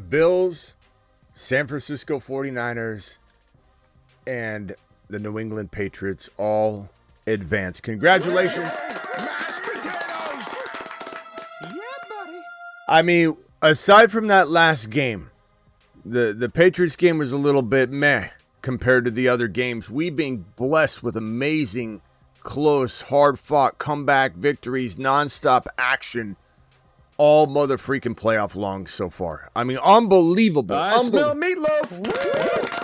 Bills, San Francisco 49ers, and the New England Patriots all advance. Congratulations. Mashed potatoes! Yeah, buddy. I mean, aside from that last game, the Patriots game was a little bit meh compared to the other games. We've been blessed with amazing, close, hard-fought comeback victories, nonstop action, all mother freaking playoff long so far. I mean, unbelievable. I smell meatloaf. Meatloaf.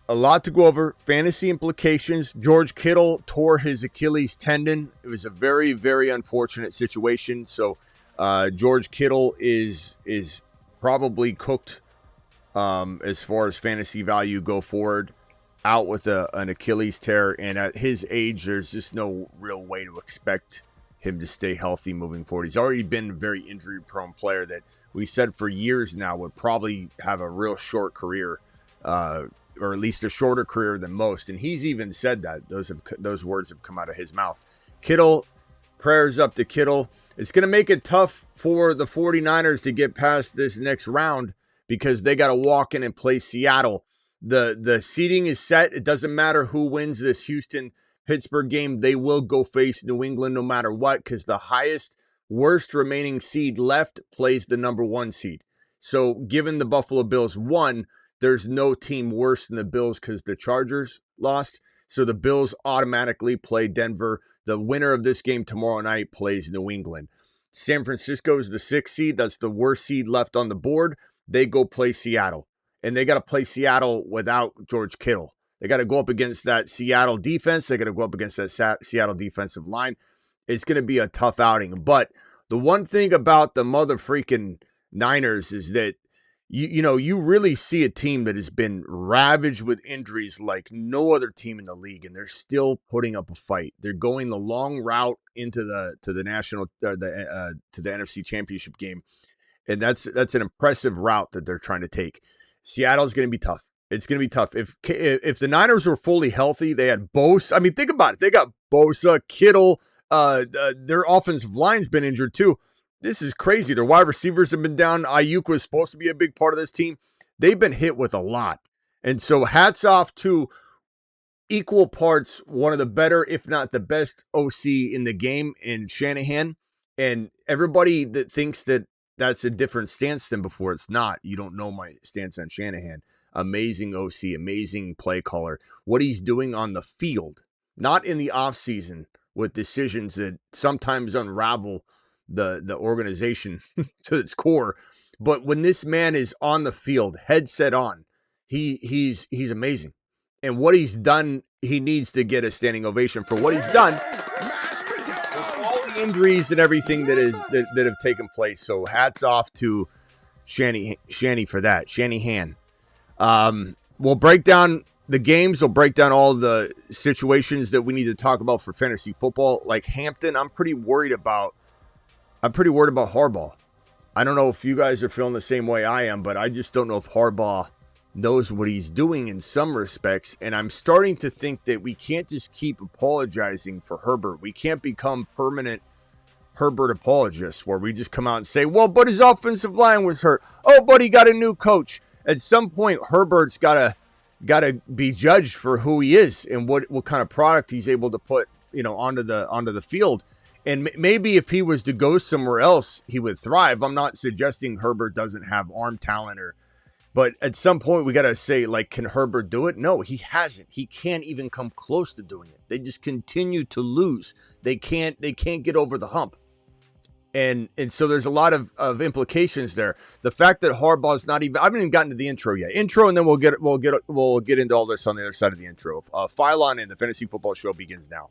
A lot to go over. Fantasy implications. George Kittle tore his Achilles tendon. It was a very, very unfortunate situation. So George Kittle is probably cooked as far as fantasy value go forward. Out with an Achilles tear. And at his age, there's just no real way to expect him to stay healthy moving forward. He's already been a very injury-prone player that we said for years now would probably have a real short career, or at least a shorter career than most. And he's even said that. Those words have come out of his mouth. Kittle, prayers up to Kittle. It's going to make it tough for the 49ers to get past this next round because they got to walk in and play Seattle. The seeding is set. It doesn't matter who wins this Houston-Pittsburgh game. They will go face New England no matter what because the highest, worst remaining seed left plays the number one seed. So given the Buffalo Bills won, there's no team worse than the Bills because the Chargers lost. So the Bills automatically play Denver. The winner of this game tomorrow night plays New England. San Francisco is the 6th seed. That's the worst seed left on the board. They go play Seattle. And they got to play Seattle without George Kittle. They got to go up against that Seattle defense. They got to go up against that Seattle defensive line. It's going to be a tough outing. But the one thing about the mother freaking Niners is that you really see a team that has been ravaged with injuries like no other team in the league, and they're still putting up a fight. They're going the long route into the national to the NFC Championship game, and that's an impressive route that they're trying to take. Seattle's going to be tough. It's going to be tough. If the Niners were fully healthy, they had Bosa. I mean, think about it. They got Bosa, Kittle. Their offensive line's been injured too. This is crazy. Their wide receivers have been down. Ayuk was supposed to be a big part of this team. They've been hit with a lot. And so hats off to equal parts, one of the better, if not the best OC in the game in Shanahan. And everybody that thinks that that's a different stance than before, it's not. You don't know my stance on Shanahan. Amazing OC, amazing play caller. What he's doing on the field, not in the offseason with decisions that sometimes unravel the organization to its core. But when this man is on the field, headset on, he's amazing. And what he's done, he needs to get a standing ovation for what he's done. All the injuries and everything that have taken place. So hats off to Shanny for that. Shanahan. We'll break down the games. We'll break down all the situations that we need to talk about for fantasy football. Like Hampton, I'm pretty worried about Harbaugh. I don't know if you guys are feeling the same way I am, but I just don't know if Harbaugh knows what he's doing in some respects. And I'm starting to think that we can't just keep apologizing for Herbert. We can't become permanent Herbert apologists where we just come out and say, well, but his offensive line was hurt. Oh, but he got a new coach. At some point, Herbert's got to be judged for who he is and what kind of product he's able to put, onto the field. And maybe if he was to go somewhere else, he would thrive. I'm not suggesting Herbert doesn't have arm talent, but at some point we got to say, like, can Herbert do it? No, he hasn't. He can't even come close to doing it. They just continue to lose. They can't get over the hump. And so there's a lot of implications there. The fact that Harbaugh's not even, I haven't even gotten to the intro yet. Intro, and then we'll get into all this on the other side of the intro. File on in. The Fantasy Football Show begins now.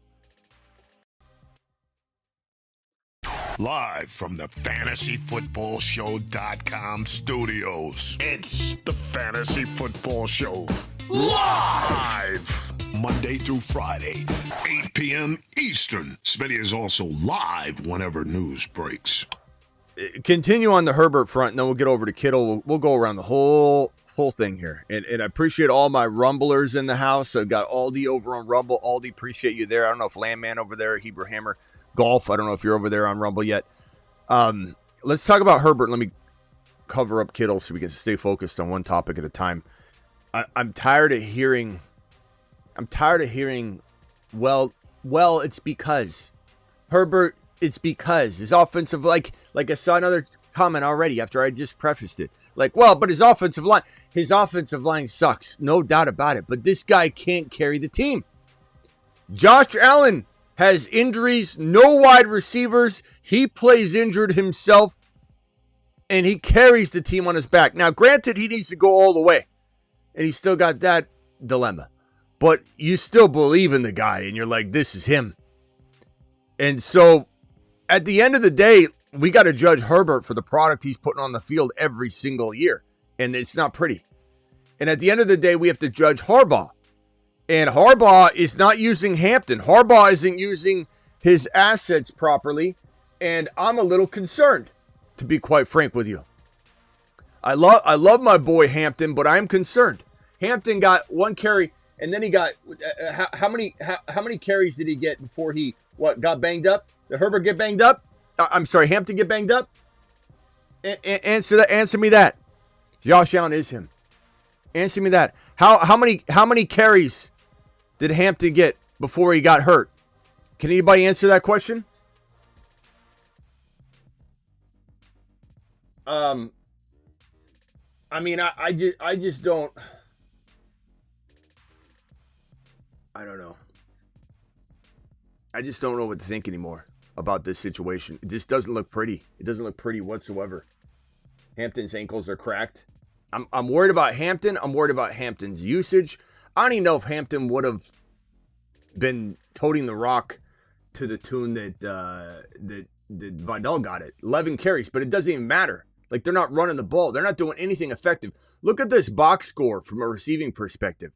Live from the FantasyFootballShow.com studios. It's the Fantasy Football Show. Live! Monday through Friday, 8 p.m. Eastern. Smitty is also live whenever news breaks. Continue on the Herbert front, and then we'll get over to Kittle. We'll go around the whole thing here. And I appreciate all my Rumblers in the house. I've got Aldi over on Rumble. Aldi, appreciate you there. I don't know if Landman over there, Hebrew Hammer, Golf. I don't know if you're over there on Rumble yet. Let's talk about Herbert. Let me cover up Kittle so we can stay focused on one topic at a time. I'm tired of hearing. Well, it's because Herbert. It's because his offensive, like I saw another comment already after I just prefaced it. Like, well, but his offensive line sucks, no doubt about it. But this guy can't carry the team. Josh Allen has injuries, no wide receivers. He plays injured himself, and he carries the team on his back. Now, granted, he needs to go all the way, and he's still got that dilemma. But you still believe in the guy, and you're like, this is him. And so, at the end of the day, we got to judge Herbert for the product he's putting on the field every single year, and it's not pretty. And at the end of the day, we have to judge Harbaugh. And Harbaugh is not using Hampton. Harbaugh isn't using his assets properly, and I'm a little concerned, to be quite frank with you. I love my boy Hampton, but I'm concerned. Hampton got one carry, and then he got how many carries did he get before he got banged up? Did Herbert get banged up? I'm sorry, Hampton get banged up? Answer me that. Josh Allen is him. Answer me that. How many carries did Hampton get before he got hurt? Can anybody answer that question? I mean, I just don't. I don't know. I just don't know what to think anymore about this situation. It just doesn't look pretty. It doesn't look pretty whatsoever. Hampton's ankles are cracked. I'm worried about Hampton. I'm worried about Hampton's usage. I don't even know if Hampton would have been toting the rock to the tune that Vidal got it. 11 carries, but it doesn't even matter. Like, they're not running the ball. They're not doing anything effective. Look at this box score from a receiving perspective.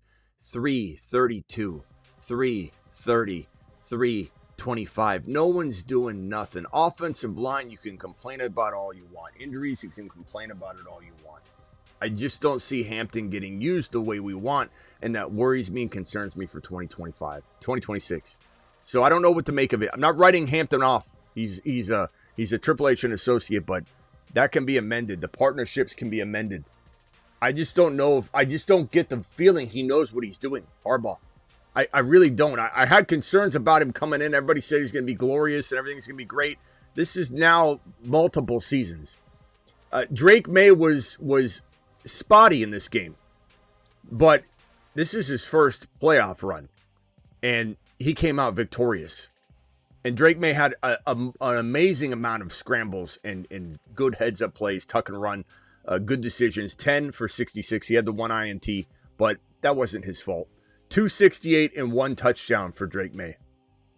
332, 330, 325. No one's doing nothing. Offensive line, you can complain about all you want. Injuries, you can complain about it all you want. I just don't see Hampton getting used the way we want, and that worries me and concerns me for 2026. So I don't know what to make of it. I'm not writing Hampton off. He's a Triple H and associate, but that can be amended. The partnerships can be amended. I just don't know I just don't get the feeling he knows what he's doing, Harbaugh. I really don't. I had concerns about him coming in. Everybody said he's going to be glorious and everything's going to be great. This is now multiple seasons. Drake May was spotty in this game, but this is his first playoff run, and he came out victorious. And Drake May had an amazing amount of scrambles and good heads-up plays, tuck and run, good decisions, 10 for 66. He had the one INT, but that wasn't his fault. 268 and 1 touchdown for Drake May.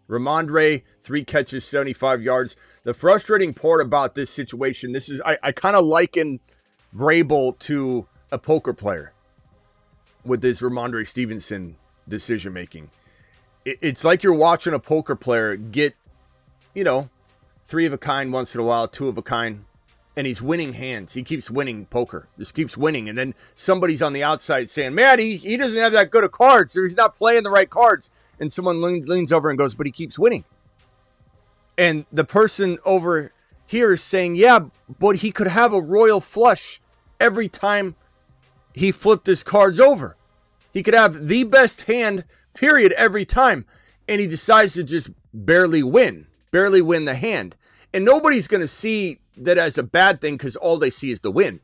Ramondre, 3 catches, 75 yards. The frustrating part about this situation, I kind of liken Vrabel to a poker player with this Ramondre Stevenson decision making. It's like you're watching a poker player get, 3 of a kind once in a while, 2 of a kind, and he's winning hands. He keeps winning poker. Just keeps winning. And then somebody's on the outside saying, man, he doesn't have that good of cards, or he's not playing the right cards. And someone leans over and goes, but he keeps winning. And the person over here is saying, yeah, but he could have a royal flush every time he flipped his cards over. He could have the best hand, period, every time. And he decides to just barely win the hand. And nobody's going to see that as a bad thing because all they see is the win.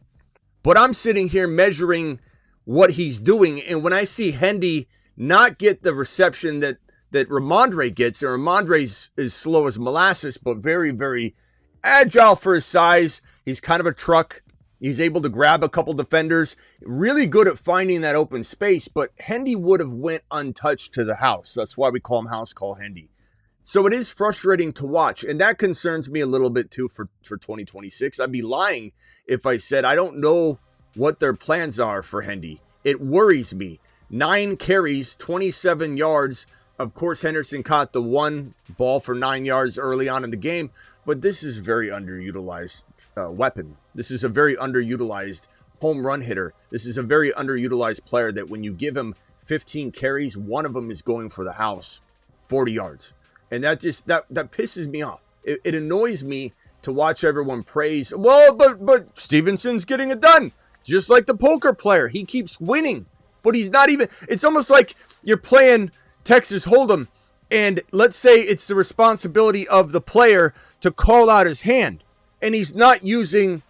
But I'm sitting here measuring what he's doing. And when I see Hendy not get the reception that Ramondre gets, and Ramondre's is slow as molasses, but very, very agile for his size. He's kind of a truck. He's able to grab a couple defenders. Really good at finding that open space, but Hendy would have went untouched to the house. That's why we call him House Call Hendy. So it is frustrating to watch, and that concerns me a little bit too for 2026. I'd be lying if I said I don't know what their plans are for Hendy. It worries me. 9 carries, 27 yards. Of course, Henderson caught the one ball for 9 yards early on in the game, but this is a very underutilized weapon. This is a very underutilized home run hitter. This is a very underutilized player that when you give him 15 carries, one of them is going for the house, 40 yards. And that pisses me off. It annoys me to watch everyone praise. Well, but Stevenson's getting it done. Just like the poker player. He keeps winning. But he's not even. It's almost like you're playing Texas Hold'em, and let's say it's the responsibility of the player to call out his hand. And he's not using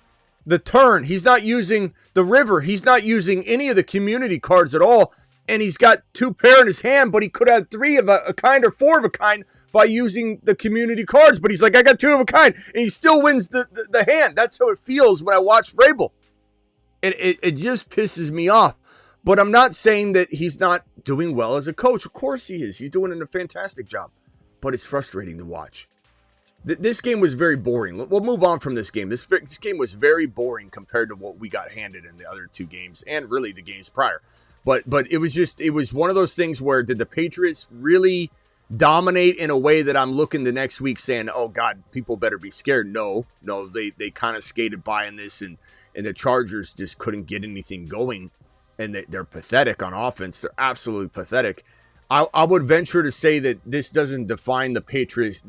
the turn. He's not using the river. He's not using any of the community cards at all. And he's got 2 pair in his hand, but he could have 3 of a kind or 4 of a kind by using the community cards. But he's like, I got 2 of a kind. And he still wins the hand. That's how it feels when I watch Vrabel. It just pisses me off. But I'm not saying that he's not doing well as a coach. Of course he is. He's doing a fantastic job. But it's frustrating to watch. This game was very boring. We'll move on from this game. This game was very boring compared to what we got handed in the other 2 games and really the games prior. But it was one of those things where did the Patriots really dominate in a way that I'm looking the next week saying, oh, God, people better be scared? No, they kind of skated by in this, and the Chargers just couldn't get anything going. And they're pathetic on offense. They're absolutely pathetic. I would venture to say that this doesn't define the Patriots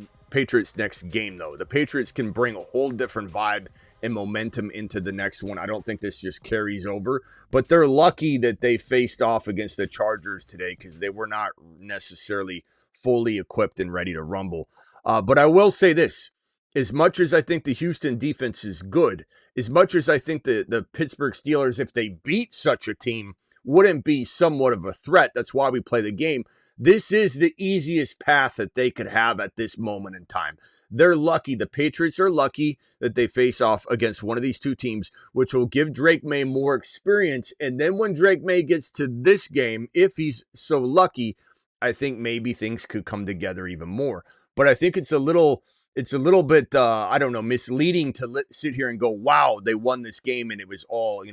next game, though. The Patriots can bring a whole different vibe and momentum into the next one. I don't think this just carries over. But they're lucky that they faced off against the Chargers today because they were not necessarily fully equipped and ready to rumble. But I will say this. As much as I think the Houston defense is good, as much as I think the Pittsburgh Steelers, if they beat such a team, wouldn't be somewhat of a threat. That's why we play the game. This is the easiest path that they could have at this moment in time. They're lucky. The Patriots are lucky that they face off against one of these 2 teams, which will give Drake May more experience. And then when Drake May gets to this game, if he's so lucky, I think maybe things could come together even more. But I think it's a little bit, I don't know, misleading to sit here and go, wow, they won this game and it was all,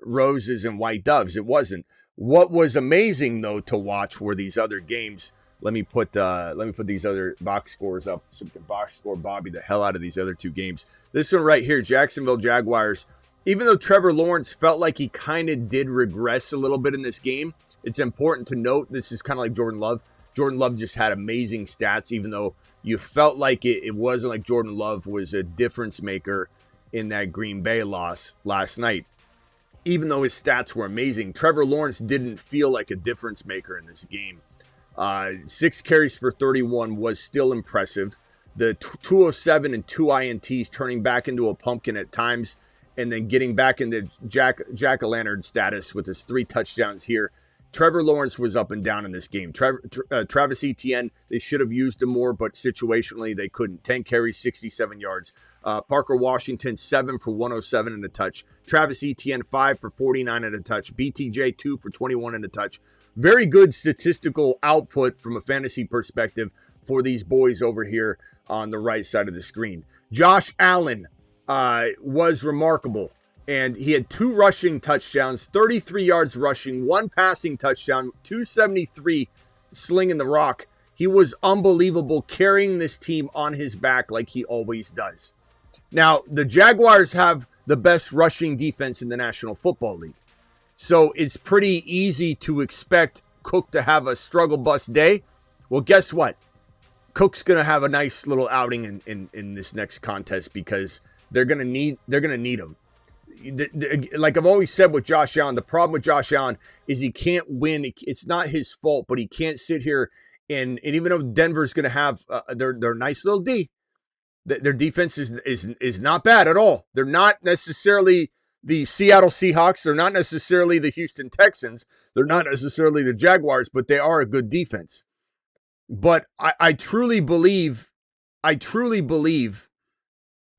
roses and white doves. It wasn't. What was amazing, though, to watch were these other games. Let me put these other box scores up so we can box score Bobby the hell out of these other 2 games. This one right here, Jacksonville Jaguars. Even though Trevor Lawrence felt like he kind of did regress a little bit in this game, it's important to note this is kind of like Jordan Love. Jordan Love just had amazing stats, even though you felt like it wasn't like Jordan Love was a difference maker in that Green Bay loss last night. Even though his stats were amazing, Trevor Lawrence didn't feel like a difference maker in this game. 6 carries for 31 was still impressive. The 207 and 2 INTs turning back into a pumpkin at times and then getting back into jack-o'-lantern status with his 3 touchdowns here. Trevor Lawrence was up and down in this game. Travis Etienne, they should have used him more, but situationally they couldn't. 10 carries, 67 yards. Parker Washington, 7 for 107 and a touch. Travis Etienne, 5 for 49 and a touch. BTJ, 2 for 21 and a touch. Very good statistical output from a fantasy perspective for these boys over here on the right side of the screen. Josh Allen was remarkable. And he had 2 rushing touchdowns, 33 yards rushing, 1 passing touchdown, 273 slinging the rock. He was unbelievable, carrying this team on his back like he always does. Now, the Jaguars have the best rushing defense in the National Football League. So it's pretty easy to expect Cook to have a struggle bus day. Well, guess what? Cook's going to have a nice little outing in this next contest because they're going to need him. Like I've always said with Josh Allen, the problem with Josh Allen is he can't win. It's not his fault, but he can't sit here and even though Denver's going to have their nice little D, their defense is not bad at all. They're not necessarily the Seattle Seahawks. They're not necessarily the Houston Texans. They're not necessarily the Jaguars, but they are a good defense. But I truly believe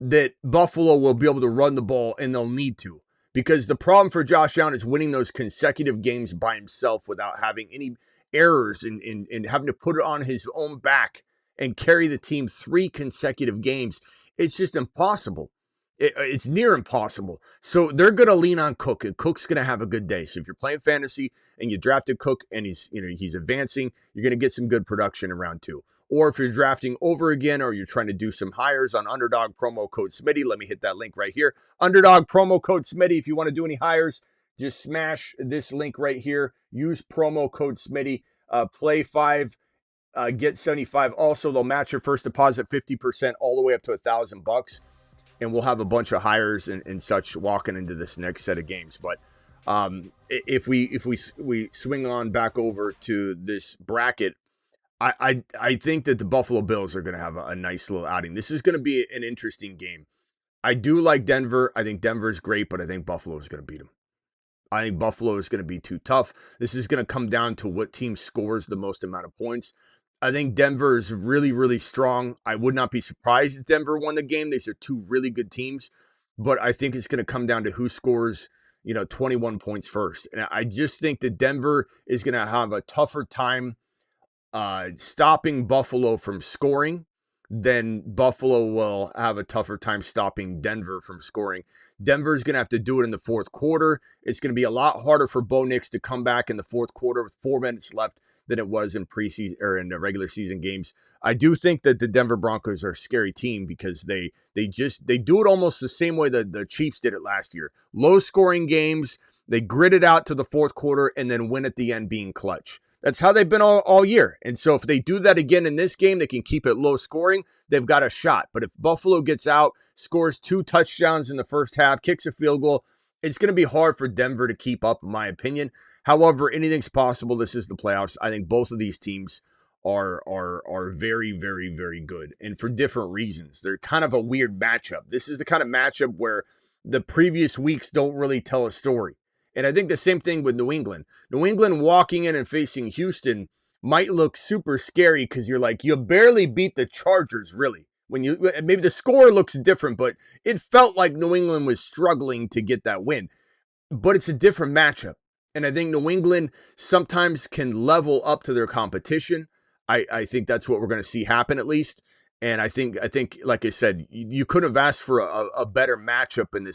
that Buffalo will be able to run the ball, and they'll need to. Because the problem for Josh Allen is winning those consecutive games by himself without having any errors and having to put it on his own back and carry the team 3 consecutive games. It's just impossible. It's near impossible. So they're going to lean on Cook, and Cook's going to have a good day. So if you're playing fantasy and you drafted Cook and he's advancing, you're going to get some good production in round 2. Or if you're drafting over again or you're trying to do some hires on Underdog promo code Smitty, let me hit that link right here. Underdog promo code Smitty. If you want to do any hires, just smash this link right here. Use promo code Smitty. Play 5, get 75. Also, they'll match your first deposit 50% all the way up to $1,000. and we'll have a bunch of hires and such walking into this next set of games. But if we swing on back over to this bracket, I think that the Buffalo Bills are going to have a nice little outing. This is going to be an interesting game. I do like Denver. I think Denver's great, but I think Buffalo is going to beat them. I think Buffalo is going to be too tough. This is going to come down to what team scores the most amount of points. I think Denver is really, really strong. I would not be surprised if Denver won the game. These are two really good teams, but I think it's going to come down to who scores, 21 points first. And I just think that Denver is going to have a tougher time stopping Buffalo from scoring, then Buffalo will have a tougher time stopping Denver from scoring. Denver's going to have to do it in the fourth quarter. It's going to be a lot harder for Bo Nix to come back in the fourth quarter with 4 minutes left than it was in preseason or in the regular season games. I do think that the Denver Broncos are a scary team because they do it almost the same way that the Chiefs did it last year. Low scoring games, they grit it out to the fourth quarter and then win at the end being clutch. That's how they've been all year. And so if they do that again in this game, they can keep it low scoring. They've got a shot. But if Buffalo gets out, scores 2 touchdowns in the first half, kicks a field goal, it's going to be hard for Denver to keep up, in my opinion. However, anything's possible. This is the playoffs. I think both of these teams are very, very, very good. And for different reasons. They're kind of a weird matchup. This is the kind of matchup where the previous weeks don't really tell a story. And I think the same thing with New England. New England walking in and facing Houston might look super scary because you're like, you barely beat the Chargers, really. Maybe the score looks different, but it felt like New England was struggling to get that win. But it's a different matchup. And I think New England sometimes can level up to their competition. I think that's what we're going to see happen at least. And I think, like I said, you couldn't have asked for a better matchup in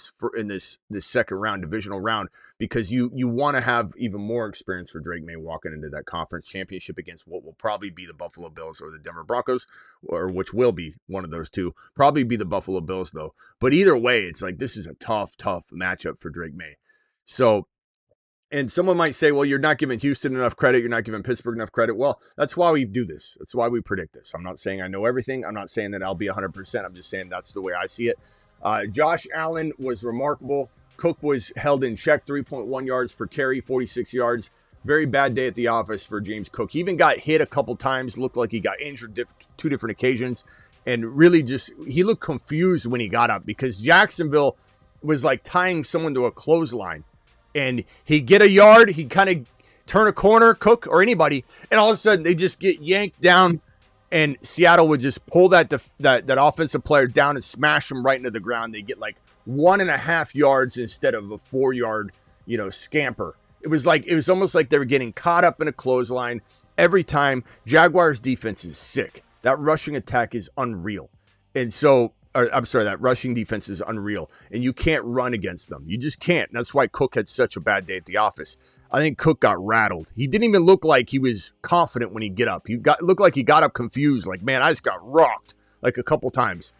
this second round, divisional round, because you want to have even more experience for Drake May walking into that conference championship against what will probably be the Buffalo Bills or the Denver Broncos, or which will be one of those two. Probably be the Buffalo Bills though. But either way, it's like this is a tough matchup for Drake May. So. And someone might say, well, you're not giving Houston enough credit. You're not giving Pittsburgh enough credit. Well, that's why we do this. That's why we predict this. I'm not saying I know everything. I'm not saying that I'll be 100%. I'm just saying that's the way I see it. Josh Allen was remarkable. Cook was held in check, 3.1 yards per carry, 46 yards. Very bad day at the office for James Cook. He even got hit a couple times. Looked like he got injured 2 different occasions. And really he looked confused when he got up because Jacksonville was like tying someone to a clothesline. And he'd get a yard, he'd kind of turn a corner, Cook or anybody, and all of a sudden they just get yanked down, and Seattle would just pull that offensive player down and smash him right into the ground. They get like 1.5 yards instead of a 4-yard, scamper. It was almost like they were getting caught up in a clothesline every time. Jaguars defense is sick. That rushing attack is unreal. And so that rushing defense is unreal, and you can't run against them. You just can't. And that's why Cook had such a bad day at the office. I think Cook got rattled. He didn't even look like he was confident when he get up. Looked like he got up confused, like, man, I just got rocked like a couple times.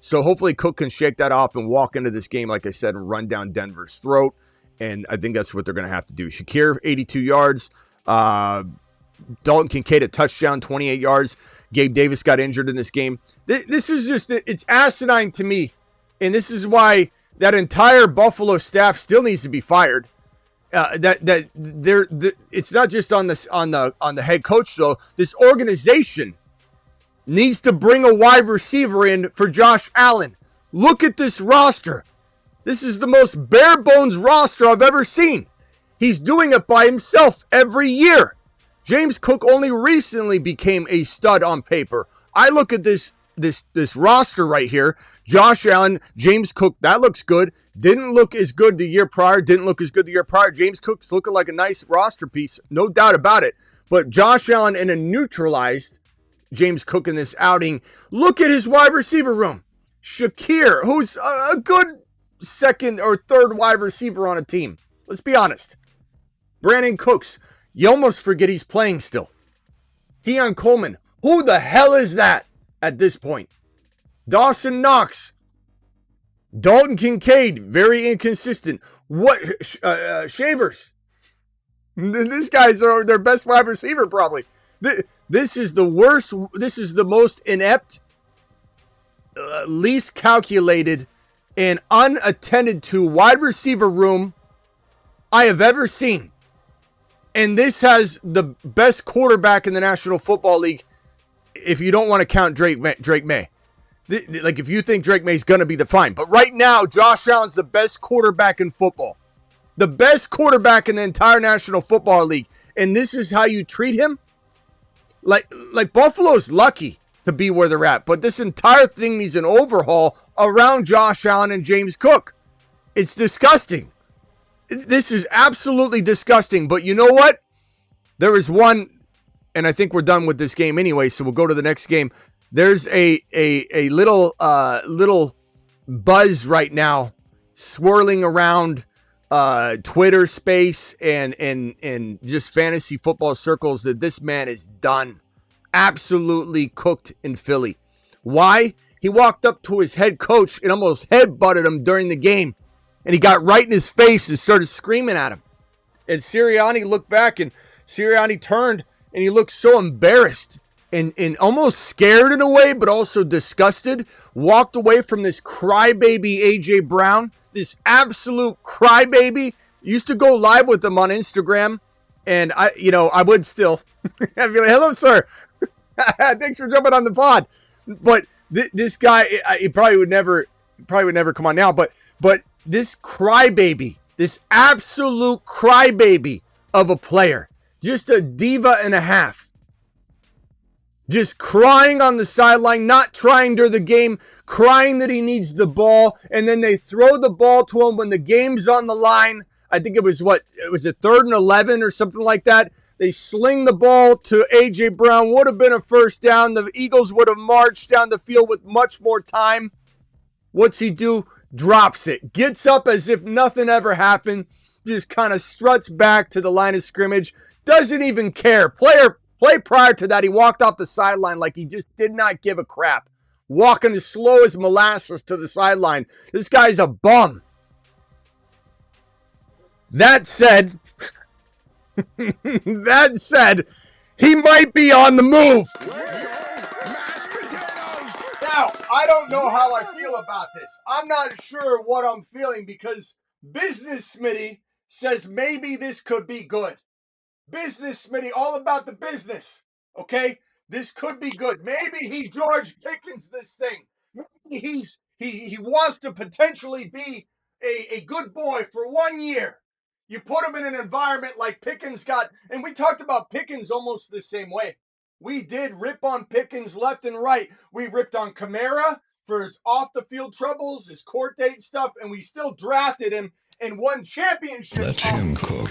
So hopefully Cook can shake that off and walk into this game, like I said, and run down Denver's throat. And I think that's what they're going to have to do. Shakir, 82 yards. Dalton Kincaid, a touchdown, 28 yards. Gabe Davis got injured in this game. This is just, it's asinine to me. And this is why that entire Buffalo staff still needs to be fired. It's not just on the head coach though. This organization needs to bring a wide receiver in for Josh Allen. Look at this roster. This is the most bare bones roster I've ever seen. He's doing it by himself every year. James Cook only recently became a stud on paper. I look at this roster right here. Josh Allen, James Cook, that looks good. Didn't look as good the year prior. James Cook's looking like a nice roster piece, no doubt about it. But Josh Allen in a neutralized James Cook in this outing. Look at his wide receiver room. Shakir, who's a good second or third wide receiver on a team. Let's be honest. Brandon Cooks. You almost forget he's playing still. Keon Coleman. Who the hell is that at this point? Dawson Knox. Dalton Kincaid. Very inconsistent. Shavers. This guy's their best wide receiver probably. This is the worst. This is the most inept, least calculated and unattended to wide receiver room I have ever seen. And this has the best quarterback in the National Football League if you don't want to count Drake May. Like, if you think Drake May's going to be the fine. But right now, Josh Allen's the best quarterback in football. The best quarterback in the entire National Football League. And this is how you treat him? Like Buffalo's lucky to be where they're at. But this entire thing needs an overhaul around Josh Allen and James Cook. It's disgusting. This is absolutely disgusting. But you know what? There is one, and I think we're done with this game anyway, so we'll go to the next game. There's a little buzz right now swirling around Twitter space and just fantasy football circles that this man is done. Absolutely cooked in Philly. Why? He walked up to his head coach and almost headbutted him during the game. And he got right in his face and started screaming at him. And Sirianni looked back, and Sirianni turned, and he looked so embarrassed and almost scared in a way, but also disgusted. Walked away from this crybaby A.J. Brown, this absolute crybaby. Used to go live with him on Instagram, and I would still. I'd be like, "Hello, sir. Thanks for jumping on the pod." But this guy, he probably would never come on now. But this crybaby, this absolute crybaby of a player, just a diva and a half, just crying on the sideline, not trying during the game, crying that he needs the ball, and then they throw the ball to him when the game's on the line. I think it was a 3rd and 11 or something like that. They sling the ball to A.J. Brown, would have been a first down. The Eagles would have marched down the field with much more time. What's he do? Drops it. Gets up as if nothing ever happened. Just kind of struts back to the line of scrimmage. Doesn't even care. Play prior to that, he walked off the sideline like he just did not give a crap. Walking as slow as molasses to the sideline. This guy's a bum. That said, he might be on the move. Now, I don't know how I feel about this. I'm not sure what I'm feeling because Business Smitty says maybe this could be good. Business Smitty, all about the business. Okay? This could be good. Maybe he George Pickens this thing. Maybe he wants to potentially be a good boy for 1 year. You put him in an environment like Pickens got, and we talked about Pickens almost the same way. We did rip on Pickens left and right. We ripped on Kamara for his off-the-field troubles, his court date stuff, and we still drafted him and won championships. Let him cook.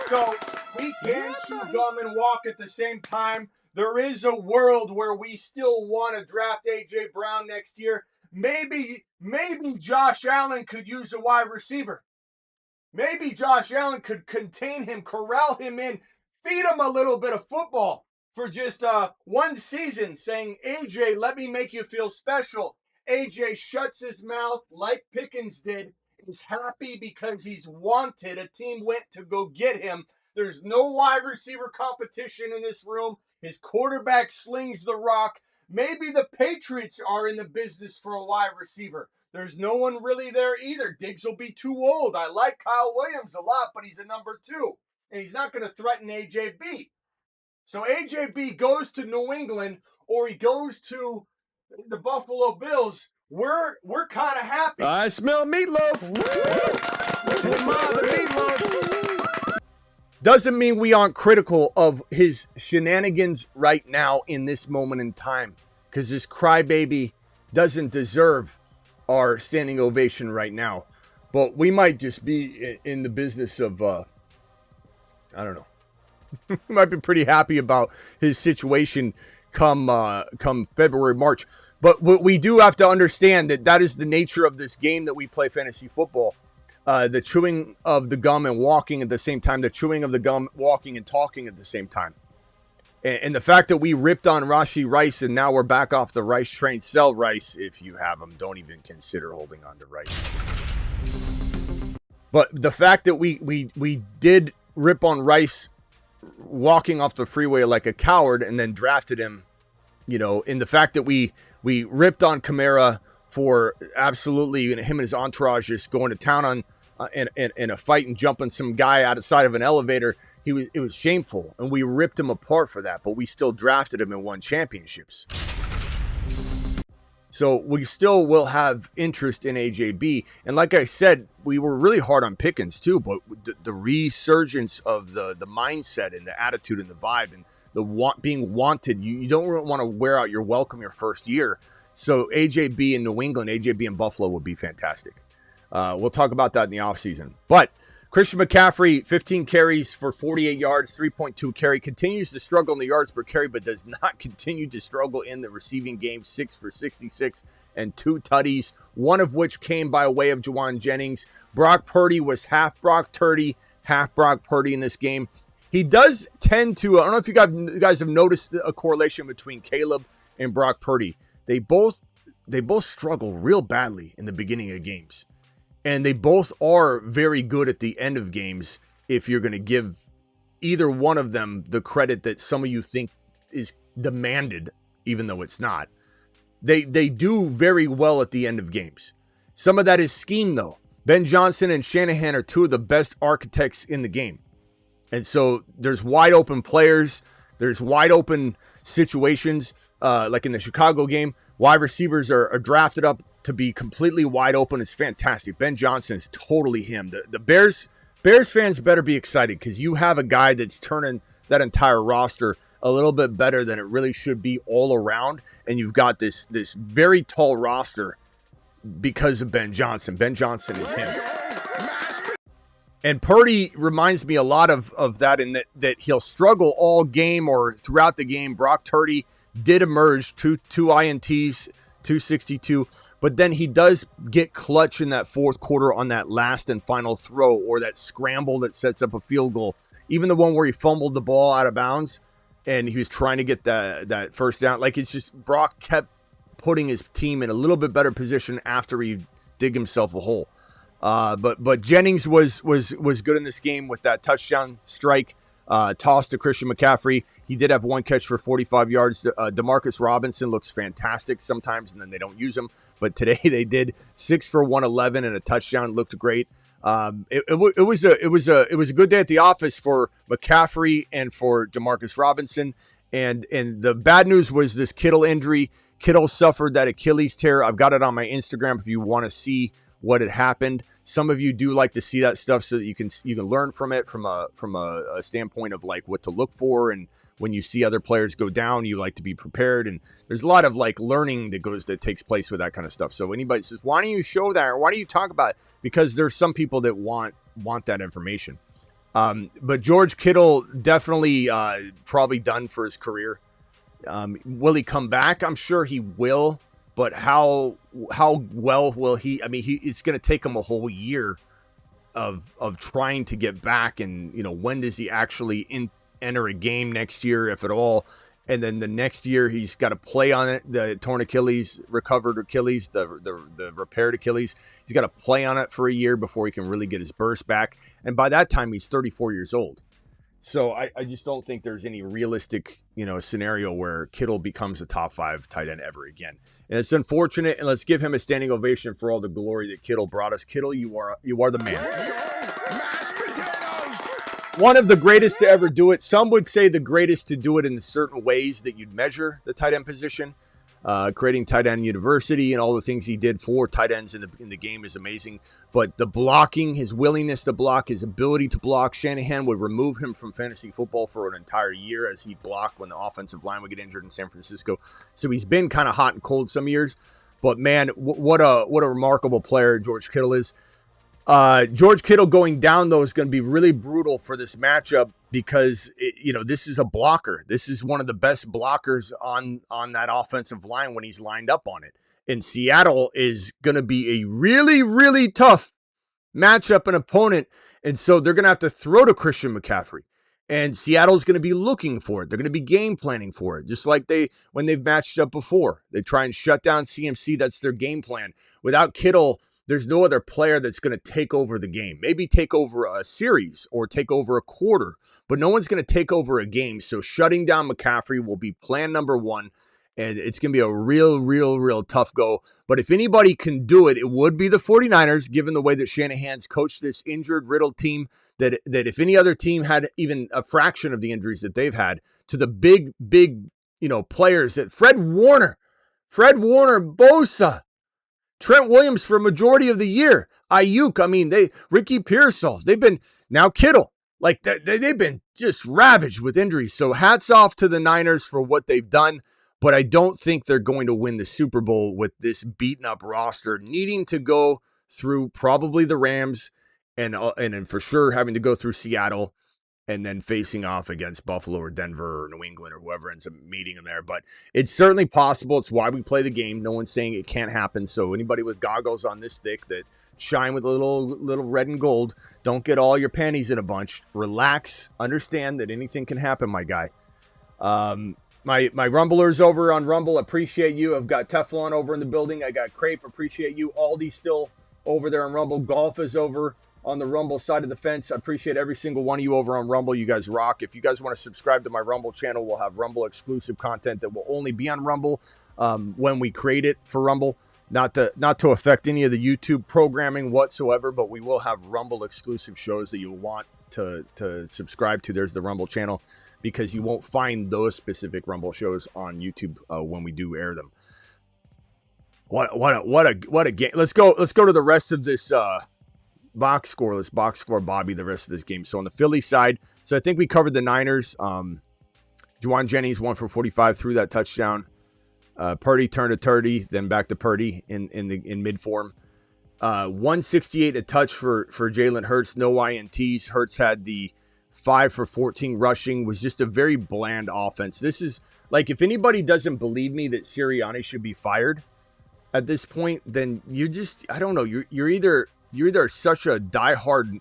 So we can chew gum and walk at the same time. There is a world where we still want to draft A.J. Brown next year. Maybe Josh Allen could use a wide receiver. Maybe Josh Allen could contain him, corral him in, feed him a little bit of football for just one season, saying, AJ, let me make you feel special. AJ shuts his mouth like Pickens did, is happy because he's wanted. A team went to go get him. There's no wide receiver competition in this room. His quarterback slings the rock. Maybe the Patriots are in the business for a wide receiver. There's no one really there either. Diggs will be too old. I like Kyle Williams a lot, but he's a number 2. And he's not going to threaten AJB. So AJB goes to New England or he goes to the Buffalo Bills. We're kind of happy. I smell meatloaf. Doesn't mean we aren't critical of his shenanigans right now in this moment in time. Because this crybaby doesn't deserve our standing ovation right now. But we might just be in the business of, I don't know. We might be pretty happy about his situation come February, March. But we do have to understand that is the nature of this game that we play fantasy football. The chewing of the gum and walking at the same time. The chewing of the gum, walking and talking at the same time. And the fact that we ripped on Rashee Rice and now we're back off the Rice train. Sell Rice if you have him. Don't even consider holding on to Rice. But the fact that we did rip on Rice walking off the freeway like a coward and then drafted him in the fact that we ripped on Kamara for absolutely, him and his entourage just going to town on in a fight and jumping some guy outside of an elevator. It was shameful, and we ripped him apart for that, but we still drafted him and won championships. So we still will have interest in AJB. And like I said, we were really hard on Pickens too, but the resurgence of the mindset and the attitude and the vibe and being wanted, you don't really want to wear out your welcome your first year. So AJB in New England, AJB in Buffalo would be fantastic. We'll talk about that in the offseason. But Christian McCaffrey, 15 carries for 48 yards, 3.2 carry, continues to struggle in the yards per carry, but does not continue to struggle in the receiving game. 6 for 66 and 2 tutties, one of which came by way of Juwan Jennings. Brock Purdy was half Brock Purdy in this game. He does tend to, I don't know if you guys have noticed a correlation between Caleb and Brock Purdy. They both struggle real badly in the beginning of games. And they both are very good at the end of games if you're going to give either one of them the credit that some of you think is demanded, even though it's not. They do very well at the end of games. Some of that is scheme, though. Ben Johnson and Shanahan are two of the best architects in the game. And so there's wide open players. There's wide open situations, like in the Chicago game. Wide receivers are drafted up to be completely wide open. It's fantastic. Ben Johnson is totally him. The Bears fans better be excited because you have a guy that's turning that entire roster a little bit better than it really should be all around. And you've got this very tall roster because of Ben Johnson. Ben Johnson is him. And Purdy reminds me a lot of that in that he'll struggle all game or throughout the game. Brock Purdy did emerge, two INTs, 262. But then he does get clutch in that fourth quarter on that last and final throw or that scramble that sets up a field goal. Even the one where he fumbled the ball out of bounds and he was trying to get that first down. Like, it's just Brock kept putting his team in a little bit better position after he dig himself a hole. But Jennings was good in this game with that touchdown strike. Toss to Christian McCaffrey. He did have one catch for 45 yards. Demarcus Robinson looks fantastic sometimes, and then they don't use him. But today they did 6 for 111 and a touchdown. Looked great. It was a good day at the office for McCaffrey and for Demarcus Robinson. And the bad news was this Kittle injury. Kittle suffered that Achilles tear. I've got it on my Instagram if you want to see what had happened. Some of you do like to see that stuff so that you can learn from it from a standpoint of like what to look for, and when you see other players go down, you like to be prepared. And there's a lot of like learning that takes place with that kind of stuff. So anybody says, why don't you show that, or why do you talk about it? Because there's some people that want that information. But George Kittle definitely probably done for his career. Will he come back? I'm sure he will. But how well will he? I mean, it's going to take him a whole year of trying to get back, and when does he actually enter a game next year, if at all? And then the next year he's got to play on it. The torn Achilles, recovered Achilles, the repaired Achilles. He's got to play on it for a year before he can really get his burst back. And by that time, he's 34 years old. So I just don't think there's any realistic, scenario where Kittle becomes a top 5 tight end ever again. And it's unfortunate. And let's give him a standing ovation for all the glory that Kittle brought us. Kittle, you are the man. One of the greatest to ever do it. Some would say the greatest to do it in certain ways that you'd measure the tight end position. Creating tight end university and all the things he did for tight ends in the game is amazing. But the blocking, his willingness to block, his ability to block, Shanahan would remove him from fantasy football for an entire year as he blocked when the offensive line would get injured in San Francisco. So he's been kind of hot and cold some years. But man, what a remarkable player George Kittle is. George Kittle going down, though, is going to be really brutal for this matchup because, this is a blocker. This is one of the best blockers on that offensive line when he's lined up on it. And Seattle is going to be a really, really tough matchup and opponent. And so they're going to have to throw to Christian McCaffrey. And Seattle's going to be looking for it. They're going to be game planning for it, just like when they've matched up before. They try and shut down CMC. That's their game plan. Without Kittle, there's no other player that's going to take over the game. Maybe take over a series or take over a quarter, but no one's going to take over a game. So shutting down McCaffrey will be plan number one. And it's going to be a real tough go. But if anybody can do it, it would be the 49ers, given the way that Shanahan's coached this injured, riddled team, that if any other team had even a fraction of the injuries that they've had, to the big, players that Fred Warner, Bosa, Trent Williams for a majority of the year, Ayuk, Ricky Pearsall, they've been, now Kittle, like they've been just ravaged with injuries. So hats off to the Niners for what they've done, but I don't think they're going to win the Super Bowl with this beaten up roster, needing to go through probably the Rams and for sure having to go through Seattle and then facing off against Buffalo or Denver or New England or whoever ends up meeting them there. But it's certainly possible. It's why we play the game. No one's saying it can't happen. So anybody with goggles on this stick that shine with a little red and gold, don't get all your panties in a bunch. Relax. Understand that anything can happen, my guy. My Rumblers over on Rumble, appreciate you. I've got Teflon over in the building. I got Crepe, appreciate you. Aldi still over there on Rumble. Golf is over on the Rumble side of the fence. I appreciate every single one of you over on Rumble. You guys rock. If you guys want to subscribe to my Rumble channel, we'll have Rumble exclusive content that will only be on Rumble when we create it for Rumble. Not to affect any of the YouTube programming whatsoever, but we will have Rumble exclusive shows that you'll want to subscribe to. There's the Rumble channel, because you won't find those specific Rumble shows on YouTube when we do air them. What a game. Let's go to the rest of this box score, Bobby, the rest of this game. So on the Philly side, so I think we covered the Niners. Juwan Jennings 1 for 45 threw that touchdown. Purdy turned to Turdy, then back to Purdy in mid form. 168 a touch for Jalen Hurts, no INTs. Hurts had the 5 for 14 rushing, was just a very bland offense. This is like, if anybody doesn't believe me that Sirianni should be fired at this point, then you just, I don't know, you're either such a diehard,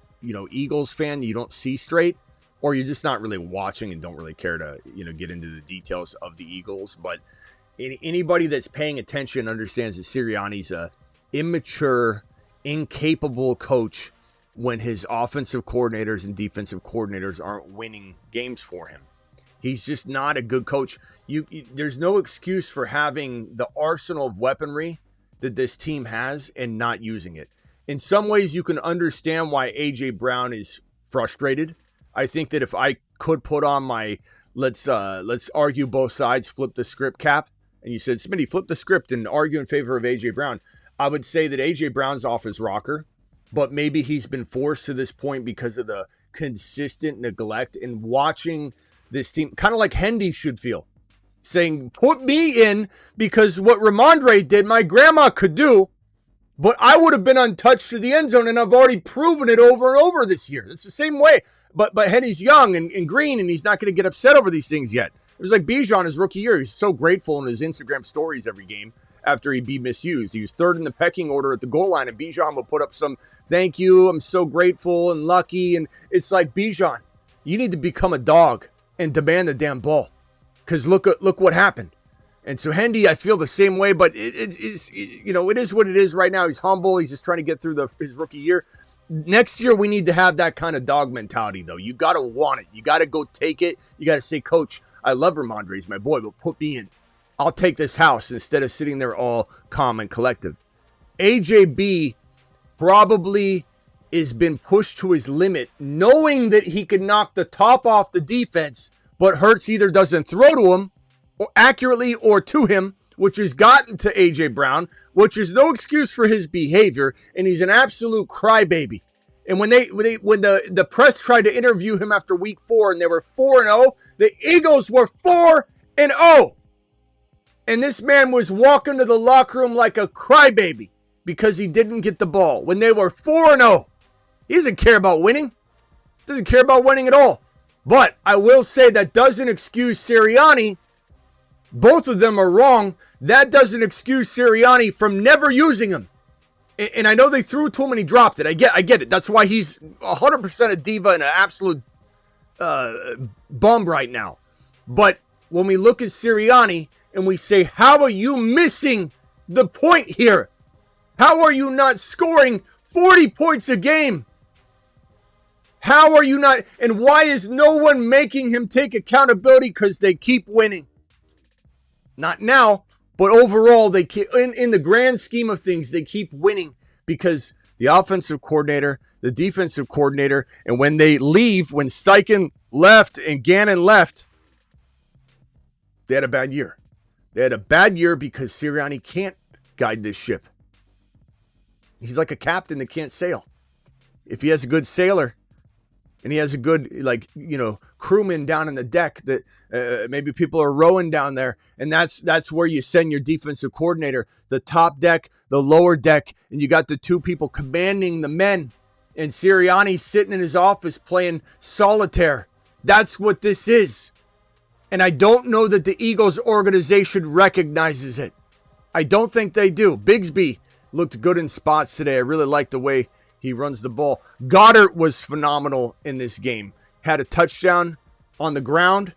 Eagles fan, you don't see straight, or you're just not really watching and don't really care to, get into the details of the Eagles. But anybody that's paying attention understands that Sirianni's a immature, incapable coach when his offensive coordinators and defensive coordinators aren't winning games for him. He's just not a good coach. There's no excuse for having the arsenal of weaponry that this team has and not using it. In some ways, you can understand why A.J. Brown is frustrated. I think that if I could put on my let's argue both sides, flip the script cap, and you said, Smitty, flip the script and argue in favor of A.J. Brown, I would say that A.J. Brown's off his rocker, but maybe he's been forced to this point because of the consistent neglect and watching this team, kind of like Hendy should feel, saying, put me in, because what Ramondre did, my grandma could do, but I would have been untouched to the end zone, and I've already proven it over and over this year. It's the same way. But Hendy's young and green, and he's not going to get upset over these things yet. It was like Bijan his rookie year. He's so grateful in his Instagram stories every game after he'd be misused. He was third in the pecking order at the goal line, and Bijan would put up some, thank you, I'm so grateful and lucky. And it's like, Bijan, you need to become a dog and demand the damn ball, because look what happened. And so Hendy, I feel the same way, but it is what it is right now. He's humble. He's just trying to get through his rookie year. Next year, we need to have that kind of dog mentality, though. You got to want it. You got to go take it. You got to say, Coach, I love Ramondre. He's my boy, but put me in. I'll take this house instead of sitting there all calm and collective. AJB probably has been pushed to his limit, knowing that he could knock the top off the defense, but Hurts either doesn't throw to him or accurately or to him, which has gotten to A.J. Brown, which is no excuse for his behavior, and he's an absolute crybaby. And when the press tried to interview him after week 4 and they were 4-0, the Eagles were 4-0. And this man was walking to the locker room like a crybaby because he didn't get the ball when they were 4-0. He doesn't care about winning. Doesn't care about winning at all. But I will say that doesn't excuse Sirianni. Both of them are wrong. That doesn't excuse Sirianni from never using him. And I know they threw it to him and he dropped it. I get it. That's why he's 100% a diva and an absolute bum right now. But when we look at Sirianni and we say, how are you missing the point here? How are you not scoring 40 points a game? How are you not? And why is no one making him take accountability? Because they keep winning. Not now, but overall, they keep, in the grand scheme of things, they keep winning because the offensive coordinator, the defensive coordinator, and when they leave, when Steichen left and Gannon left, they had a bad year. They had a bad year because Sirianni can't guide this ship. He's like a captain that can't sail. If he has a good sailor and he has a good, crewman down in the deck that maybe people are rowing down there, and that's where you send your defensive coordinator, the top deck, the lower deck, and you got the two people commanding the men, and Sirianni's sitting in his office playing solitaire. That's what this is. And I don't know that the Eagles organization recognizes it. I don't think they do. Bigsby looked good in spots today. I really like the way he runs the ball. Goddard was phenomenal in this game. Had a touchdown on the ground,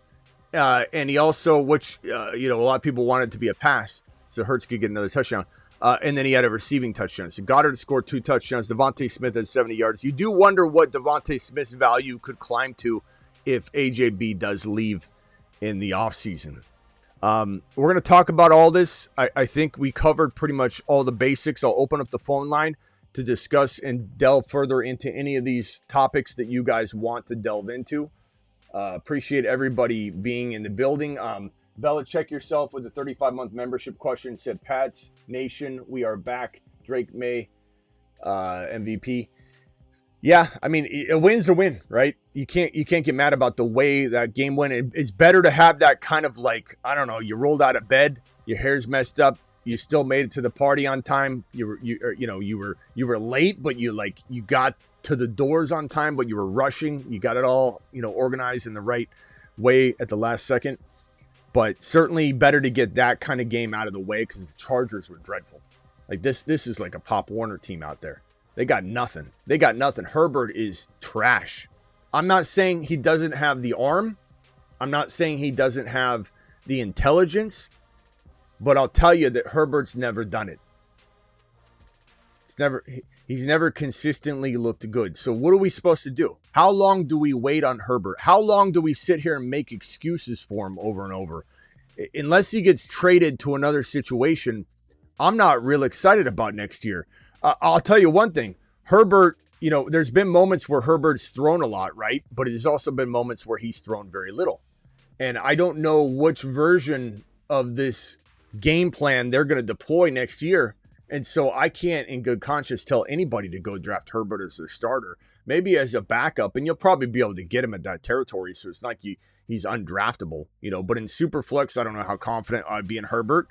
and he also, a lot of people wanted to be a pass, so Hurts could get another touchdown. And then he had a receiving touchdown. So Goddard scored 2 touchdowns. Devontae Smith had 70 yards. You do wonder what Devontae Smith's value could climb to if AJB does leave in the offseason. We're going to talk about all this. I think we covered pretty much all the basics. I'll open up the phone line to discuss and delve further into any of these topics that you guys want to delve into. Appreciate everybody being in the building. Bella, check yourself with the 35-month membership question. Said Pats Nation, we are back. Drake May, MVP. Yeah, I mean, a win's a win, right? You can't get mad about the way that game went. It's better to have that kind of you rolled out of bed, your hair's messed up, you still made it to the party on time. You were late, but you got to the doors on time, but you were rushing. You got it all, organized in the right way at the last second. But certainly better to get that kind of game out of the way because the Chargers were dreadful. This is like a Pop Warner team out there. They got nothing. Herbert is trash. I'm not saying he doesn't have the arm. I'm not saying he doesn't have the intelligence. But I'll tell you that Herbert's never done it. He's never consistently looked good. So what are we supposed to do? How long do we wait on Herbert? How long do we sit here and make excuses for him over and over? Unless he gets traded to another situation, I'm not real excited about next year. I'll tell you one thing. Herbert, there's been moments where Herbert's thrown a lot, right? But there's also been moments where he's thrown very little. And I don't know which version of this game plan they're going to deploy next year. And so I can't in good conscience tell anybody to go draft Herbert as their starter. Maybe as a backup, and you'll probably be able to get him at that territory. So it's not like he's undraftable, But in Superflex, I don't know how confident I'd be in Herbert.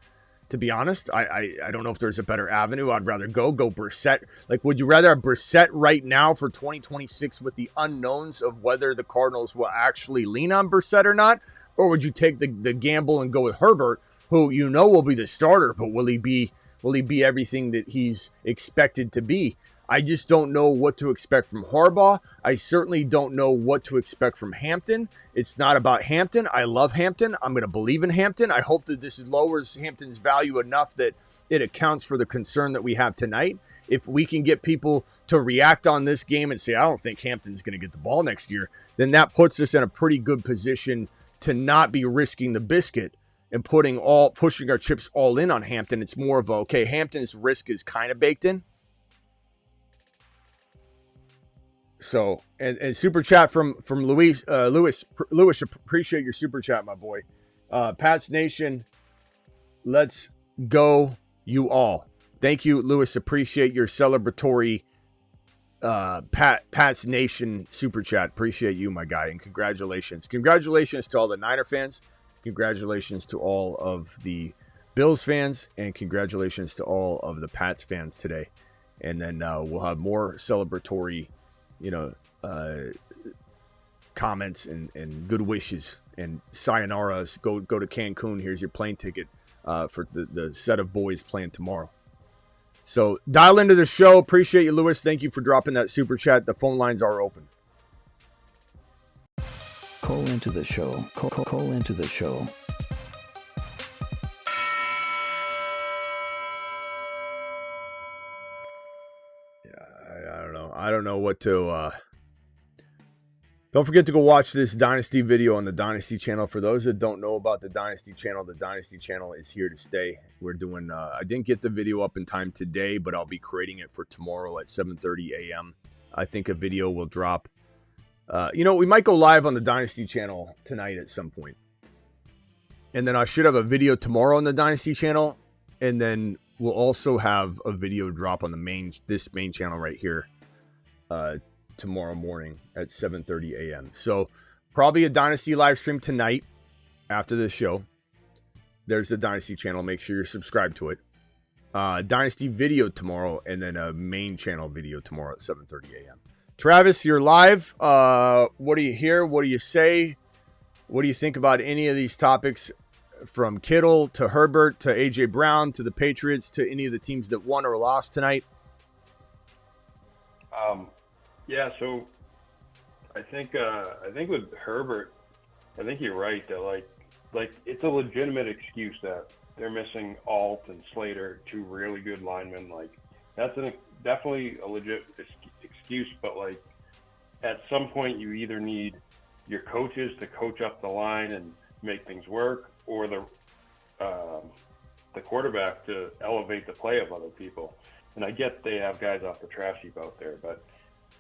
To be honest, I don't know if there's a better avenue. I'd rather go Brissett. Would you rather have Brissett right now for 2026 with the unknowns of whether the Cardinals will actually lean on Brissett or not? Or would you take the gamble and go with Herbert, who will be the starter, but will he be everything that he's expected to be? I just don't know what to expect from Harbaugh. I certainly don't know what to expect from Hampton. It's not about Hampton. I love Hampton. I'm going to believe in Hampton. I hope that this lowers Hampton's value enough that it accounts for the concern that we have tonight. If we can get people to react on this game and say, I don't think Hampton's going to get the ball next year, then that puts us in a pretty good position to not be risking the biscuit and pushing our chips all in on Hampton. It's more of Hampton's risk is kind of baked in. So, and super chat from Lewis, appreciate your super chat, my boy. Pats Nation, let's go, you all. Thank you, Lewis. Appreciate your celebratory Pats Nation super chat. Appreciate you, my guy, and congratulations. Congratulations to all the Niner fans. Congratulations to all of the Bills fans, and congratulations to all of the Pats fans today. And then we'll have more celebratory comments and good wishes and sayonaras. Go to Cancun. Here's your plane ticket for the set of boys playing tomorrow. So dial into the show. Appreciate you, Lewis. Thank you for dropping that super chat. The phone lines are open. Call into the show. Call into the show. I don't know what to Don't forget to go watch this Dynasty video on the Dynasty channel. For those that don't know about the Dynasty channel is here to stay. We're doing, I didn't get the video up in time today, but I'll be creating it for tomorrow at 7:30 a.m. I think a video will drop. We might go live on the Dynasty channel tonight at some point. And then I should have a video tomorrow on the Dynasty channel. And then we'll also have a video drop on this main channel right here tomorrow morning at 7:30 a.m. So probably a Dynasty live stream tonight after this show. There's the Dynasty channel. Make sure you're subscribed to it. Dynasty video tomorrow, and then a main channel video tomorrow at 7:30 a.m. Travis, you're live. What do you hear? What do you say? What do you think about any of these topics, from Kittle to Herbert to A.J. Brown to the Patriots to any of the teams that won or lost tonight? Yeah, so I think with Herbert, I think you're right that like it's a legitimate excuse that they're missing Alt and Slater, two really good linemen. Like that's definitely a legit excuse, but like at some point you either need your coaches to coach up the line and make things work, or the quarterback to elevate the play of other people. And I get they have guys off the trash heap out there, but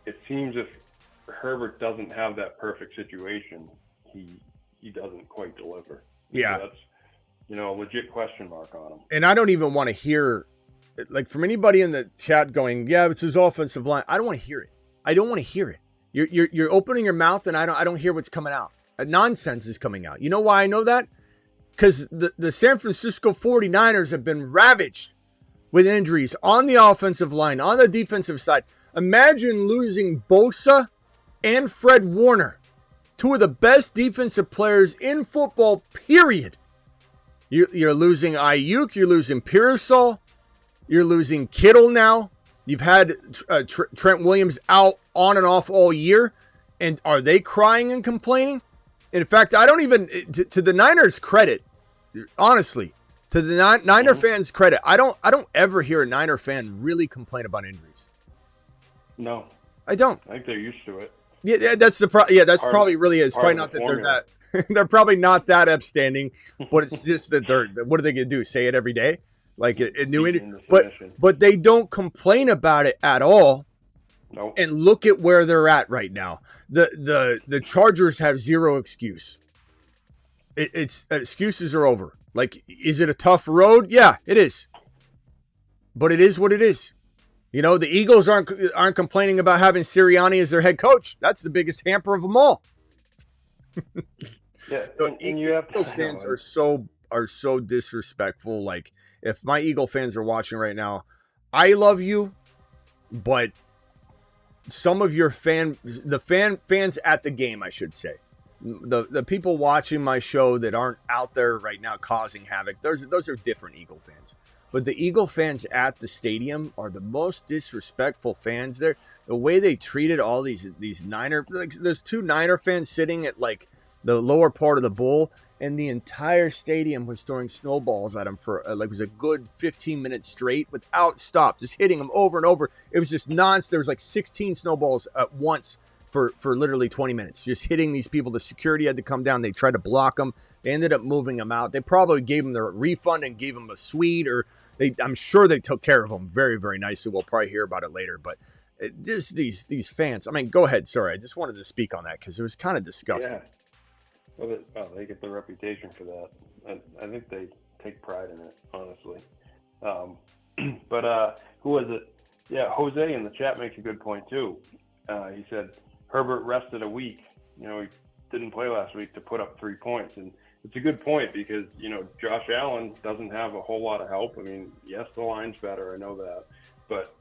it seems if Herbert doesn't have that perfect situation, he doesn't quite deliver. Yeah. So that's, a legit question mark on him. And I don't even want to hear, like, from anybody in the chat going, yeah, it's his offensive line. I don't want to hear it. I don't want to hear it. You're opening your mouth and I don't hear what's coming out. Nonsense is coming out. You know why I know that? Because the San Francisco 49ers have been ravaged with injuries on the offensive line, on the defensive side. Imagine losing Bosa and Fred Warner, two of the best defensive players in football, period. You're losing Ayuk, you're losing Pearsall, you're losing Kittle now. You've had Trent Williams out on and off all year. And are they crying and complaining? In fact, I don't even, to the Niners' credit, honestly, to the Niner fans' credit, I don't ever hear a Niner fan really complain about injuries. No, I don't. I think they're used to it. Yeah, that's the that's probably really is. Probably not that they're that. They're probably not that upstanding, but it's just that what are they gonna do? Say it every day, like in New England. But they don't complain about it at all. Nope. And look at where they're at right now. The Chargers have zero excuse. It's excuses are over. Like, is it a tough road? Yeah, it is. But it is what it is. The Eagles aren't complaining about having Sirianni as their head coach. That's the biggest hamper of them all. Yeah, so Eagles fans are so disrespectful. Like, if my Eagle fans are watching right now, I love you, but some of your fans at the game, I should say, the people watching my show that aren't out there right now causing havoc, those are different Eagle fans. But the Eagle fans at the stadium are the most disrespectful fans there. The way they treated all these Niner, like, there's two Niner fans sitting at like the lower part of the bowl, and the entire stadium was throwing snowballs at them for it was a good 15 minutes straight without stop, just hitting them over and over. It was just there was like 16 snowballs at once for literally 20 minutes, just hitting these people. The security had to come down. They tried to block them. They ended up moving them out. They probably gave them their refund and gave them a suite, or I'm sure they took care of them very, very nicely. We'll probably hear about it later. But these fans, I mean, go ahead. Sorry, I just wanted to speak on that because it was kind of disgusting. Yeah. Well, they get the reputation for that. I think they take pride in it, honestly. But who was it? Yeah, Jose in the chat makes a good point too. He said Herbert rested a week. He didn't play last week to put up 3 points, and it's a good point because Josh Allen doesn't have a whole lot of help. I mean, yes, the line's better, I know that, but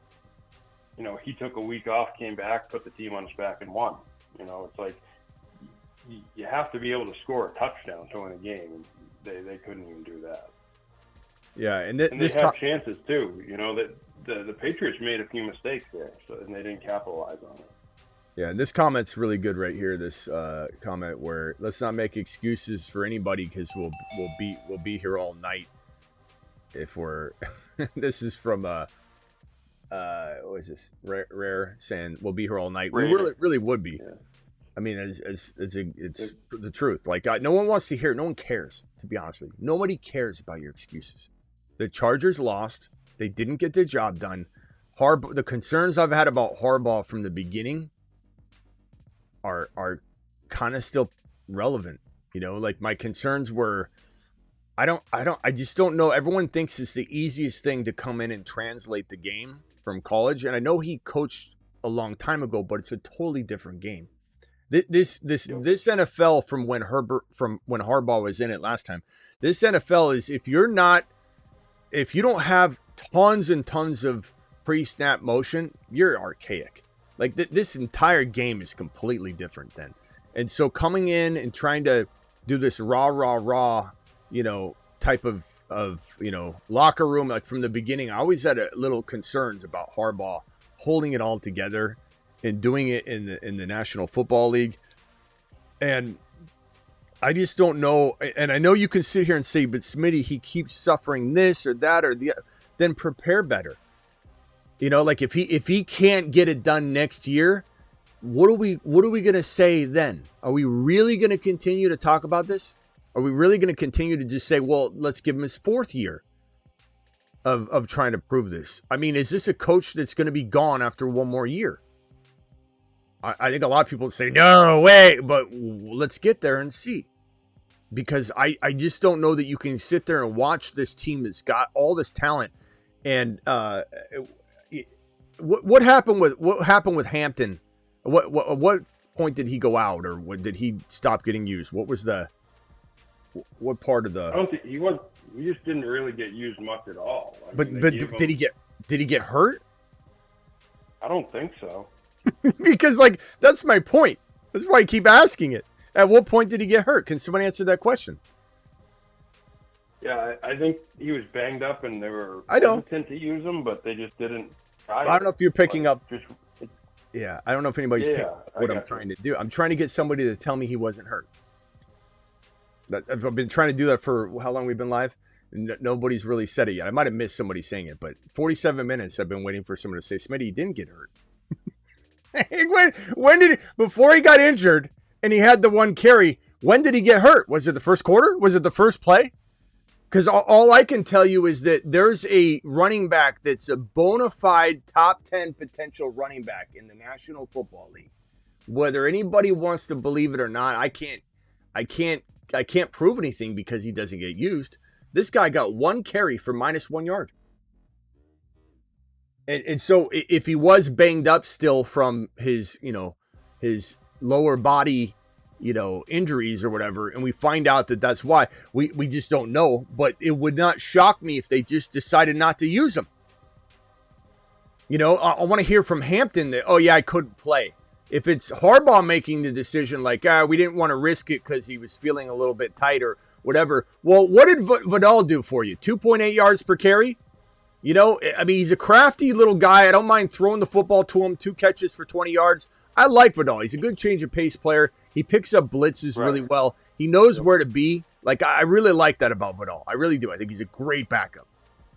he took a week off, came back, put the team on his back, and won. It's like, you have to be able to score a touchdown to win a game. They couldn't even do that. Yeah, and they have chances too. That the Patriots made a few mistakes there, and they didn't capitalize on it. Yeah, and this comment's really good right here. This comment where let's not make excuses for anybody because we'll be here all night if we're. This is from what is this? Rare saying we'll be here all night. Raider. We really would be. Yeah. I mean, it's the truth. Like, no one wants to hear it. No one cares, to be honest with you. Nobody cares about your excuses. The Chargers lost. They didn't get their job done. The concerns I've had about Harbaugh from the beginning are kind of still relevant. You know, like my concerns were, I just don't know. Everyone thinks it's the easiest thing to come in and translate the game from college. And I know he coached a long time ago, but it's a totally different game. This NFL from when Harbaugh was in it last time, this NFL is if you don't have tons and tons of pre-snap motion, you're archaic. Like this entire game is completely different then. And so coming in and trying to do this raw, you know, type of you know, locker room, like from the beginning, I always had a little concerns about Harbaugh holding it all together and doing it in the National Football League. And I just don't know. And I know you can sit here and say, but Smitty, he keeps suffering this or that or the, then prepare better. You know, like if he can't get it done next year, what are we going to say then? Are we really going to continue to talk about this? Are we really going to continue to just say, well, let's give him his fourth year of trying to prove this? I mean, is this a coach that's going to be gone after one more year? I think a lot of people say, no way, but let's get there and see. Because I just don't know that you can sit there and watch this team that's got all this talent. And what happened with Hampton? What point did he go out, or did he stop getting used? What was what part of the? I don't think he was. He just didn't really get used much at all. But did he get hurt? I don't think so. Because like that's my point. That's why I keep asking it. At what point did he get hurt? Can someone answer that question? Yeah, I think he was banged up, and they were hesitant to use him, but they just didn't try. I don't know if you're picking up. Yeah, I don't know if anybody's picking up what I'm trying to do. I'm trying to get somebody to tell me he wasn't hurt. I've been trying to do that for how long we've been live. Nobody's really said it yet. I might have missed somebody saying it, but 47 minutes I've been waiting for someone to say, Smitty, he didn't get hurt. when did before he got injured and he had the one carry, when did he get hurt? Was it the first quarter? Was it the first play? Because all I can tell you is that there's a running back that's a bona fide top 10 potential running back in the National Football League. Whether anybody wants to believe it or not, I can't prove anything because he doesn't get used. This guy got one carry for -1 yard. And so if he was banged up still from his lower body, injuries or whatever, and we find out that that's why, we just don't know. But it would not shock me if they just decided not to use him. I want to hear from Hampton that, oh yeah, I couldn't play. If it's Harbaugh making the decision, like, we didn't want to risk it because he was feeling a little bit tight or whatever. Well, what did Vidal do for you? 2.8 yards per carry? I mean, he's a crafty little guy. I don't mind throwing the football to him. 2 catches for 20 yards. I like Vidal. He's a good change of pace player. He picks up blitzes really well. He knows where to be. Like, I really like that about Vidal. I really do. I think he's a great backup.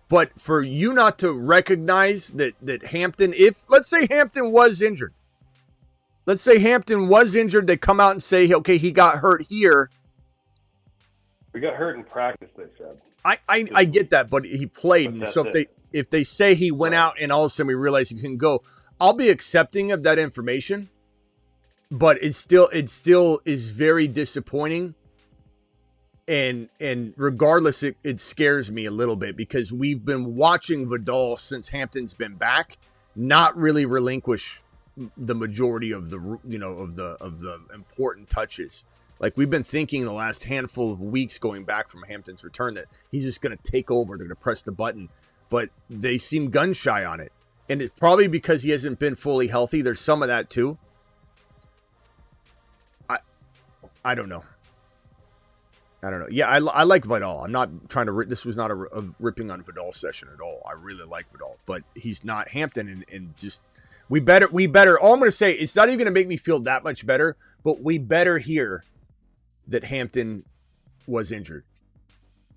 But for you not to recognize that Hampton, let's say Hampton was injured. They come out and say, okay, he got hurt here. We got hurt in practice, they said. I get that, but he played. But so if they say he went out and all of a sudden we realize he couldn't go, I'll be accepting of that information. But it still is very disappointing. And regardless, it scares me a little bit because we've been watching Vidal since Hampton's been back, not really relinquish the majority of the important touches. Like we've been thinking the last handful of weeks going back from Hampton's return that he's just going to take over. They're going to press the button, but they seem gun shy on it. And it's probably because he hasn't been fully healthy. There's some of that too. I don't know. Yeah, I like Vidal. I'm not trying to this was not a ripping on Vidal session at all. I really like Vidal, but he's not Hampton and just we better all I'm going to say, it's not even going to make me feel that much better, but we better hear that Hampton was injured.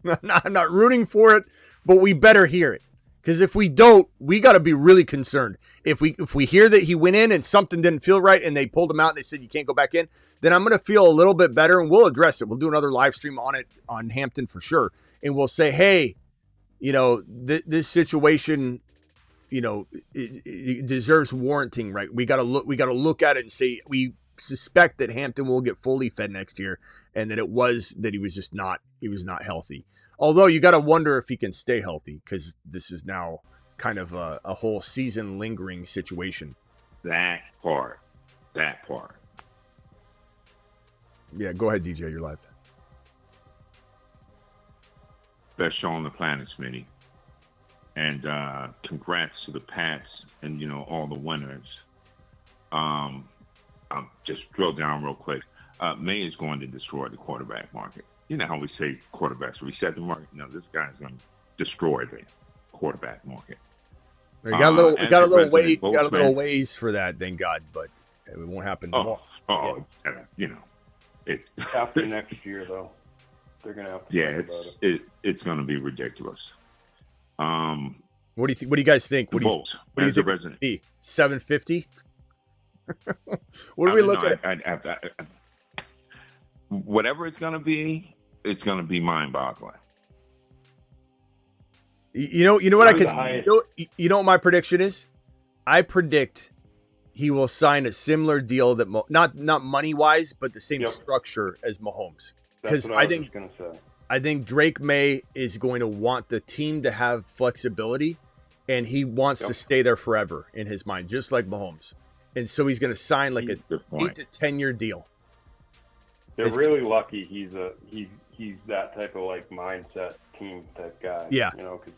I'm not rooting for it, but we better hear it. Because if we don't, we got to be really concerned. If we hear that he went in and something didn't feel right and they pulled him out and they said you can't go back in, then I'm going to feel a little bit better and we'll address it. We'll do another live stream on it on Hampton for sure. And we'll say, hey, this situation, it deserves warranting, right? We got to look at it and say we suspect that Hampton will get fully fed next year and that he was not healthy. Although you got to wonder if he can stay healthy because this is now kind of a whole season lingering situation. That part. Yeah, go ahead, DJ. You're live. Best show on the planet, Smitty. And congrats to the Pats and, all the winners. I'll just drill down real quick. May is going to destroy the quarterback market. You know how we say quarterbacks reset the market? No, this guy's going to destroy the quarterback market. You got a little ways for that, thank God, but it won't happen. After next year, though, they're going to have to. Yeah, it's going to be ridiculous. What do you guys think? What do you think? Resident. 750. What do we look at? Whatever it's going to be mind-boggling. You know what you know what my prediction is? I predict he will sign a similar deal that not money-wise, but the same structure as Mahomes. Because I think Drake May is going to want the team to have flexibility, and he wants to stay there forever in his mind, just like Mahomes. And so he's going to sign like a 8 to 10 year deal. They're really lucky he's that type of like mindset team type guy. Yeah, because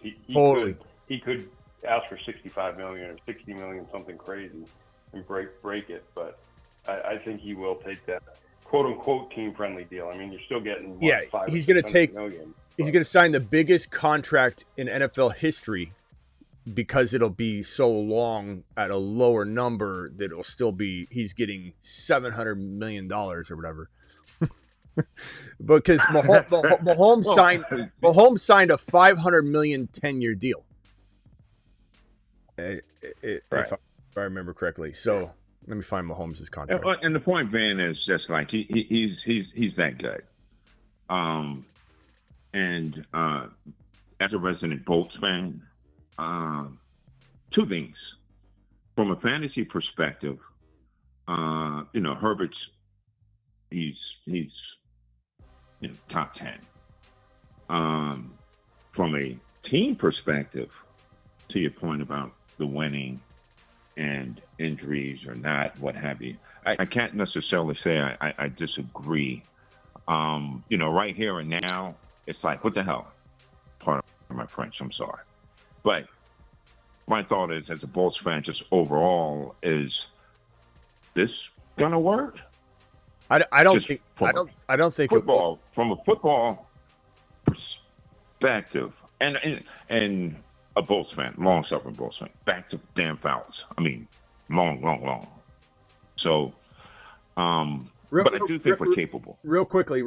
he could ask for 65 million or 60 million, something crazy, and break it. But I think he will take that quote unquote team friendly deal. I mean, you're still getting he's going to take million, he's going to sign the biggest contract in NFL history because it'll be so long at a lower number that it'll still be he's getting $700 million or whatever. Because Mahomes signed a $500 million 10-year deal. If I remember correctly. So let me find Mahomes' contract. And the point being is just like he's that good. And as a resident Bolts fan, two things. From a fantasy perspective, Herbert's he's top 10. From a team perspective, to your point about the winning and injuries or not, what have you, I can't necessarily say I disagree. Right here and now, it's like, what the hell? Pardon my French, I'm sorry. But my thought is, as a Bolts fan, just overall, is this going to work? I don't think football, from a football perspective, and a Bolts fan, long-suffering Bolts fan, back to damn fouls. I mean, long. So, but I do think we're capable. Real quickly.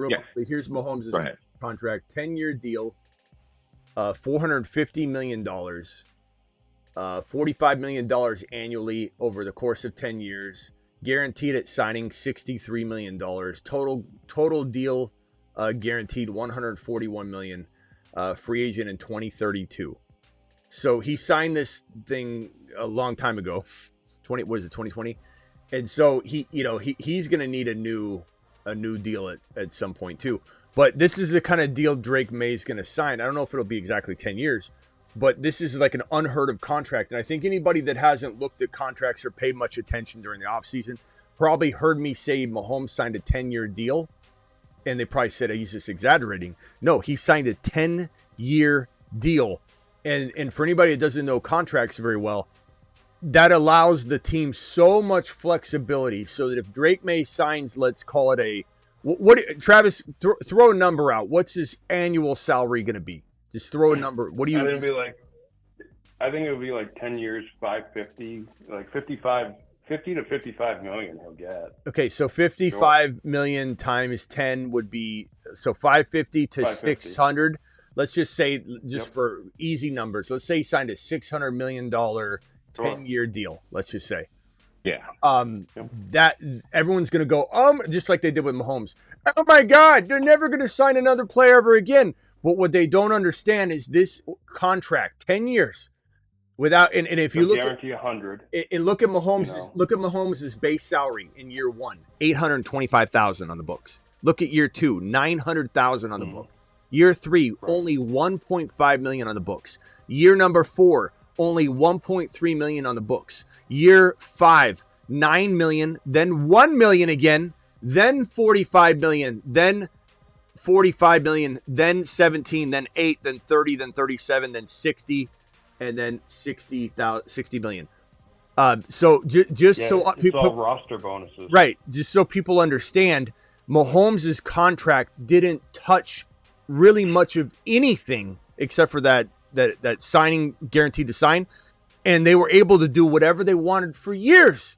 Here's Mahomes' contract, 10-year deal, $450 million, $45 million annually over the course of 10 years. Guaranteed at signing $63 million. Total deal guaranteed $141 million. Free agent in 2032. So he signed this thing a long time ago. 2020? And so he's going to need a new deal at some point too. But this is the kind of deal Drake May's going to sign. I don't know if it'll be exactly 10 years, but this is like an unheard of contract. And I think anybody that hasn't looked at contracts or paid much attention during the offseason probably heard me say Mahomes signed a 10-year deal, and they probably said he's just exaggerating. No, he signed a 10-year deal. And for anybody that doesn't know contracts very well, that allows the team so much flexibility so that if Drake May signs, let's call it Travis, throw a number out. What's his annual salary going to be? Just throw a number. What do you? I think it would be like 10 years, 550, like 50 to 55 million he'll get. Okay, so 55 million times 10 would be 550 to 600. let's just say, for easy numbers, let's say he signed a $600 million 10-year deal. Let's just say. Yeah. That everyone's going to go, just like they did with Mahomes. Oh my God, they're never going to sign another player ever again. But what they don't understand is this contract, 10 years, without, and if you look guarantee 100, and look at Mahomes, look at Mahomes' base salary in year one, $825,000 on the books. Look at year two, $900,000 on the book. Year three, only $1.5 million on the books. Year number 4, only $1.3 million on the books. Year 5, $9 million, then $1 million again, then $45 million, then $45 million, then 17, then 8, then 30, then 37, then 60, and then 60 million. So it's all roster bonuses, right? Just so people understand, Mahomes' contract didn't touch really much of anything except for that signing, guaranteed to sign, and they were able to do whatever they wanted for years.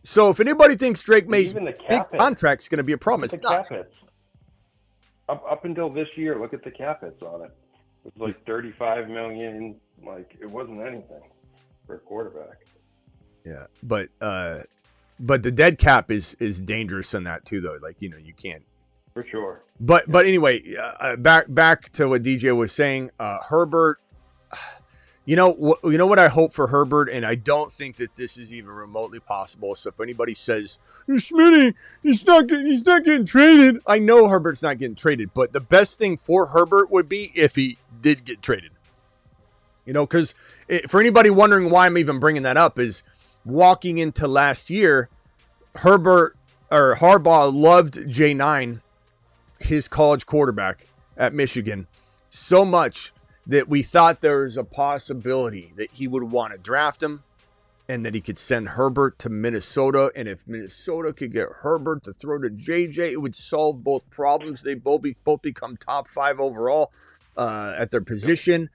So if anybody thinks Drake May's big contract is going to be a problem, it's not. Up until this year, look at the cap hits on it. It was like $35 million. Like, it wasn't anything for a quarterback. Yeah, but the dead cap is dangerous in that too, though. Like, you can't. For sure. But anyway, back to what DJ was saying. Herbert. You know what I hope for Herbert, and I don't think that this is even remotely possible. So if anybody says, Smitty, he's not getting traded, I know Herbert's not getting traded. But the best thing for Herbert would be if he did get traded. Because for anybody wondering why I'm even bringing that up is walking into last year, Harbaugh loved J9, his college quarterback at Michigan, so much that we thought there was a possibility that he would want to draft him and that he could send Herbert to Minnesota. And if Minnesota could get Herbert to throw to JJ, it would solve both problems. They both become top 5 overall at their position.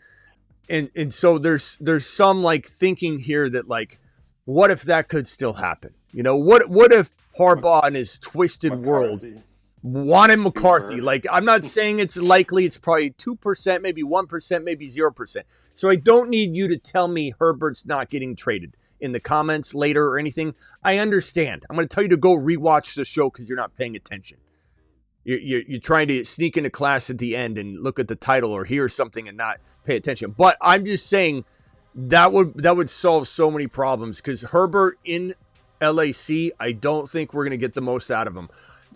And so there's some like thinking here that like, what if that could still happen? What if Harbaugh in his twisted world wanted McCarthy? Like, I'm not saying it's likely. It's probably 2%, maybe 1%, maybe 0%. So I don't need you to tell me Herbert's not getting traded in the comments later or anything. I understand. I'm going to tell you to go rewatch the show because you're not paying attention. You're trying to sneak into class at the end and look at the title or hear something and not pay attention. But I'm just saying that would solve so many problems because Herbert in LAC, I don't think we're going to get the most out of him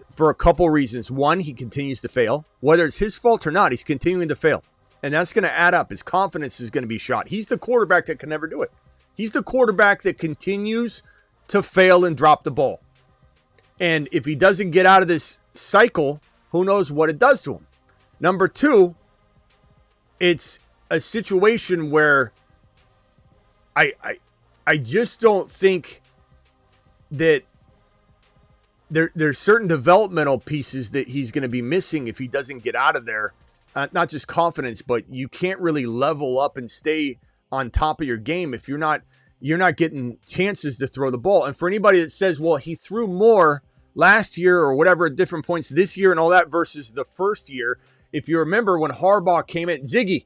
for a couple reasons. One, he continues to fail. Whether it's his fault or not, he's continuing to fail. And that's going to add up. His confidence is going to be shot. He's the quarterback that can never do it. He's the quarterback that continues to fail and drop the ball. And if he doesn't get out of this cycle, who knows what it does to him. Number 2, it's a situation where I just don't think that there's certain developmental pieces that he's going to be missing if he doesn't get out of there. Not just confidence, but you can't really level up and stay on top of your game if you're not getting chances to throw the ball. And for anybody that says, well, he threw more last year or whatever at different points this year and all that versus the first year, if you remember when Harbaugh came in, Ziggy,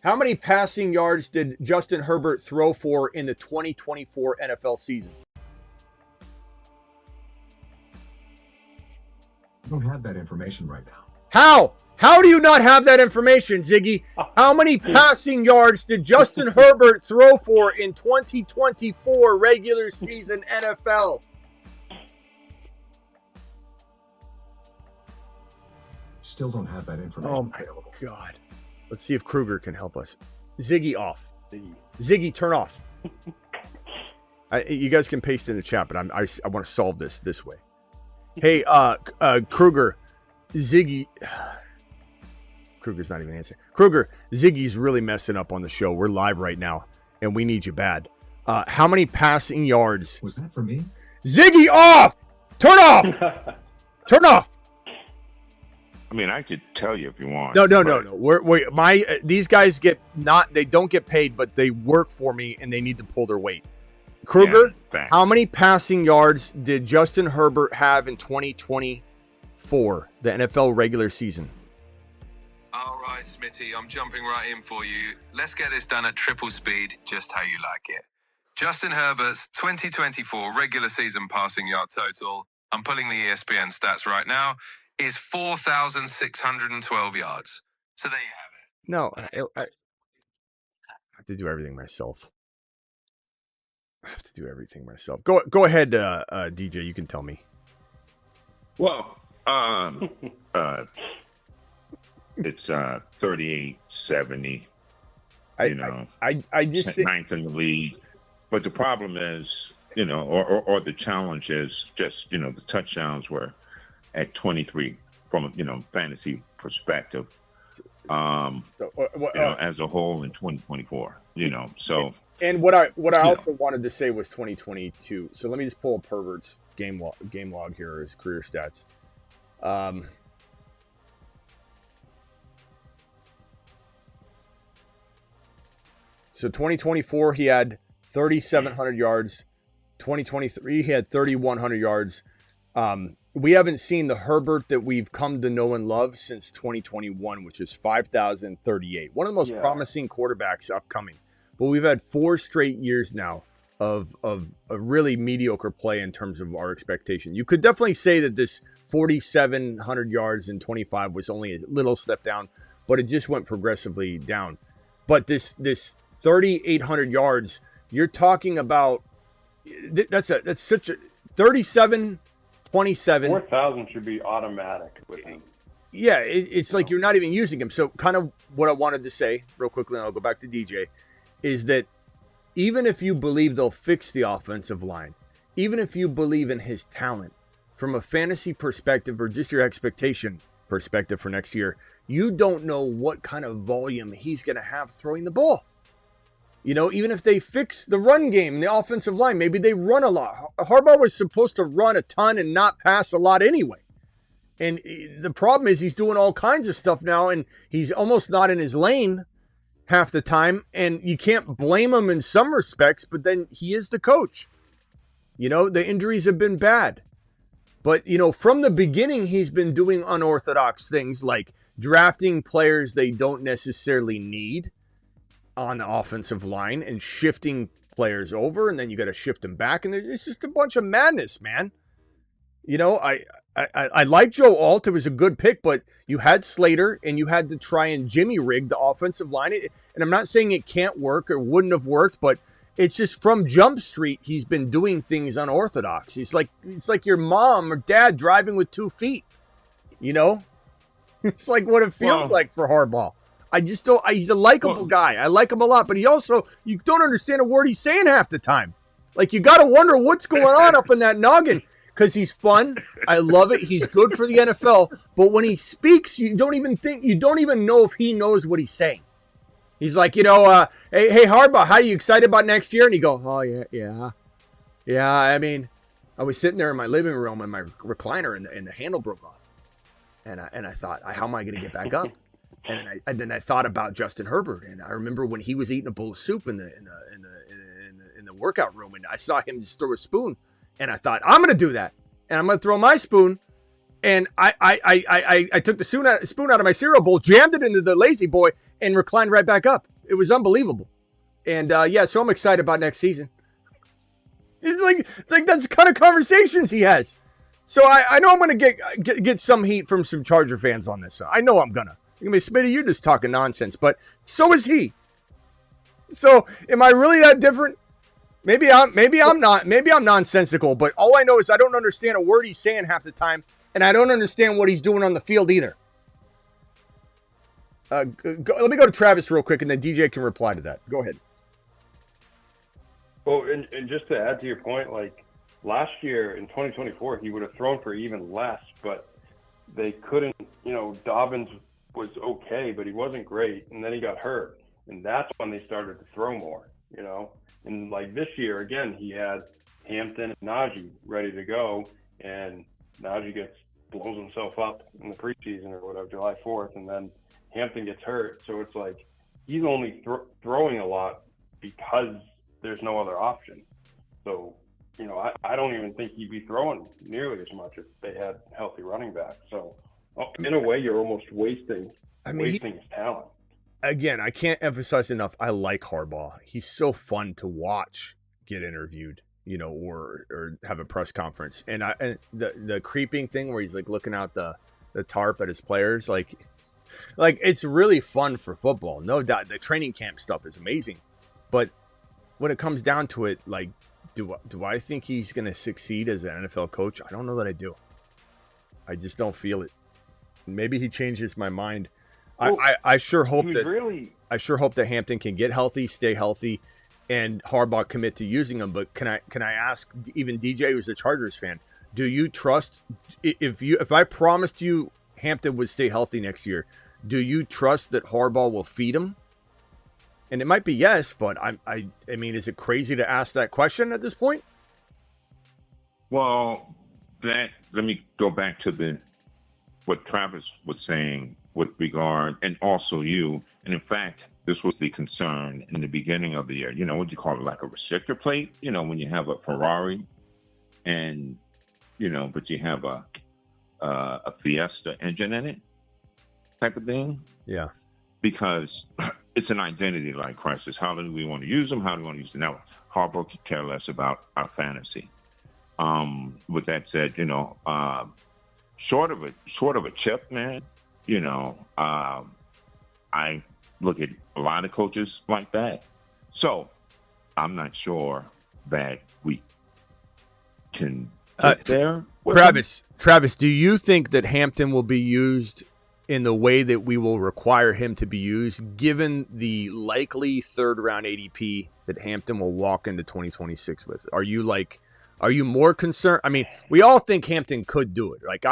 how many passing yards did Justin Herbert throw for in the 2024 NFL season? I don't have that information right now. How? How do you not have that information, Ziggy? How many passing yards did Justin Herbert throw for in 2024 regular season NFL? Still don't have that information. Oh my God. Let's see if Kruger can help us. Ziggy off. Ziggy, turn off. You guys can paste in the chat, but I want to solve this way. Hey, Kruger, Ziggy. Kruger's not even answering. Kruger, Ziggy's really messing up on the show. We're live right now, and we need you bad. How many passing yards? Was that for me? Ziggy, off! Turn off! Turn off! I mean, I could tell you if you want. No. These guys they don't get paid, but they work for me, and they need to pull their weight. Kruger, how many passing yards did Justin Herbert have in 2024, the NFL regular season? All right, Smitty, I'm jumping right in for you. Let's get this done at triple speed, just how you like it. Justin Herbert's 2024 regular season passing yard total, I'm pulling the ESPN stats right now, is 4,612 yards. So there you have it. No, I have to do everything myself. Go ahead, DJ. You can tell me. Well, it's 38-70. I just think, ninth in the league. But the problem is, or the challenge is just, the touchdowns were at 23 from a, fantasy perspective. As a whole in 2024, so. And what I also wanted to say was 2022. So let me just pull up Herbert's game log here, his career stats. So 2024 he had 3,700 yards. 2023 he had 3,100 yards. We haven't seen the Herbert that we've come to know and love since 2021, which is 5,038. One of the most promising quarterbacks upcoming. But we've had 4 straight years now of a really mediocre play in terms of our expectation. You could definitely say that this 4,700 yards in 25 was only a little step down, but it just went progressively down. But this 3,800 yards, you're talking about that's such a 37, 27. 4,000 should be automatic with him. Yeah, it's like you're not even using him. So kind of what I wanted to say real quickly, and I'll go back to DJ, is that even if you believe they'll fix the offensive line, even if you believe in his talent from a fantasy perspective or just your expectation perspective for next year, you don't know what kind of volume he's going to have throwing the ball. Even if they fix the run game, the offensive line, maybe they run a lot. Harbaugh was supposed to run a ton and not pass a lot anyway. And the problem is he's doing all kinds of stuff now, and he's almost not in his lane half the time, and you can't blame him in some respects, but then he is the coach. The injuries have been bad. But, from the beginning, he's been doing unorthodox things like drafting players they don't necessarily need on the offensive line and shifting players over, and then you got to shift them back, and it's just a bunch of madness, man. I like Joe Alt. It was a good pick, but you had Slater, and you had to try and Jimmy rig the offensive line. And I'm not saying it can't work or wouldn't have worked, but it's just from Jump Street, he's been doing things unorthodox. It's like your mom or dad driving with 2 feet. It's like what it feels like for Harbaugh. I just don't. He's a likable guy. I like him a lot, but you don't understand a word he's saying half the time. Like, you got to wonder what's going on up in that noggin. Because he's fun. I love it. He's good for the NFL. But when he speaks, you don't even know if he knows what he's saying. He's like, hey, Harbaugh, how are you excited about next year? And he go, oh, yeah. Yeah, I mean, I was sitting there in my living room and my recliner and the handle broke off. And I thought, how am I going to get back up? And then I thought about Justin Herbert. And I remember when he was eating a bowl of soup in the workout room, and I saw him just throw a spoon. And I thought, I'm going to do that. And I'm going to throw my spoon. And I took the spoon out of my cereal bowl, jammed it into the Lazy Boy, and reclined right back up. It was unbelievable. And so I'm excited about next season. It's like that's the kind of conversations he has. So I know I'm going to get some heat from some Charger fans on this. I know I'm going to. You're going to be, Smitty, you're just talking nonsense. But so is he. So am I really that different? Maybe I'm not. Maybe I'm nonsensical, but all I know is I don't understand a word he's saying half the time, and I don't understand what he's doing on the field either. Let me go to Travis real quick, and then DJ can reply to that. Go ahead. Well, and just to add to your point, like last year in 2024, he would have thrown for even less, but they couldn't. Dobbins was okay, but he wasn't great, and then he got hurt, and that's when they started to throw more. And like this year, again, he had Hampton and Najee ready to go, and Najee blows himself up in the preseason or whatever, July 4th, and then Hampton gets hurt. So it's like he's only throwing a lot because there's no other option. So, I don't even think he'd be throwing nearly as much if they had healthy running backs. So in a way, you're almost wasting I mean, wasting his talent. again, I can't emphasize enough. I like Harbaugh. He's so fun to watch get interviewed, or have a press conference. And the creeping thing where he's like looking out the tarp at his players, like it's really fun for football. No doubt, the training camp stuff is amazing, but when it comes down to it, like, do I think he's going to succeed as an NFL coach? I don't know that I do. I just don't feel it. Maybe he changes my mind. Well, I sure hope he was that really I sure hope that Hampton can get healthy, stay healthy, and Harbaugh commit to using him. But can I ask even DJ, who's a Chargers fan, do you trust if I promised you Hampton would stay healthy next year, do you trust that Harbaugh will feed him? And it might be yes, but I mean, is it crazy to ask that question at this point? Well, let me go back to what Travis was saying with regard, and also you. And in fact, this was the concern in the beginning of the year. You know, what do you call it, like a restrictor plate? You know, when you have a Ferrari, and but you have a Fiesta engine in it, type of thing. Yeah. Because it's an identity like crisis. How do we want to use them? How do we want to use them? Now, Harbaugh could care less about our fantasy. With that said, short of a chip, man, I look at a lot of coaches like that. So I'm not sure that we can get there. Travis, do you think that Hampton will be used in the way that we will require him to be used, given the likely third round ADP that Hampton will walk into 2026 with? Are you more concerned? I mean, we all think Hampton could do it. Like,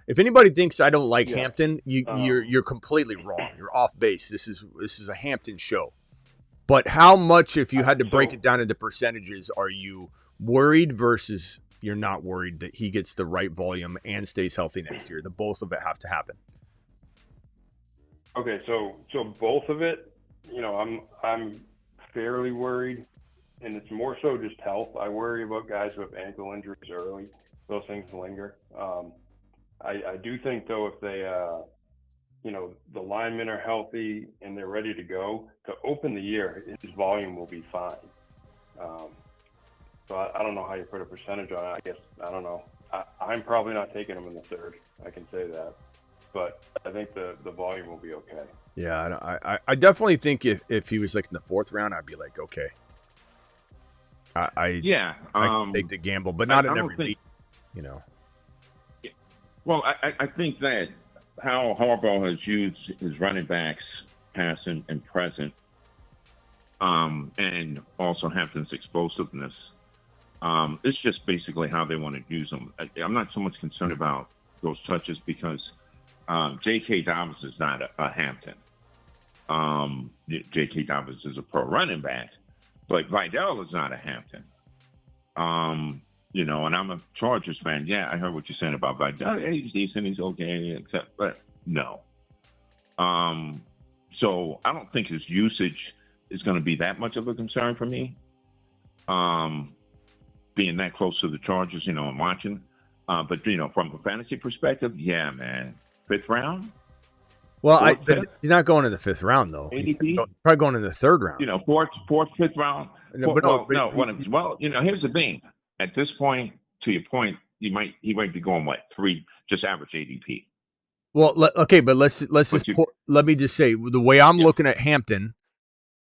if anybody thinks I don't like Hampton, you're completely wrong. You're off base. This is a Hampton show. But how much, if you had to break it down into percentages, are you worried versus you're not worried that he gets the right volume and stays healthy next year? The both of it have to happen. Okay, so both of it, I'm fairly worried, and it's more so just health. I worry about guys who have ankle injuries early; those things linger. I do think though, if they, the linemen are healthy and they're ready to go to open the year, his volume will be fine. So I don't know how you put a percentage on it. I guess I don't know. I'm probably not taking him in the third. I can say that. But I think the volume will be okay. Yeah, I definitely think if he was like in the fourth round, I'd be like, okay. I take the gamble, but not in every league, Well, I think that how Harbaugh has used his running backs, past and present, and also Hampton's explosiveness, it's just basically how they want to use them. I'm not so much concerned about those touches because J.K. Dobbins is not a Hampton. J.K. Dobbins is a pro running back, but Vidal is not a Hampton. And I'm a Chargers fan. Yeah, I heard what you're saying about Vidal. Hey, he's decent, he's okay, but no. So I don't think his usage is going to be that much of a concern for me. Being that close to the Chargers, and watching. But from a fantasy perspective, yeah, man. Fifth round? Well, he's not going in the fifth round, though. ADP? Probably going in the third round. Fourth, fifth round. Here's the thing. At this point, to your point, he might be going, 3, just average ADP. Well, okay, but let me just say, the way I'm looking at Hampton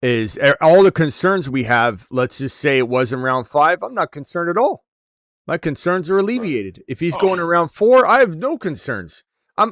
is all the concerns we have, let's just say it was in round 5, I'm not concerned at all. My concerns are alleviated. If he's going in round 4, I have no concerns. I'm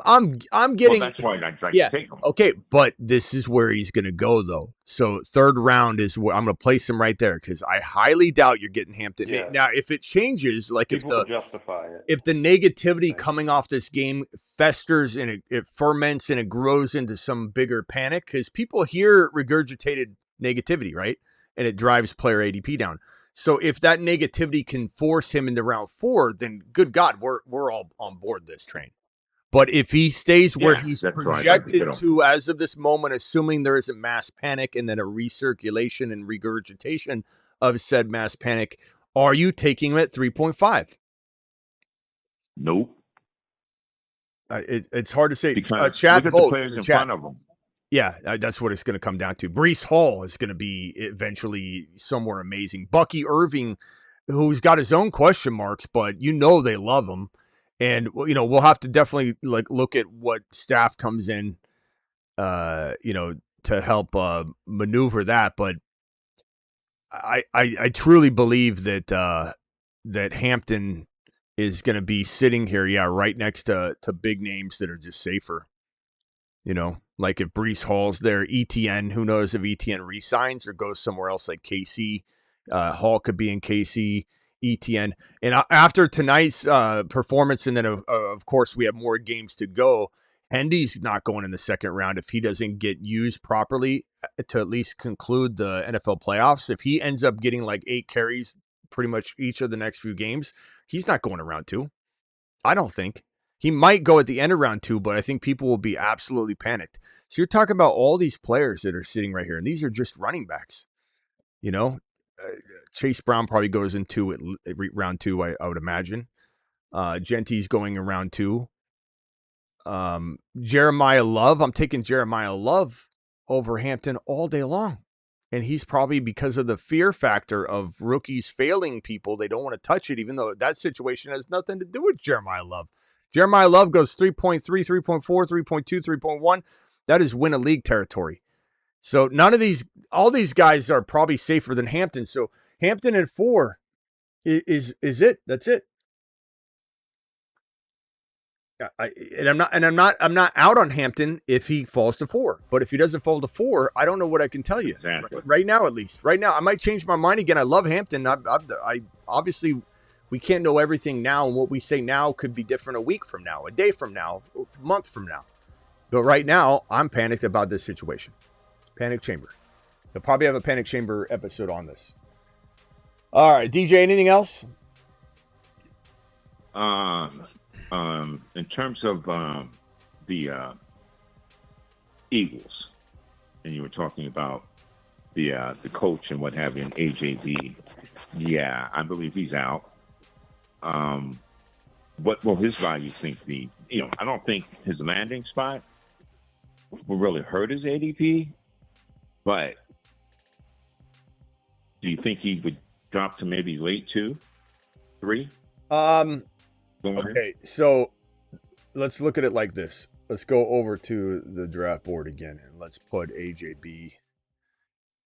getting. Well, that's why I'd like to take him. Okay, but this is where he's going to go though. So third round is where I'm going to place him right there because I highly doubt you're getting Hampton. Yeah. Now, if it changes, like People will justify it. If the negativity coming off this game festers and it ferments and it grows into some bigger panic, because people hear regurgitated negativity, right, and it drives player ADP down. So if that negativity can force him into round 4, then good God, we're all on board this train. But if he stays where he's projected to as of this moment, assuming there isn't mass panic and then a recirculation and regurgitation of said mass panic, are you taking him at 3.5? Nope. It's hard to say. Because Chat look at the vote players in the in chat. front of them. Yeah, that's what it's going to come down to. Brees Hall is going to be eventually somewhere amazing. Bucky Irving, who's got his own question marks, but they love him. And we'll have to definitely look at what staff comes in, to help maneuver that. But I truly believe that that Hampton is going to be sitting here, right next to big names that are just safer. Like if Brees Hall's there, ETN, who knows if ETN resigns or goes somewhere else like KC. Hall could be in KC, ETN. And after tonight's performance, and then, of course, we have more games to go, Hendy's not going in the second round if he doesn't get used properly to at least conclude the NFL playoffs. If he ends up getting like 8 carries pretty much each of the next few games, he's not going to round 2. I don't think. He might go at the end of round 2, but I think people will be absolutely panicked. So you're talking about all these players that are sitting right here, and these are just running backs. Chase Brown probably goes into round 2, I would imagine. Genty's going in round 2. Jeremiah Love, I'm taking Jeremiah Love over Hampton all day long. And he's probably, because of the fear factor of rookies failing people, they don't want to touch it, even though that situation has nothing to do with Jeremiah Love. Jeremiah Love goes 3.3, 3.4, 3.2, 3.1. That is win a league territory. So all these guys are probably safer than Hampton. So Hampton at 4 is it. That's it. I'm not out on Hampton if he falls to 4. But if he doesn't fall to 4, I don't know what I can tell you. Exactly. Right now, at least. Right now, I might change my mind again. I love Hampton. I obviously, we can't know everything now, and what we say now could be different a week from now, a day from now, a month from now. But right now, I'm panicked about this situation. Panic chamber. They'll probably have a panic chamber episode on this. All right, DJ, anything else? In terms of the Eagles, and you were talking about the coach and what have you, and AJB. Yeah, I believe he's out. What will his value think be? I don't think his landing spot will really hurt his ADP, but do you think he would drop to maybe late 2, 3? Okay, so let's look at it like this. Let's go over to the draft board again, and let's put AJB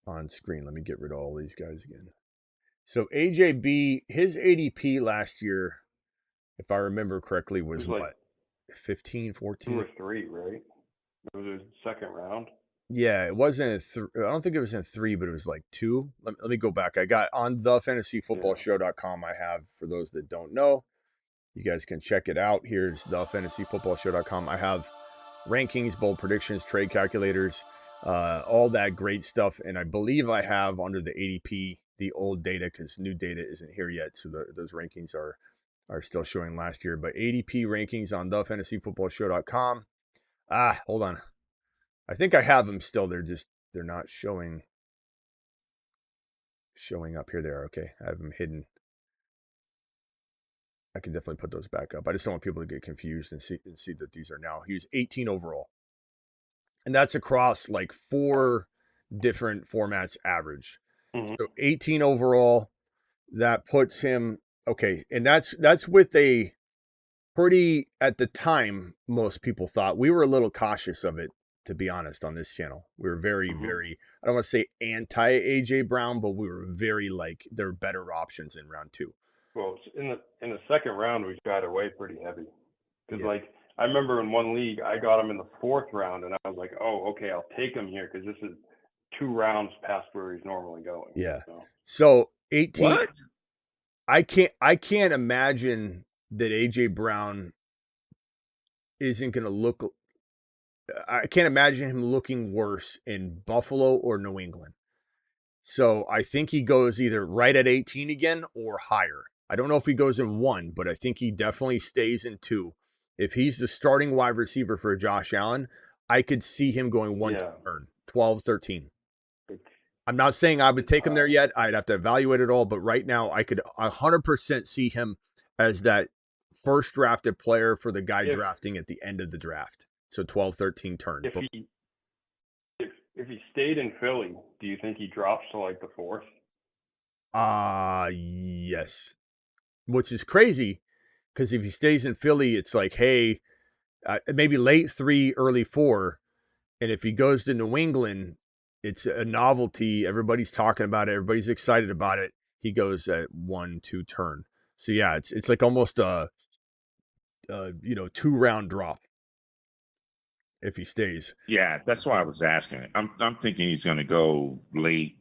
on screen. Let me get rid of all these guys again. So AJB, his ADP last year, if I remember correctly, was what? 15, 14? 2 or 3, right? It was his second round. Yeah, it wasn't I don't think it was in 3, but it was like 2. Let me go back. I got on thefantasyfootballshow.com. I have, for those that don't know, you guys can check it out. Here's thefantasyfootballshow.com. I have rankings, bold predictions, trade calculators, all that great stuff. And I believe I have under the ADP, the old data, because new data isn't here yet. So those rankings are still showing last year. But ADP rankings on thefantasyfootballshow.com. Hold on. I think I have them still. They're not showing up. Here they are. Okay. I have them hidden. I can definitely put those back up. I just don't want people to get confused and see that these are now. He was 18 overall. And that's across like 4 different formats average. Mm-hmm. So 18 overall, that puts him, okay. And that's with a pretty, at the time, most people thought, we were a little cautious of it, to be honest, on this channel. We were very, very, I don't want to say anti-AJ Brown, but we were very there are better options in round 2. Well, in the second round, we got away pretty heavy. Because, I remember in one league, I got him in the 4th round, and I was like, oh, okay, I'll take him here because this is 2 rounds past where he's normally going. Yeah. So 18. What? I can't imagine that AJ Brown isn't going to look. I can't imagine him looking worse in Buffalo or New England. So I think he goes either right at 18 again or higher. I don't know if he goes in 1, but I think he definitely stays in 2. If he's the starting wide receiver for Josh Allen, I could see him going 1 turn, 12, 13. I'm not saying I would take him there yet. I'd have to evaluate it all. But right now, I could 100% see him as that first drafted player for the guy If drafting at the end of the draft. So 12-13 turn. if he stayed in Philly, do you think he drops to like the 4th? Yes. Which is crazy because if he stays in Philly, it's like, hey, maybe late 3, early 4. And if he goes to New England, it's a novelty. Everybody's talking about it. Everybody's excited about it. He goes at 1-2 turn. So yeah, it's like almost a 2-round drop if he stays. Yeah, that's why I was asking. I'm thinking he's going to go late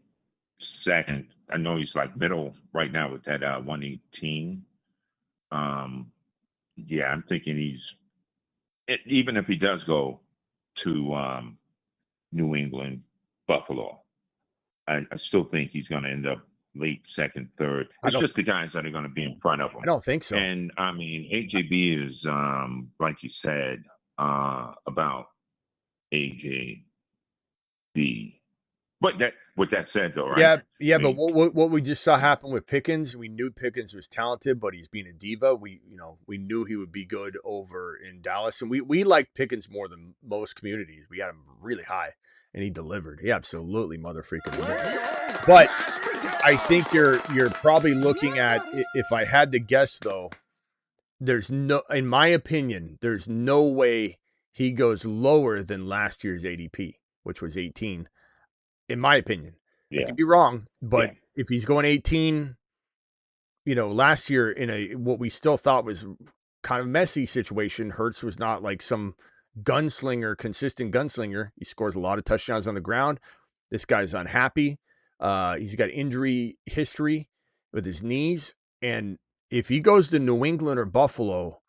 second. I know he's like middle right now with that 118. Yeah, I'm thinking even if he does go to New England, Buffalo, I still think he's going to end up late second, third. It's just the guys that are going to be in front of him. I don't think so. And I mean, AJB is like you said about AJB. But with that said, though, right? Yeah. But what we just saw happen with Pickens, we knew Pickens was talented, but he's being a diva. We knew he would be good over in Dallas, and we liked Pickens more than most communities. We had him really high, and he delivered. He absolutely motherfreaking delivered. But I think you're probably looking at, if I had to guess though, in my opinion, there's no way he goes lower than last year's ADP, which was 18. In my opinion. Yeah. I could be wrong, but if he's going 18, last year in what we still thought was kind of messy situation, Hurts was not like some consistent gunslinger. He scores a lot of touchdowns on the ground. This guy's unhappy. He's got injury history with his knees. And if he goes to New England or Buffalo,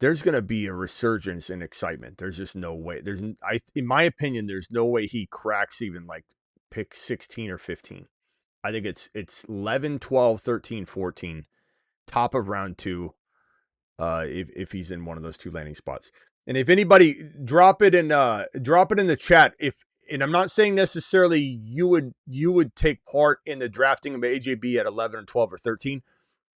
there's going to be a resurgence in excitement. There's just no way. In my opinion, there's no way he cracks even like pick 16 or 15. I think it's 11, 12, 13, 14, top of round 2, if he's in one of those 2 landing spots. And if anybody drop it in the chat, and I'm not saying necessarily you would take part in the drafting of AJB at 11 or 12 or 13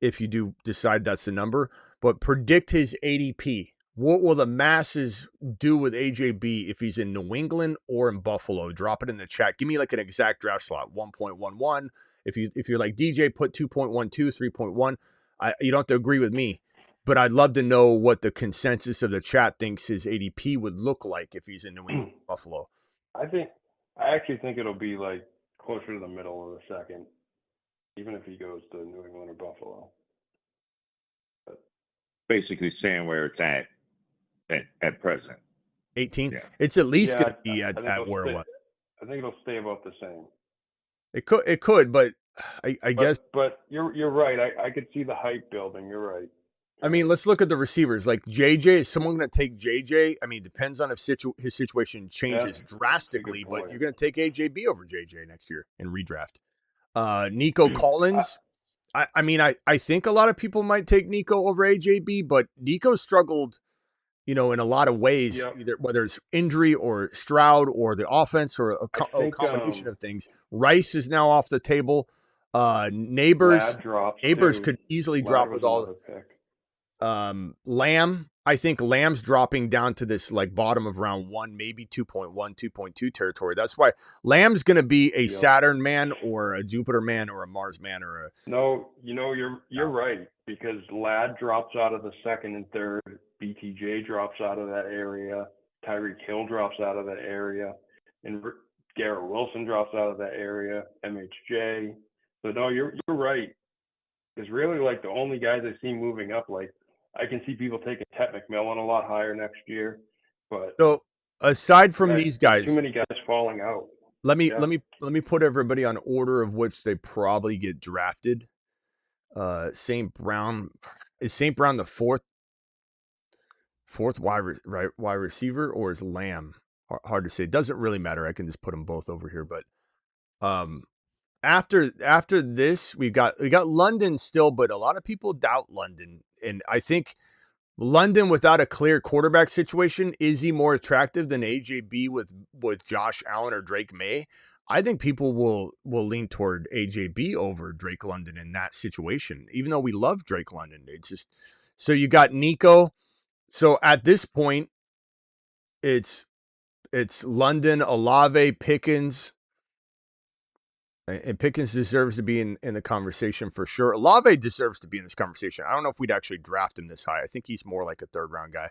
if you do decide that's the number, but predict his ADP. What will the masses do with AJB if he's in New England or in Buffalo? Drop it in the chat. Give me like an exact draft slot, 1.11. If you're like DJ, put 2.12, 3.1. You don't have to agree with me, but I'd love to know what the consensus of the chat thinks his ADP would look like if he's in New England or Buffalo. I actually think it'll be like closer to the middle of the second, even if he goes to New England or Buffalo. But basically saying where it's at present. 18? Yeah. It's at least going to be at where it was. I think it'll stay about the same. It could, but I guess. But you're right. I could see the hype building. You're right. I mean, let's look at the receivers. Like JJ, is someone going to take JJ? I mean, depends on if his situation changes drastically, but you're going to take AJB over JJ next year in redraft. Nico Collins. I think a lot of people might take Nico over AJB, but Nico struggled, in a lot of ways, either whether it's injury or Stroud or the offense or a combination of things. Rice is now off the table. Neighbors could easily drop with all. Lamb, I think Lamb's dropping down to this like bottom of round 1, maybe 2.1, 2.2 territory. That's why Lamb's going to be a Saturn man or a Jupiter man or a Mars man or a. No, you're right, because Ladd drops out of the second and third. BTJ drops out of that area. Tyreek Hill drops out of that area. And Garrett Wilson drops out of that area. MHJ. So no, you're right. It's really like the only guys I see moving up. Like I can see people taking Tet McMillan a lot higher next year, but so aside from these guys, too many guys falling out. Let me put everybody on order of which they probably get drafted. St. Brown the fourth wide receiver, or is Lamb? Hard to say. It doesn't really matter. I can just put them both over here. But after this, we got London still, but a lot of people doubt London, and I think London without a clear quarterback situation, is he more attractive than AJB with Josh Allen or Drake May? I think people will lean toward AJB over Drake London in that situation, even though we love Drake London. It's just So you got Nico. So at this point, it's London, Olave, Pickens. And Pickens deserves to be in the conversation for sure. Olave deserves to be in this conversation. I don't know if we'd actually draft him this high. I think he's more like a third round guy.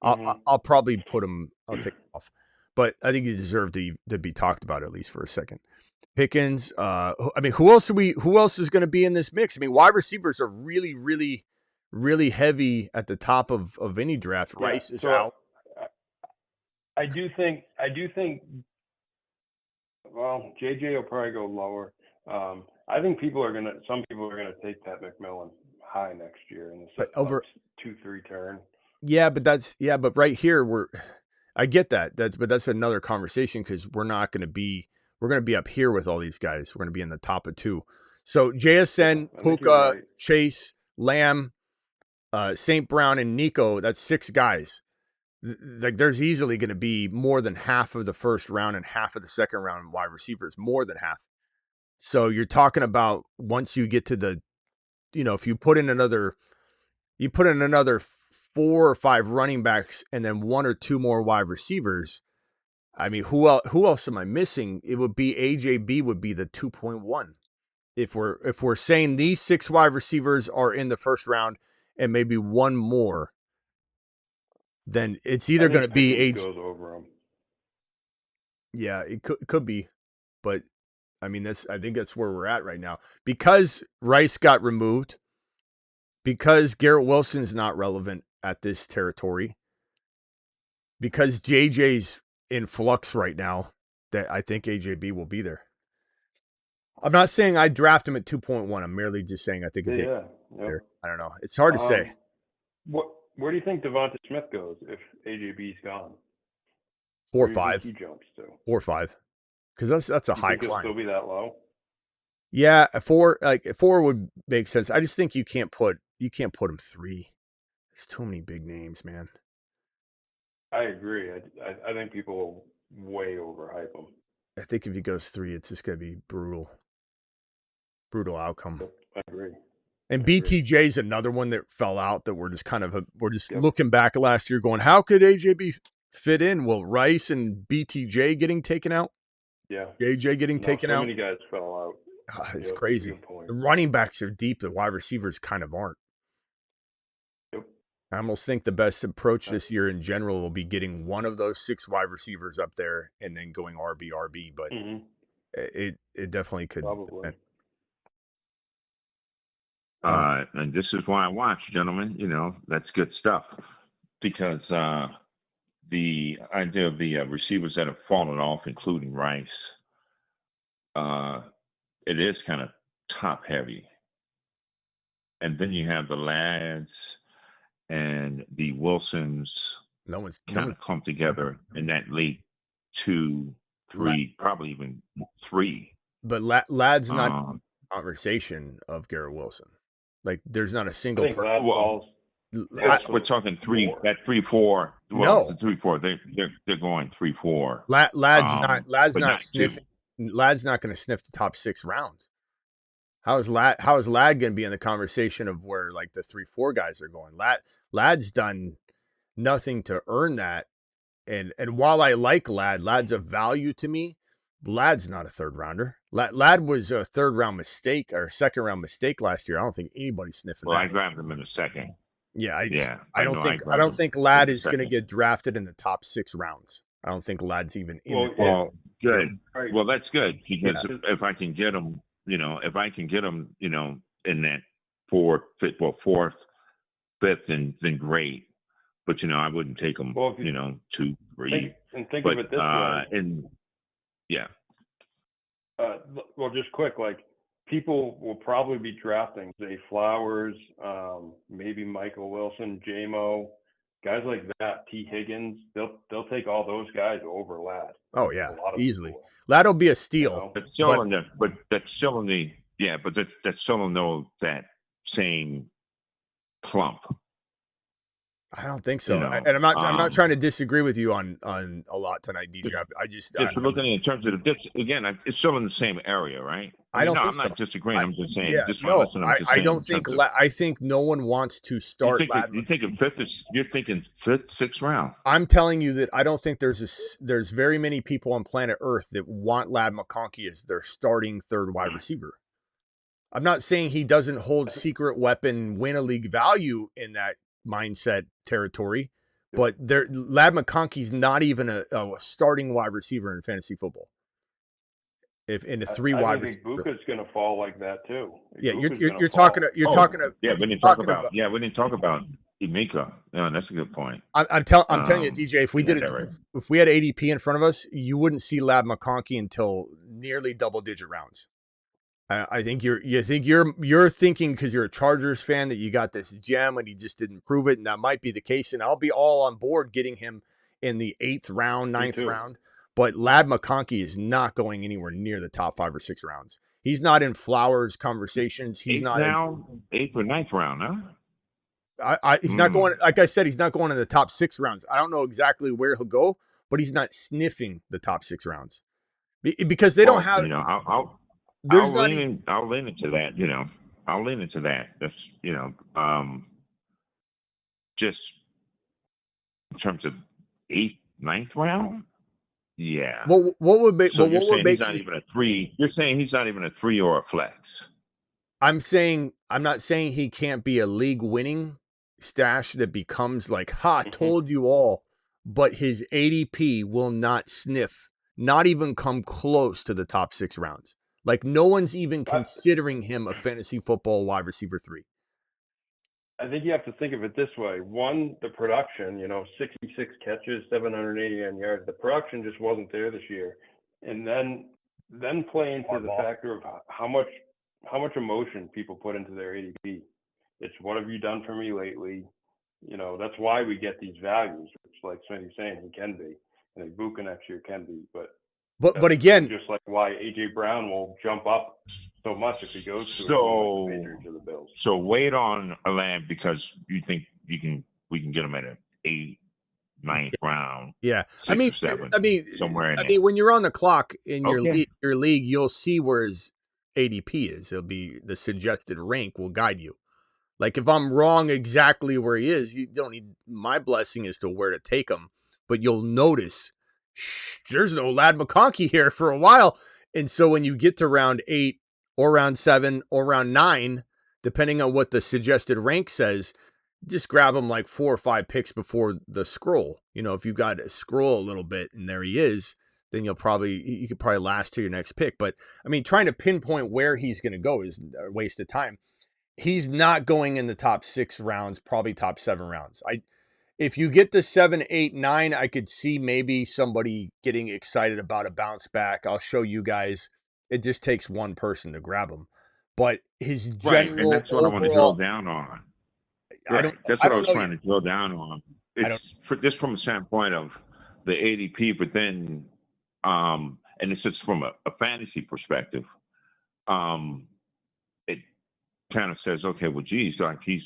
I'll probably put him. I'll take him off, but I think he deserved to be talked about at least for a second. Pickens. I mean, who else is going to be in this mix? I mean, wide receivers are really, really, really heavy at the top of any draft. Yeah, Rice is so out. I do think. Well, JJ will probably go lower. I think some people are gonna take that McMillan high next year in the over 2-3 turn. Yeah, but right here I get that. That's another conversation because we're going to be up here with all these guys. We're going to be in the top of 2. So JSN, Puka, Chase, Lamb, St. Brown, and Nico. That's 6 guys. Like there's easily going to be more than half of the first round and half of the second round wide receivers, more than half. So you're talking about once you get to the, if you put in another 4 or 5 running backs and then 1 or 2 more wide receivers. I mean, who else am I missing? It would be AJB would be the 2.1. If we're saying these 6 wide receivers are in the first round and maybe 1 more, then it's either going to be goes over him. Yeah, it could be, but I mean I think that's where we're at right now because Rice got removed, because Garrett Wilson's not relevant at this territory, because JJ's in flux right now, that I think AJB will be there. I'm not saying I draft him at 2.1. I'm merely just saying I think it's there. I don't know. It's hard to say. Where do you think Devonta Smith goes if AJB's gone? 4 or 5. He jumps to 4 or 5. Because that's a high climb. He'll still be that low. Yeah, a 4 would make sense. I just think you can't put him 3. There's too many big names, man. I agree. I think people will way overhype him. I think if he goes 3, it's just gonna be brutal outcome. I agree. And BTJ is another one that fell out that we're just looking back at last year going, how could AJB fit in? Well, Rice and BTJ getting taken out. Yeah. JJ getting taken out. So many guys fell out. It's crazy. The running backs are deep. The wide receivers kind of aren't. Yep. I almost think the best approach this year in general will be getting one of those 6 wide receivers up there and then going RB. But it definitely could. Probably. And this is why I watch, gentlemen. That's good stuff because the idea of the receivers that have fallen off, including Rice, it is kind of top heavy. And then you have the Lads and the Wilsons kind of clumped together in that late 2, 3, probably even 3. But Lad's not conversation of Garrett Wilson. Like there's not a single person. We're talking 3, that 3-4. Well, no. 3-4. They're going 3-4. Lad's not sniffing. Lad's not going to sniff the top 6 rounds. How is Lad going to be in the conversation of where like the 3-4 guys are going? Lad's done nothing to earn that. And while I like Lad's a value to me. Lad's not a 3rd rounder. Lad was a 3rd round mistake or a 2nd round mistake last year. I don't think anybody's sniffing that. I grabbed him in a 2nd. Yeah, I don't think Lad is going to get drafted in the top 6 rounds. I don't think Lad's even in. Good. Well, that's good because if I can get him, in that 4th, 5th, then great. But I wouldn't take him, 2, 3. Think of it this way. Yeah. Well, just quick, like people will probably be drafting Zay Flowers, maybe Michael Wilson, J-Mo, guys like that, T. Higgins. They'll take all those guys over Lad. Oh yeah, easily. Lad'll be a steal. That's still that's still in that same clump. I don't think You so. know, And I'm not trying to disagree with you on a lot tonight, DJ. just looking in terms of it's still in the same area, right? I don't No, think I'm so. not disagreeing. I'm just saying, Yeah, just my no, listen. I'm just I saying don't in think terms of I think no one wants to start Lad. you're thinking you're thinking fifth, sixth round. I'm telling you that I don't think there's very many people on planet Earth that want Lad McConkey as their starting third wide receiver. I'm not saying he doesn't hold secret weapon win a league value in that mindset territory, but Lad McConkey's not even a starting wide receiver in fantasy football. If in a three I wide think receiver, Igbuka's going to fall like that too. Yeah, we didn't talk about Emeka. No, that's a good point. I'm telling you, DJ, if we in did that area. if we had ADP in front of us, you wouldn't see Lad McConkey until nearly double digit rounds. I think you're thinking because you're a Chargers fan that you got this gem and he just didn't prove it, and that might be the case. And I'll be all on board getting him in the 8th round, 9th round. But Lad McConkey is not going anywhere near the top 5 or 6 rounds. He's not in Flowers conversations. He's not now, 8th or 9th round, huh? He's not going. Like I said, he's not going in the top 6 rounds. I don't know exactly where he'll go, but he's not sniffing the top 6 rounds because they don't have. You know, There's I'll lean into that. You know, I'll lean into that. That's just in terms of 8th, 9th round. Yeah. What would make? So what would make? He's not even a 3. You're saying he's not even a 3 or a flex. I'm not saying he can't be a league winning stash that becomes like, told you all, but his ADP will not sniff, not even come close to the top 6 rounds. Like no one's even considering him a fantasy football wide receiver 3. I think you have to think of it this way. One, the production, 66 catches, 789 yards. The production just wasn't there this year. And then play into the factor of how much emotion people put into their ADP. It's what have you done for me lately? That's why we get these values, which like Smitty's saying, he can be. And Igbuka next year can be. But again, just like why A.J. Brown will jump up so much if he goes to the Patriots or the Bills. So wait on a land because you think we can get him at an 8th, 9th round. Yeah, 6 or 7, somewhere in there. I mean, when you're on the clock in your league, you'll see where his ADP is. It'll be the suggested rank will guide you. Like if I'm wrong exactly where he is, you don't need my blessing as to where to take him, but you'll notice there's no Lad McConkey here for a while. And so when you get to round 8 or round 7 or round 9, depending on what the suggested rank says, just grab him like 4 or 5 picks before the scroll. If you've got to scroll a little bit and there he is, then you could probably last to your next pick. But I mean, trying to pinpoint where he's going to go is a waste of time. He's not going in the top 6 rounds, probably top 7 rounds. If you get to 7, 8, 9, I could see maybe somebody getting excited about a bounce back. I'll show you guys. It just takes one person to grab him. But his general and that's what I want to drill down on. That's what I was trying to drill down on. It's just from a standpoint of the ADP, but then, and it's just from a fantasy perspective, it kind of says, okay, well, geez, like he's,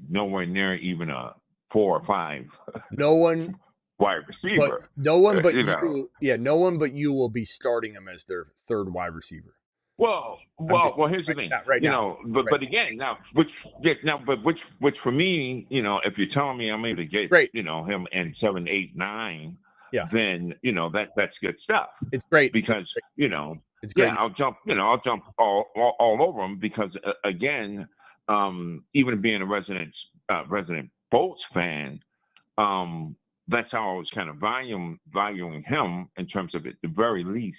nowhere near even a 4 or 5. No one wide receiver. But no one but you. Yeah, no one but you will be starting him as their third wide receiver. Well. Here's the thing. But again, which for me, if you're telling me I'm able to get, him in 7, 8, 9, then that's good stuff. It's great because it's great. I'll jump all over him because again, even being a resident Bolts fan, that's how I was kind of valuing him in terms of at the very least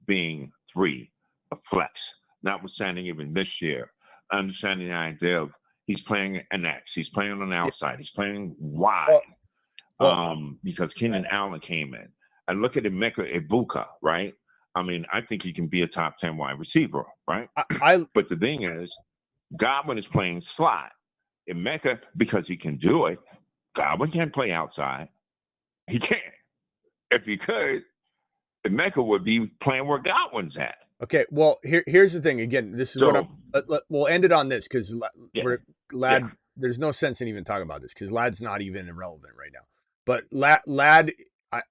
being 3. A flex, notwithstanding even this year, understanding the idea of he's playing an X, he's playing on the outside, he's playing wide, because Keenan Allen came in. I look at Emeka Egbuka, right? I mean, I think he can be a top 10 wide receiver, right? But the thing is, Godwin is playing slot. Emeka, because he can do it, Godwin can't play outside. He can't. If he could, Emeka would be playing where Godwin's at. Okay, well, here's the thing. Again, this is what we'll end it on this because Lad there's no sense in even talking about this because Ladd's not even irrelevant right now. But Ladd,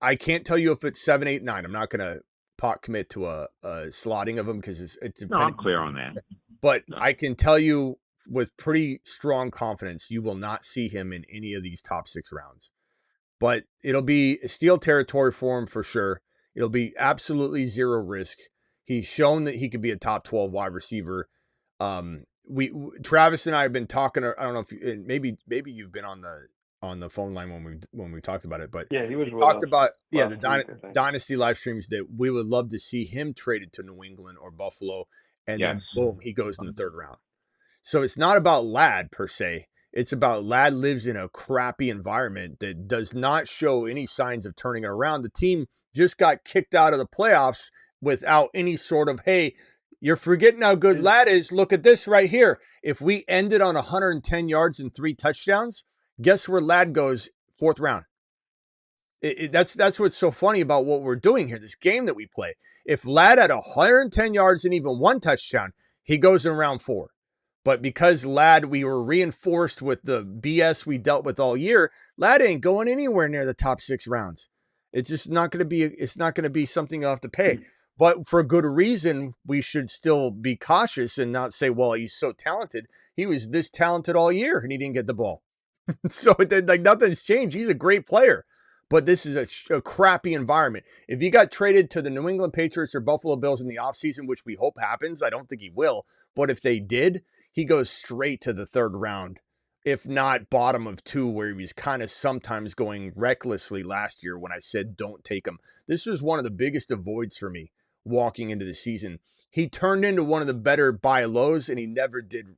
I can't tell you if it's 7, 8, 9. I'm not gonna pot commit to a slotting of him because it's No, I'm clear on that. But No. I can tell you with pretty strong confidence, you will not see him in any of these top 6 rounds. But it'll be steel territory for him for sure. It'll be absolutely zero risk. He's shown that he could be a top 12 wide receiver. Travis and I have been talking. I don't know if maybe you've been on the phone line when we talked about it, but Yeah, he was we with talked us about the last week, I think. dynasty live streams that we would love to see him traded to New England or Buffalo, and Yes. then boom, he goes in the 3rd round. So it's not about Ladd per se. It's about Ladd lives in a crappy environment that does not show any signs of turning it around. The team just got kicked out of the playoffs without any sort of, hey, you're forgetting how good Ladd is. Look at this right here. If we ended on 110 yards and 3 touchdowns, guess where Ladd goes? 4th round. That's what's so funny about what we're doing here, this game that we play. If Ladd had 110 yards and even 1 touchdown, he goes in round 4. But because Ladd, we were reinforced with the BS we dealt with all year, Ladd ain't going anywhere near the top 6 rounds. It's just not going to be. It's not going to be something you'll have to pay. But for good reason, we should still be cautious and not say, "Well, he's so talented. He was this talented all year, and he didn't get the ball." So like nothing's changed. He's a great player, but this is a crappy environment. If he got traded to the New England Patriots or Buffalo Bills in the offseason, which we hope happens, I don't think he will. But if they did, he goes straight to the 3rd round, if not bottom of 2, where he was kind of sometimes going recklessly last year when I said don't take him. This was one of the biggest avoids for me walking into the season. He turned into one of the better buy lows, and he never did,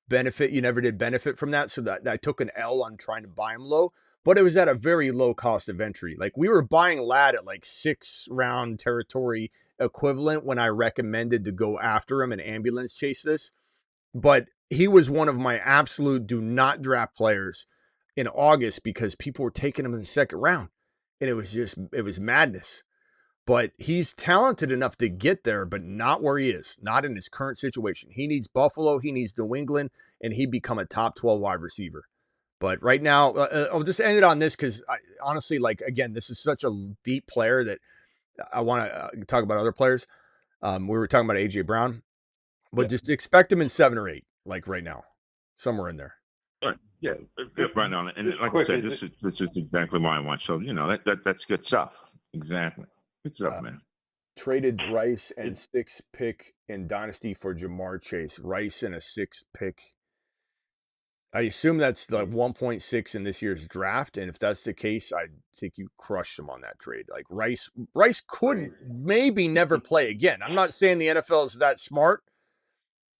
benefit. You never did benefit from that. So that I took an L on trying to buy him low, but it was at a very low cost of entry. Like we were buying Ladd at like 6 round territory equivalent when I recommended to go after him and ambulance chase this. But he was one of my absolute do not draft players in August because people were taking him in the 2nd round. And it was madness. But he's talented enough to get there, but not where he is, not in his current situation. He needs Buffalo, he needs New England, and he'd become a top 12 wide receiver. But right now, I'll just end it on this because honestly, like, again, this is such a deep player that I want to talk about other players. We were talking about A.J. Brown, but just expect him in 7 or 8, like right now, somewhere in there. Right. Yeah, right on. And like I said, this is exactly what I want. So, that's good stuff. Exactly. Good stuff, man. Traded Rice and 6th pick in Dynasty for Jamar Chase. Rice and a 6th pick. I assume that's the 1.6 in this year's draft, and if that's the case, I think you crushed him on that trade. Like Rice could maybe never play again. I'm not saying the NFL is that smart,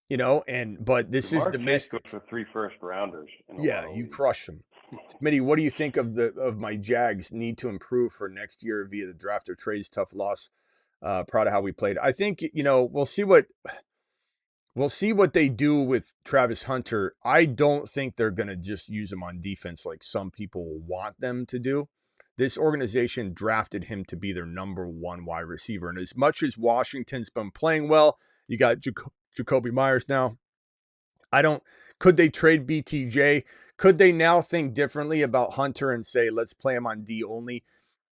but this is domestic. For 3 first rounders. Yeah, you crush him. Smitty, what do you think of my Jags need to improve for next year via the draft or trades? Tough loss. Proud of how we played. I think we'll see what they do with Travis Hunter. I don't think they're going to just use him on defense like some people want them to do. This organization drafted him to be their number 1 wide receiver. And as much as Washington's been playing well, you got Jacoby Myers now. Could they trade BTJ? Could they now think differently about Hunter and say, let's play him on D only?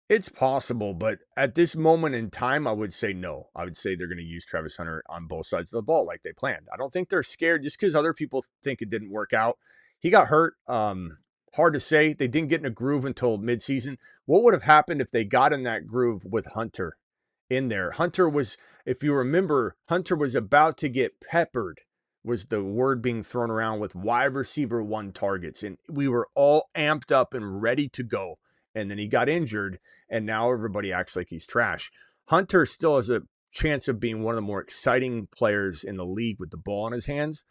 It's possible, but at this moment in time, I would say no. I would say they're going to use Travis Hunter on both sides of the ball like they planned. I don't think they're scared just because other people think it didn't work out. He got hurt. Hard to say. They didn't get in a groove until midseason. What would have happened if they got in that groove with Hunter in there? Hunter was, if you remember, Hunter was about to get peppered, was the word being thrown around, with wide receiver 1 targets. And we were all amped up and ready to go. And then he got injured, and now everybody acts like he's trash. Hunter still has a chance of being one of the more exciting players in the league with the ball in his hands.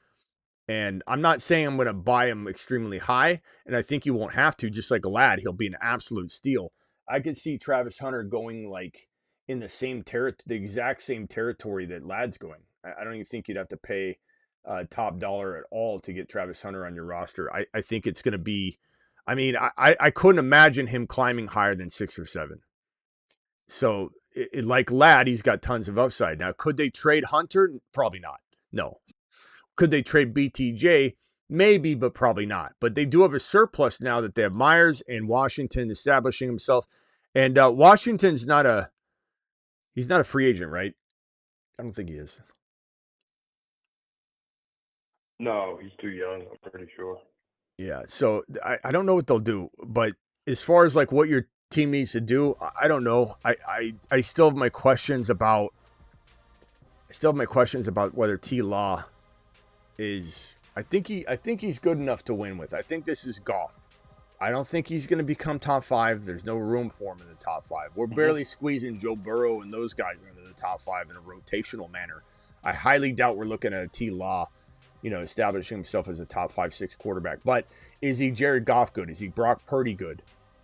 And I'm not saying I'm going to buy him extremely high, and I think you won't have to. Just like a Ladd, he'll be an absolute steal. I could see Travis Hunter going like in the exact same territory that Ladd's going. I don't even think you'd have to pay top dollar at all to get Travis Hunter on your roster. I think it's going to be, I couldn't imagine him climbing higher than 6 or 7. So like Ladd, he's got tons of upside. Now, could they trade Hunter? Probably not. No. Could they trade BTJ? Maybe, but probably not. But they do have a surplus now that they have Myers and Washington establishing himself. And Washington's he's not a free agent, right? I don't think he is. No, he's too young, I'm pretty sure. Yeah, so I don't know what they'll do, but as far as like what your team needs to do, I don't know. I still have my questions about whether T Law is I think he's good enough to win with. I think this is Goff. I don't think he's going to become top 5. There's no room for him in the top 5. We're barely squeezing Joe Burrow and those guys into the top 5 in a rotational manner. I highly doubt we're looking at T Law, establishing himself as a top 5-6 quarterback. But is he Jared Goff good? Is he Brock Purdy good?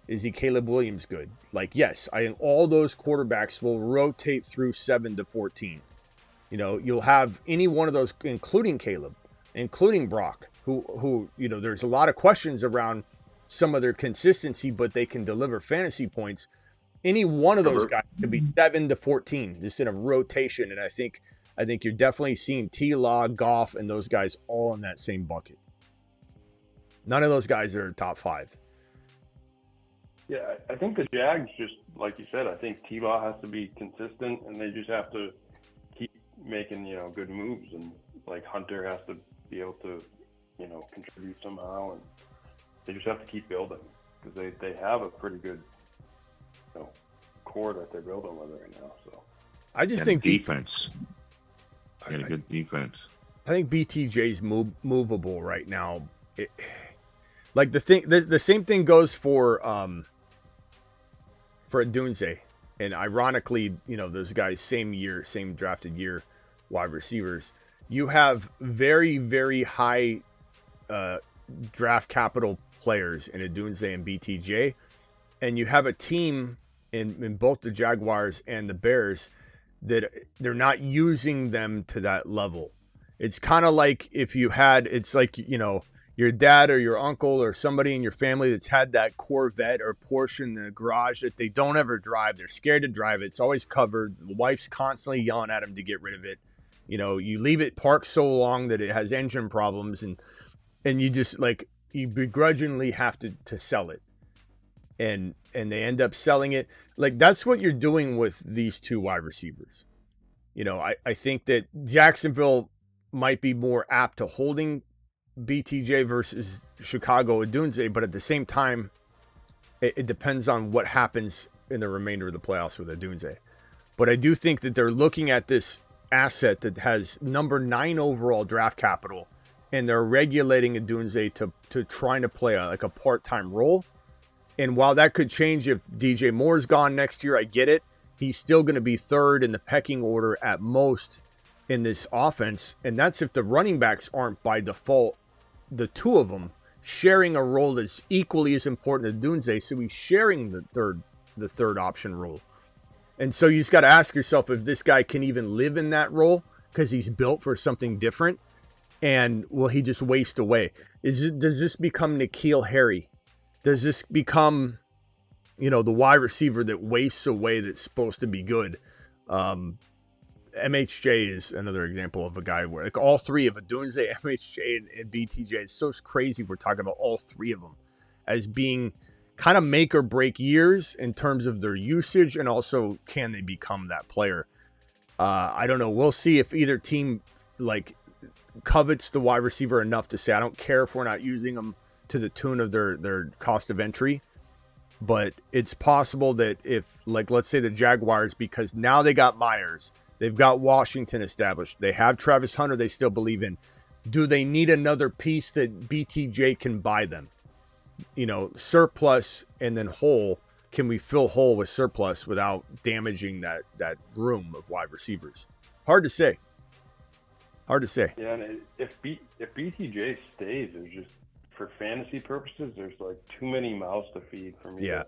Is he Caleb Williams good? Like, yes, I think all those quarterbacks will rotate through 7 to 14. You'll have any one of those, including Caleb, including Brock, who there's a lot of questions around some of their consistency, but they can deliver fantasy points. Any one of those guys could be 7 to 14, just in a rotation. And I think you're definitely seeing T-Law, Goff, and those guys all in that same bucket. None of those guys are top 5. Yeah, I think the Jags, just like you said, I think T-Law has to be consistent, and they just have to keep making, good moves. And, like, Hunter has to be able to, contribute somehow. And they just have to keep building because they have a pretty good, core that they're building with right now. So I just think defense. A good defense. I think BTJ's movable right now. The same thing goes for Dunze, and ironically, those guys same drafted year, wide receivers. You have very, very high draft capital players in Dunze and BTJ, and you have a team in both the Jaguars and the Bears that they're not using them to that level. It's kind of like if you had, it's like, your dad or your uncle or somebody in your family that's had that Corvette or Porsche in the garage that they don't ever drive. They're scared to drive it. It's always covered. The wife's constantly yelling at them to get rid of it. You leave it parked so long that it has engine problems, and you just you begrudgingly have to sell it. And they end up selling it. Like, that's what you're doing with these two wide receivers. I think that Jacksonville might be more apt to holding BTJ versus Chicago Odunze, but at the same time, it depends on what happens in the remainder of the playoffs with Odunze. But I do think that they're looking at this asset that has number 9 overall draft capital, and they're regulating Odunze to trying to play a part-time role. And while that could change if DJ Moore's gone next year, I get it. He's still going to be 3rd in the pecking order at most in this offense. And that's if the running backs aren't by default, the two of them sharing a role that's equally as important to Dunze. So he's sharing the third option role. And so you just got to ask yourself if this guy can even live in that role because he's built for something different. And will he just waste away? Does this become N'Keal Harry? Does this become, the wide receiver that wastes away that's supposed to be good? MHJ is another example of a guy where all three of Odunze, MHJ, and BTJ. It's so crazy we're talking about all three of them as being kind of make or break years in terms of their usage, and also can they become that player? I don't know. We'll see if either team covets the wide receiver enough to say, I don't care if we're not using them to the tune of their cost of entry. But it's possible that if, let's say the Jaguars, because now they got Myers, they've got Washington established, they have Travis Hunter they still believe in. Do they need another piece that BTJ can buy them? Surplus and then whole. Can we fill whole with surplus without damaging that room of wide receivers? Hard to say. Yeah, and if BTJ stays, there's just, for fantasy purposes, there's too many mouths to feed for me to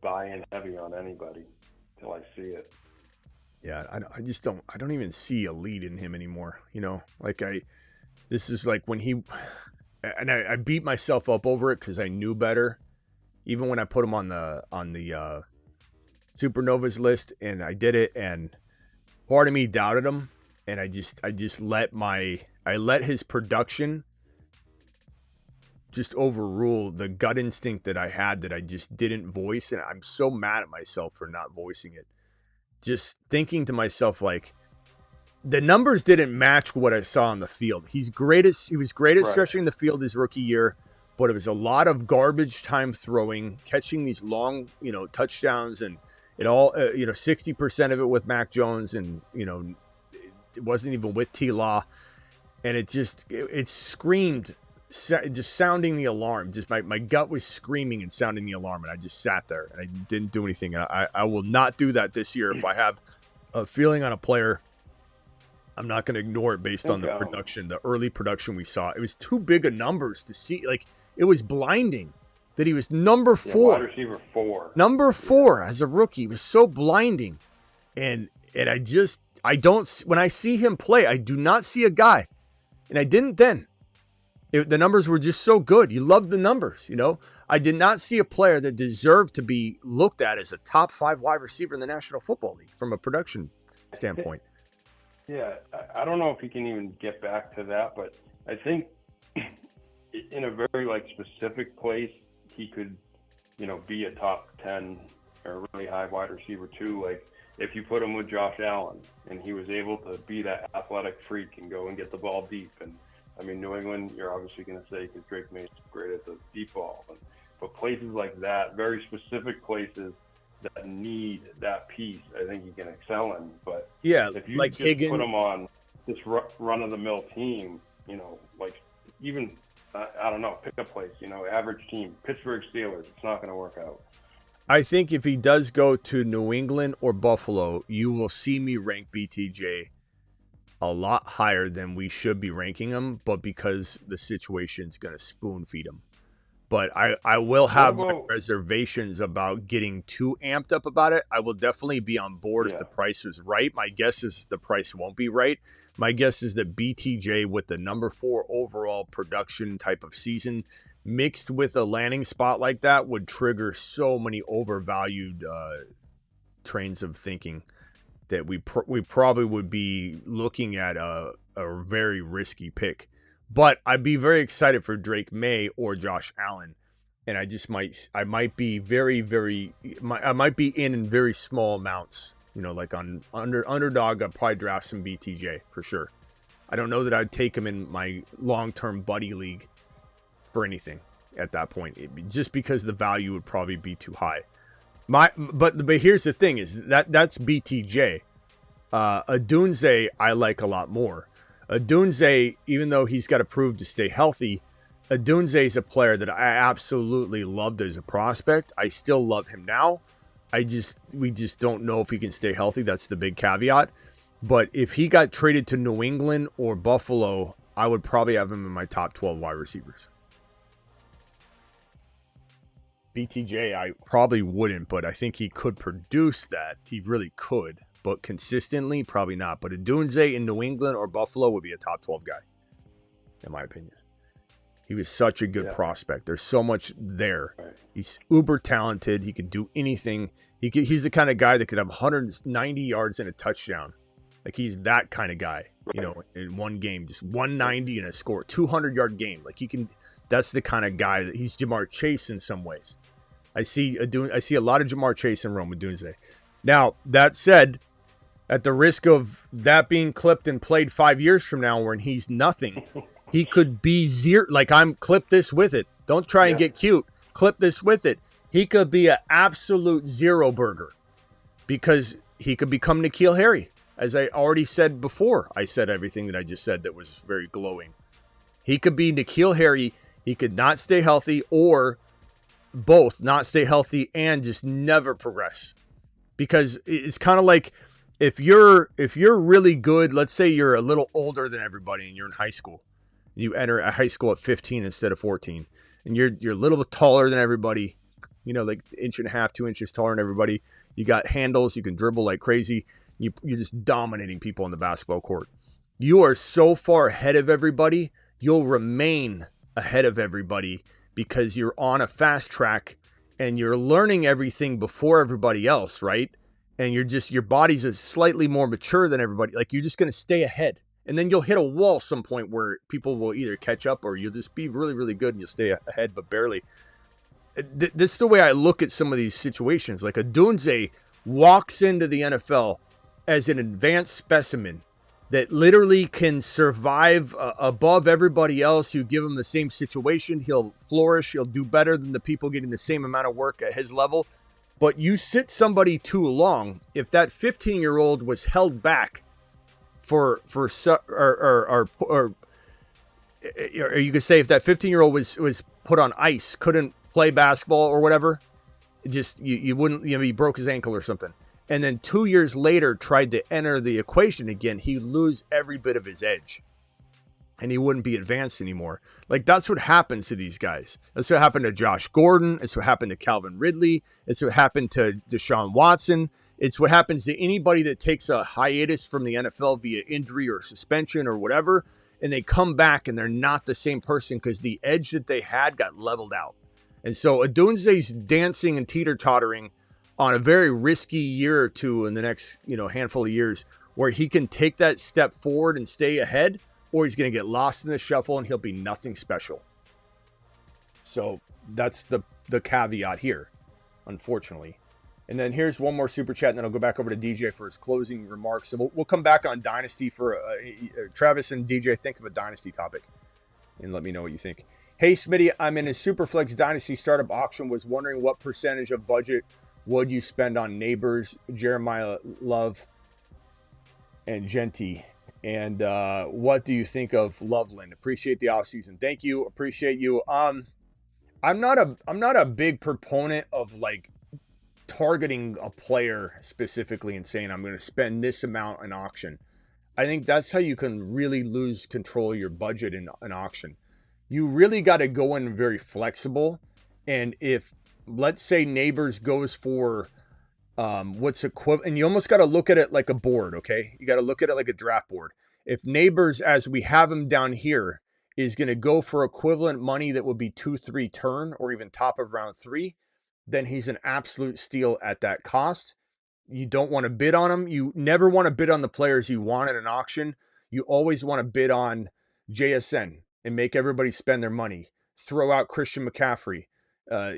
buy in heavy on anybody till I see it. Yeah, I just don't. I don't even see a lead in him anymore. This is when he, and I beat myself up over it because I knew better. Even when I put him on the Supernovas list, and I did it, and part of me doubted him, and I let his production just overrule the gut instinct that I had that I just didn't voice. And I'm so mad at myself for not voicing it. Just thinking to myself, like, the numbers didn't match what I saw on the field. He was great at stretching the field his rookie year, but it was a lot of garbage time throwing, catching these long, touchdowns, and it all, 60% of it with Mac Jones, and, it wasn't even with T-Law. And it screamed, just sounding the alarm. Just my gut was screaming and sounding the alarm, and I just sat there and I didn't do anything. I will not do that this year. If I have a feeling on a player, I'm not going to ignore it based on the production, the early production we saw. It was too big of numbers to see. Like, it was blinding that he was number 4. Wide receiver 4. Number 4 as a rookie. It was so blinding. And I don't, when I see him play, I do not see a guy. And I didn't then. The numbers were just so good. You love the numbers, I did not see a player that deserved to be looked at as a top 5 wide receiver in the National Football League from a production standpoint. Yeah, I don't know if he can even get back to that, but I think in a very specific place, he could, be a top 10 or really high wide receiver too. Like, if you put him with Josh Allen and he was able to be that athletic freak and go and get the ball deep. And I mean, New England, you're obviously going to say because Drake May's great at the deep ball, but places like that, very specific places that need that piece, I think he can excel in. But yeah, if you like just Higgins, put him on this run-of-the-mill team, even I don't know, pick a place, average team, Pittsburgh Steelers, it's not going to work out. I think if he does go to New England or Buffalo, you will see me rank BTJ a lot higher than we should be ranking him, but because the situation's going to spoon feed him. But I will have my reservations about getting too amped up about it. I will definitely be on board if the price is right. My guess is the price won't be right. My guess is that BTJ with the number 4 overall production type of season mixed with a landing spot like that would trigger so many overvalued trains of thinking that we probably would be looking at a very risky pick. But I'd be very excited for Drake May or Josh Allen, and I might be I might be in very small amounts, like on underdog. I'd probably draft some BTJ for sure. I don't know that I'd take him in my long-term buddy league for anything at that point, just because the value would probably be too high. But here's the thing: is that's BTJ. Adunze I like a lot more. Adunze, even though he's got to prove to stay healthy, Adunze is a player that I absolutely loved as a prospect. I still love him now. We just don't know if he can stay healthy. That's the big caveat. But if he got traded to New England or Buffalo, I would probably have him in my top 12 wide receivers. BTJ, I probably wouldn't, but I think he could produce that. He really could. But consistently, probably not. But Adunze in New England or Buffalo would be a top 12 guy, in my opinion. He was such a good prospect. There's so much there. Right. He's uber talented. He could do anything. He's the kind of guy that could have 190 yards and a touchdown. Like, he's that kind of guy, in one game, just 190 and a score, 200-yard game. Like, that's the kind of guy that he's Jamar Chase in some ways. I see a lot of Jamar Chase in Rome Adunze. Now, that said, at the risk of that being clipped and played 5 years from now when he's nothing, he could be zero. Like, clip this with it. Don't try and get cute. Clip this with it. He could be an absolute zero burger because he could become N'Keal Harry. As I already said before, I said everything that I just said that was very glowing. He could be N'Keal Harry. He could not stay healthy, or both not stay healthy and just never progress. Because it's kind of like if you're really good, let's say you're a little older than everybody and you're in high school. You enter a high school at 15 instead of 14. And you're a little bit taller than everybody, like inch and a half, 2 inches taller than everybody. You got handles, you can dribble like crazy. You're just dominating people on the basketball court. You are so far ahead of everybody, you'll remain ahead of everybody because you're on a fast track and you're learning everything before everybody else, right? And your body's slightly more mature than everybody. Like, you're just going to stay ahead. And then you'll hit a wall some point where people will either catch up or you'll just be really, really good and you'll stay ahead, but barely. This is the way I look at some of these situations. Like Odunze walks into the NFL as an advanced specimen that literally can survive above everybody else. You give him the same situation, he'll flourish. He'll do better than the people getting the same amount of work at his level. But you sit somebody too long, if that 15-year-old was held back or you could say if that 15-year-old was put on ice, couldn't play basketball or whatever, just you wouldn't, he broke his ankle or something, and then 2 years later tried to enter the equation again, he'd lose every bit of his edge and he wouldn't be advanced anymore. Like, that's what happens to these guys. That's what happened to Josh Gordon. It's what happened to Calvin Ridley. It's what happened to Deshaun Watson. It's what happens to anybody that takes a hiatus from the NFL via injury or suspension or whatever, and they come back and they're not the same person because the edge that they had got leveled out. And so Odunze's dancing and teeter-tottering on a very risky year or two in the next, handful of years where he can take that step forward and stay ahead, or he's going to get lost in the shuffle and he'll be nothing special. So that's the caveat here, unfortunately. And then here's one more super chat, and then I'll go back over to DJ for his closing remarks. So we'll come back on Dynasty for Travis and DJ. Think of a Dynasty topic and let me know what you think. Hey, Smitty, I'm in a Superflex Dynasty startup auction. Was wondering what percentage of budget would you spend on Neighbors, Jeremiah Love, and Genty? And what do you think of Loveland? Appreciate the offseason. Thank you. Appreciate you. I'm not a big proponent of like targeting a player specifically and saying I'm going to spend this amount in auction. I think that's how you can really lose control of your budget in an auction. You really got to go in very flexible. And if, let's say, Neighbors goes for what's equivalent, and you almost got to look at it like a board, okay? You got to look at it like a draft board. If Neighbors, as we have him down here, is going to go for equivalent money that would be 2-3 turn or even top of round 3, then he's an absolute steal at that cost. You don't want to bid on him. You never want to bid on the players you want at an auction. You always want to bid on JSN and make everybody spend their money. Throw out Christian McCaffrey.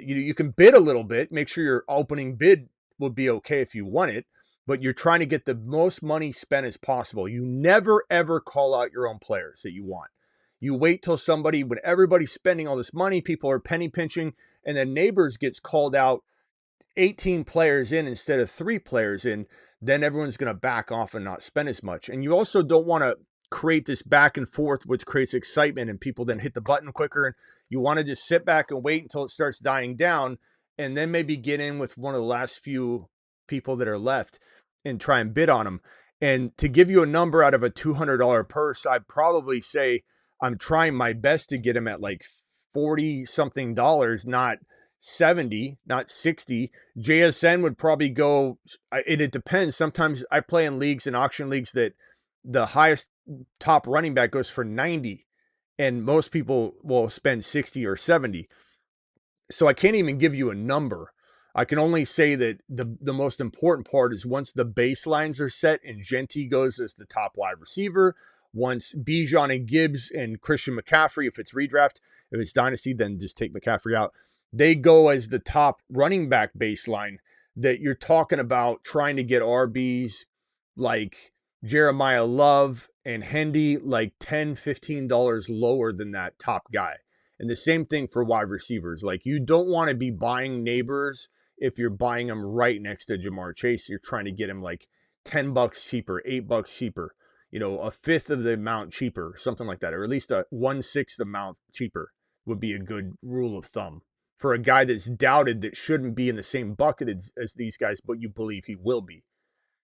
You can bid a little bit. Make sure your opening bid would be okay if you want it, but you're trying to get the most money spent as possible. You never, ever call out your own players that you want. You wait till when everybody's spending all this money, people are penny pinching, and then Neighbors gets called out 18 players in instead of 3 players in, then everyone's going to back off and not spend as much. And you also don't want to create this back and forth, which creates excitement and people then hit the button quicker. And you want to just sit back and wait until it starts dying down and then maybe get in with one of the last few people that are left and try and bid on them. And to give you a number out of a $200 purse, I'd probably say I'm trying my best to get him at like 40 something dollars, not 70, not 60. JSN would probably go, it depends. Sometimes I play in auction leagues that the highest top running back goes for 90 and most people will spend 60 or 70. So I can't even give you a number. I can only say that the most important part is once the baselines are set and Genty goes as the top wide receiver, once Bijan and Gibbs and Christian McCaffrey, if it's redraft, if it's dynasty, then just take McCaffrey out. They go as the top running back baseline, that you're talking about trying to get RBs like Jeremiah Love and Hendy like $10, $15 lower than that top guy. And the same thing for wide receivers. Like, you don't want to be buying Neighbors if you're buying them right next to Jamar Chase. You're trying to get him like $10 cheaper, $8 cheaper, a fifth of the amount cheaper, something like that, or at least a 1/6 amount cheaper would be a good rule of thumb for a guy that's doubted that shouldn't be in the same bucket as these guys, but you believe he will be.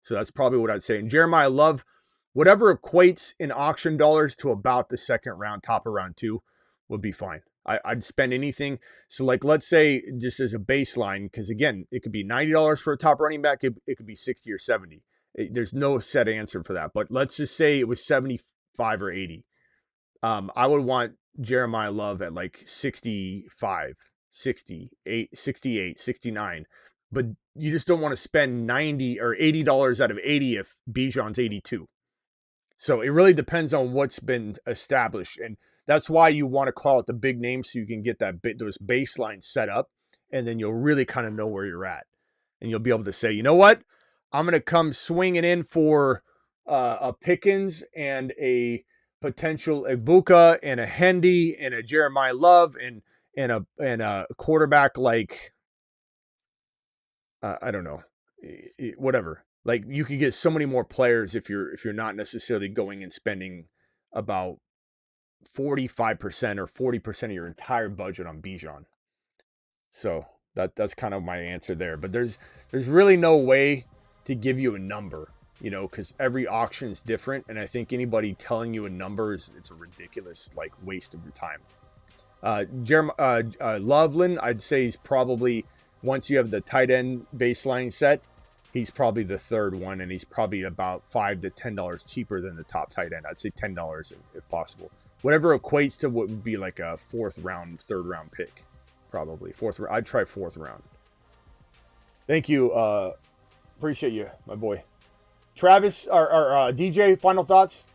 So that's probably what I'd say. And Jeremiah Love, whatever equates in auction dollars to about the second round, top of round 2, would be fine. I'd spend anything. So like, let's say just as a baseline, because again, it could be $90 for a top running back. It could be 60 or 70. There's no set answer for that. But let's just say it was 75 or 80. I would want Jeremiah Love at like 65, 68, 68, 69. But you just don't want to spend $90 or $80 out of 80 if Bijan's 82. So it really depends on what's been established. And that's why you want to call it the big name so you can get those baselines set up, and then you'll really kind of know where you're at. And you'll be able to say, you know what? I'm going to come swinging in for a Pickens and a potential Ibuka and a Hendy and a Jeremiah Love and a quarterback like I don't know, whatever. Like you could get so many more players if you're not necessarily going and spending about 45% or 40% of your entire budget on Bijan. So that's kind of my answer there. But there's really no way to give you a number, because every auction is different, and I think anybody telling you a number it's a ridiculous waste of your time. Loveland, I'd say he's probably, once you have the tight end baseline set, he's probably the third one, and he's probably about $5 to $10 cheaper than the top tight end. I'd say $10 if possible. Whatever equates to what would be like a fourth round, third round pick, probably fourth. I'd try fourth round. Thank you. Appreciate you, my boy. Travis or DJ, final thoughts?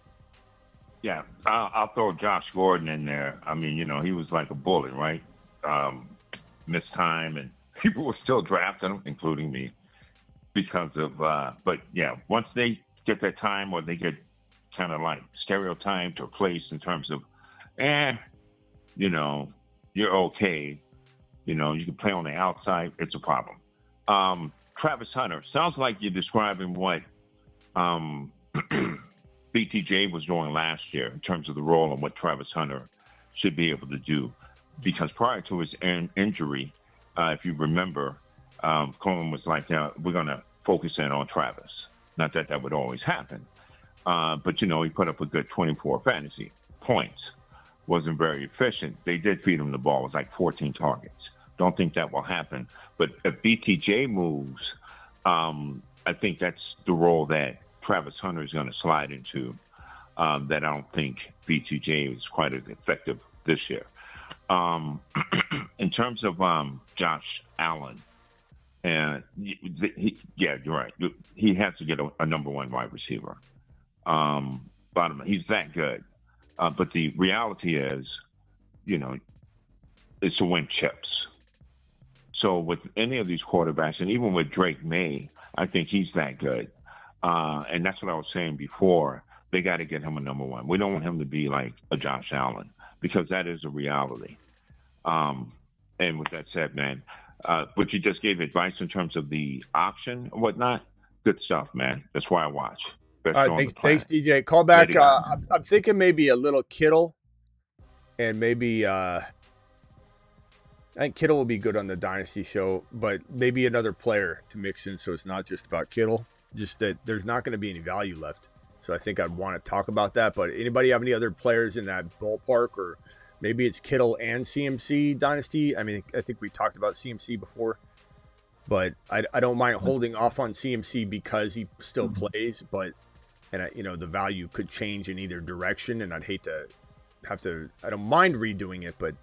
Yeah, I'll throw Josh Gordon in there. I mean, he was like a bullet, right? Missed time, and people were still drafting him, including me, because of. But yeah, once they get that time, or they get kind of like stereotyped or placed in terms of, you're okay. You can play on the outside. It's a problem. Travis Hunter, sounds like you're describing what BTJ was doing last year in terms of the role and what Travis Hunter should be able to do. Because prior to his injury, if you remember, Coleman was like, we're going to focus in on Travis. Not that that would always happen. But, he put up a good 24 fantasy points. Wasn't very efficient. They did feed him the ball. It was like 14 targets. Don't think that will happen. But if BTJ moves, I think that's the role that Travis Hunter is going to slide into, that I don't think BTJ is quite as effective this year. In terms of Josh Allen, and you're right. He has to get a number one wide receiver. Bottom, he's that good. But the reality is, is to win chips. So with any of these quarterbacks, and even with Drake May, I think he's that good. And that's what I was saying before. They got to get him a number one. We don't want him to be like a Josh Allen, because that is a reality. And with that said, man, but you just gave advice in terms of the option and whatnot. Good stuff, man. That's why I watch. All right, thanks, DJ. Call back. I'm thinking maybe a little Kittle, and maybe I think Kittle will be good on the Dynasty show, but maybe another player to mix in, so it's not just about Kittle. Just that there's not going to be any value left, so I think I'd want to talk about that. But anybody have any other players in that ballpark, or maybe it's Kittle and CMC Dynasty? I mean, I think we talked about CMC before, but I don't mind holding off on CMC because he still plays, but. And the value could change in either direction, and I'd hate to have to. I don't mind redoing it, but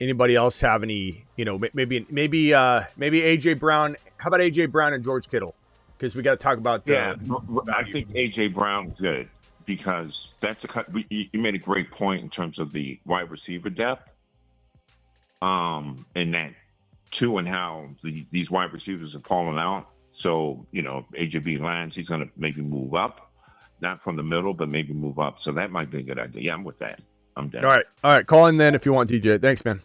anybody else have any? Maybe AJ Brown. How about AJ Brown and George Kittle? Because we got to talk about the value. I think AJ Brown's good, because that's you made a great point in terms of the wide receiver depth, and that too, and how these wide receivers are falling out. So, AJB lands, he's going to maybe move up, not from the middle, but maybe move up. So that might be a good idea. Yeah, I'm with that. I'm down. All right. Call in then if you want, DJ. Thanks, man.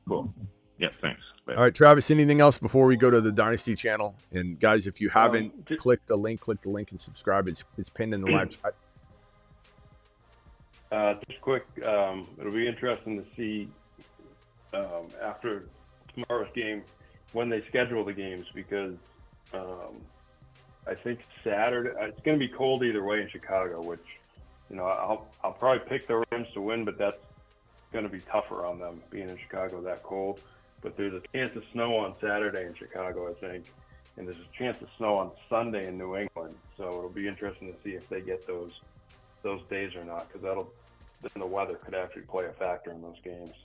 Cool. Yeah, thanks. All right, Travis, anything else before we go to the Dynasty channel? And guys, if you haven't, click the link and subscribe. It's pinned in the live chat. Just quick, it'll be interesting to see after tomorrow's game when they schedule the games, because I think Saturday, it's going to be cold either way in Chicago, which, I'll probably pick the Rams to win, but that's going to be tougher on them being in Chicago that cold. But there's a chance of snow on Saturday in Chicago, I think, and there's a chance of snow on Sunday in New England. So it'll be interesting to see if they get those days or not, because then the weather could actually play a factor in those games.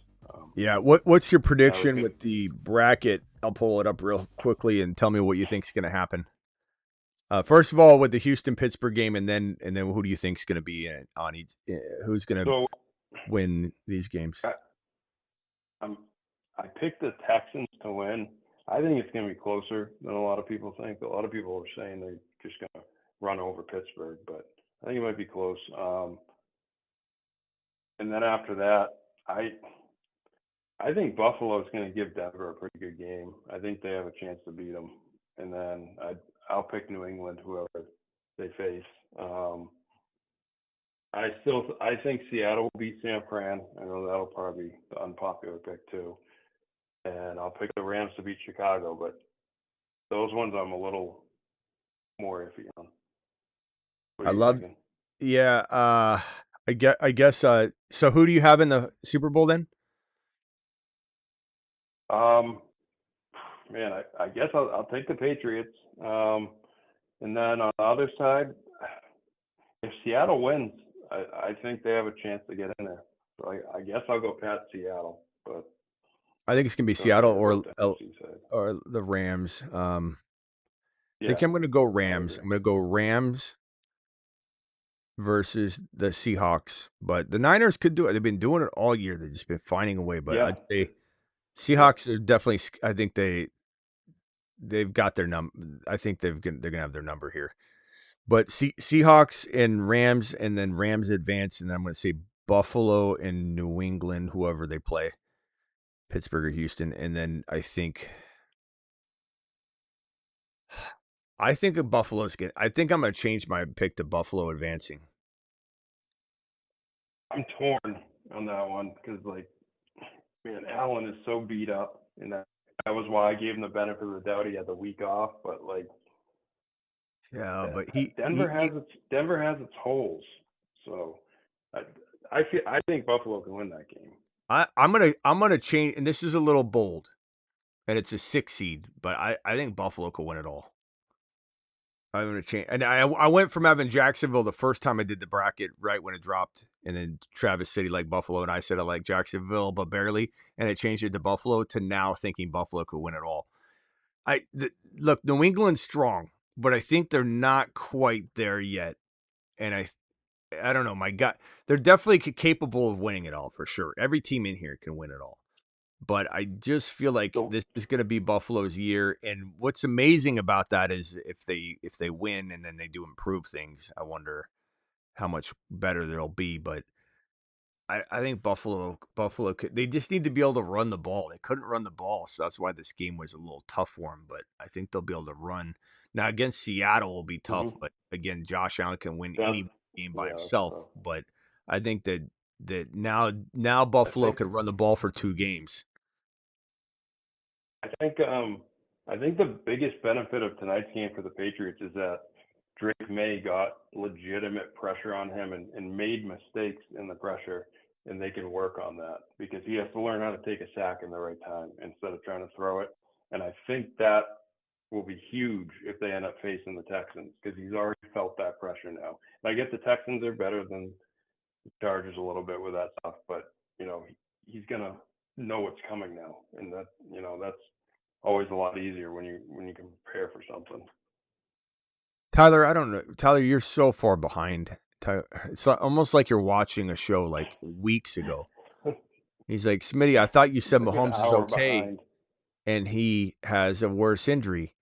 Yeah. What's your prediction with the bracket? I'll pull it up real quickly and tell me what you think is going to happen. First of all, with the Houston-Pittsburgh game, and then who do you think is going to be on each? Who's going to So win these games? I picked the Texans to win. I think it's going to be closer than a lot of people think. A lot of people are saying they're just going to run over Pittsburgh, but I think it might be close. And then after that, I think Buffalo is going to give Denver a pretty good game. I think they have a chance to beat them. And then I'll pick New England, whoever they face. I think Seattle will beat San Fran. I know that'll probably be the unpopular pick too. And I'll pick the Rams to beat Chicago, but those ones I'm a little more iffy on. What I are you love. thinking? Yeah. I guess. So who do you have in the Super Bowl then? Man, I guess I'll take the Patriots. And then on the other side, if Seattle wins, I think they have a chance to get in there. So I guess I'll go Pat Seattle, but I think it's gonna be don't Seattle care about the NFC side. or the Rams. I Yeah, think I'm gonna go I Rams. agree. I'm gonna go Rams versus the Seahawks. But the Niners could do it. They've been doing it all year. They've just been finding a way. But Yeah, I'd say yeah, Seahawks are definitely. I think they've got their number. I think they're gonna have their number here. But Seahawks and Rams, and then Rams advance, and then I'm gonna say Buffalo and New England, whoever they play, Pittsburgh or Houston, and then I think of Buffalo's get. I think I'm gonna change my pick to Buffalo advancing. I'm torn on that one because, like, man, Allen is so beat up, and that was why I gave him the benefit of the doubt. He had the week off, but like, Yeah, but Denver has its holes. So I think Buffalo can win that game. I'm gonna change, and this is a little bold, and it's a 6 seed, but I think Buffalo could win it all. I'm gonna change, and I went from having Jacksonville the first time I did the bracket right when it dropped, and then Travis City like Buffalo, and I said I like Jacksonville but barely, and I changed it to Buffalo to now thinking Buffalo could win it all. Look, New England's strong, but I think they're not quite there yet, and I don't know, my gut, they're definitely capable of winning it all for sure. Every team in here can win it all. But I just feel like So this is going to be Buffalo's year, and what's amazing about that is if they win and then they do improve things, I wonder how much better they'll be. But I think Buffalo they just need to be able to run the ball. They couldn't run the ball, so that's why this game was a little tough for them. But I think they'll be able to run. Now against Seattle will be tough, mhm. but again, Josh Allen can win That's any game by yeah, that's himself. tough. But I think that now I Buffalo think could run the ball for 2 games. I think I think the biggest benefit of tonight's game for the Patriots is that Drake May got legitimate pressure on him and made mistakes in the pressure, and they can work on that because he has to learn how to take a sack in the right time instead of trying to throw it. And I think that will be huge if they end up facing the Texans because he's already felt that pressure now. And I get the Texans are better than the Chargers a little bit with that stuff, but he's gonna know what's coming now, and that's always a lot easier when you can prepare for something. Tyler, I don't know. Tyler, you're so far behind. Tyler, it's almost like you're watching a show like weeks ago. He's like, Smitty, I thought you said A good Mahomes is hour okay, behind. and he has a worse injury.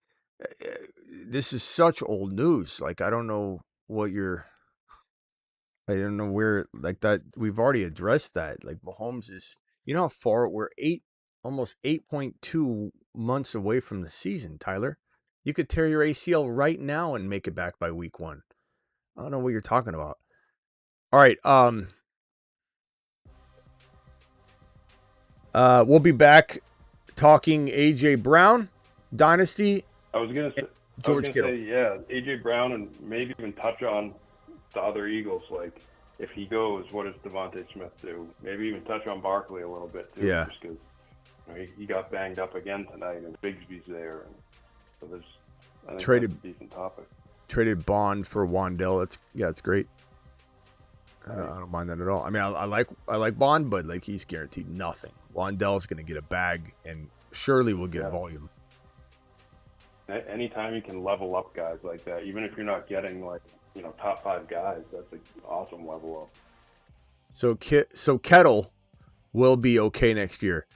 This is such old news. Like, I don't know I don't know where, like that. We've already addressed that. Like, Mahomes is, how far we're almost 8.2 months away from the season, Tyler. You could tear your ACL right now and make it back by week 1. I don't know what you're talking about. All right. We'll be back talking AJ Brown, Dynasty, I was gonna George Kittle. say, yeah, AJ Brown, and maybe even touch on the other Eagles. Like, if he goes, what does Devontae Smith do? Maybe even touch on Barkley a little bit too, Yeah. just because he got banged up again tonight, and Bigsby's there, and so I think Traded- that's a decent topic. Traded Bond for Wandell. It's great. I don't mind that at all. I mean, I like Bond, but like he's guaranteed nothing. Wandell's going to get a bag and surely will get Yeah. volume. Anytime you can level up guys like that, even if you're not getting like, top 5 guys, that's an awesome level up. So Kettle will be okay next year.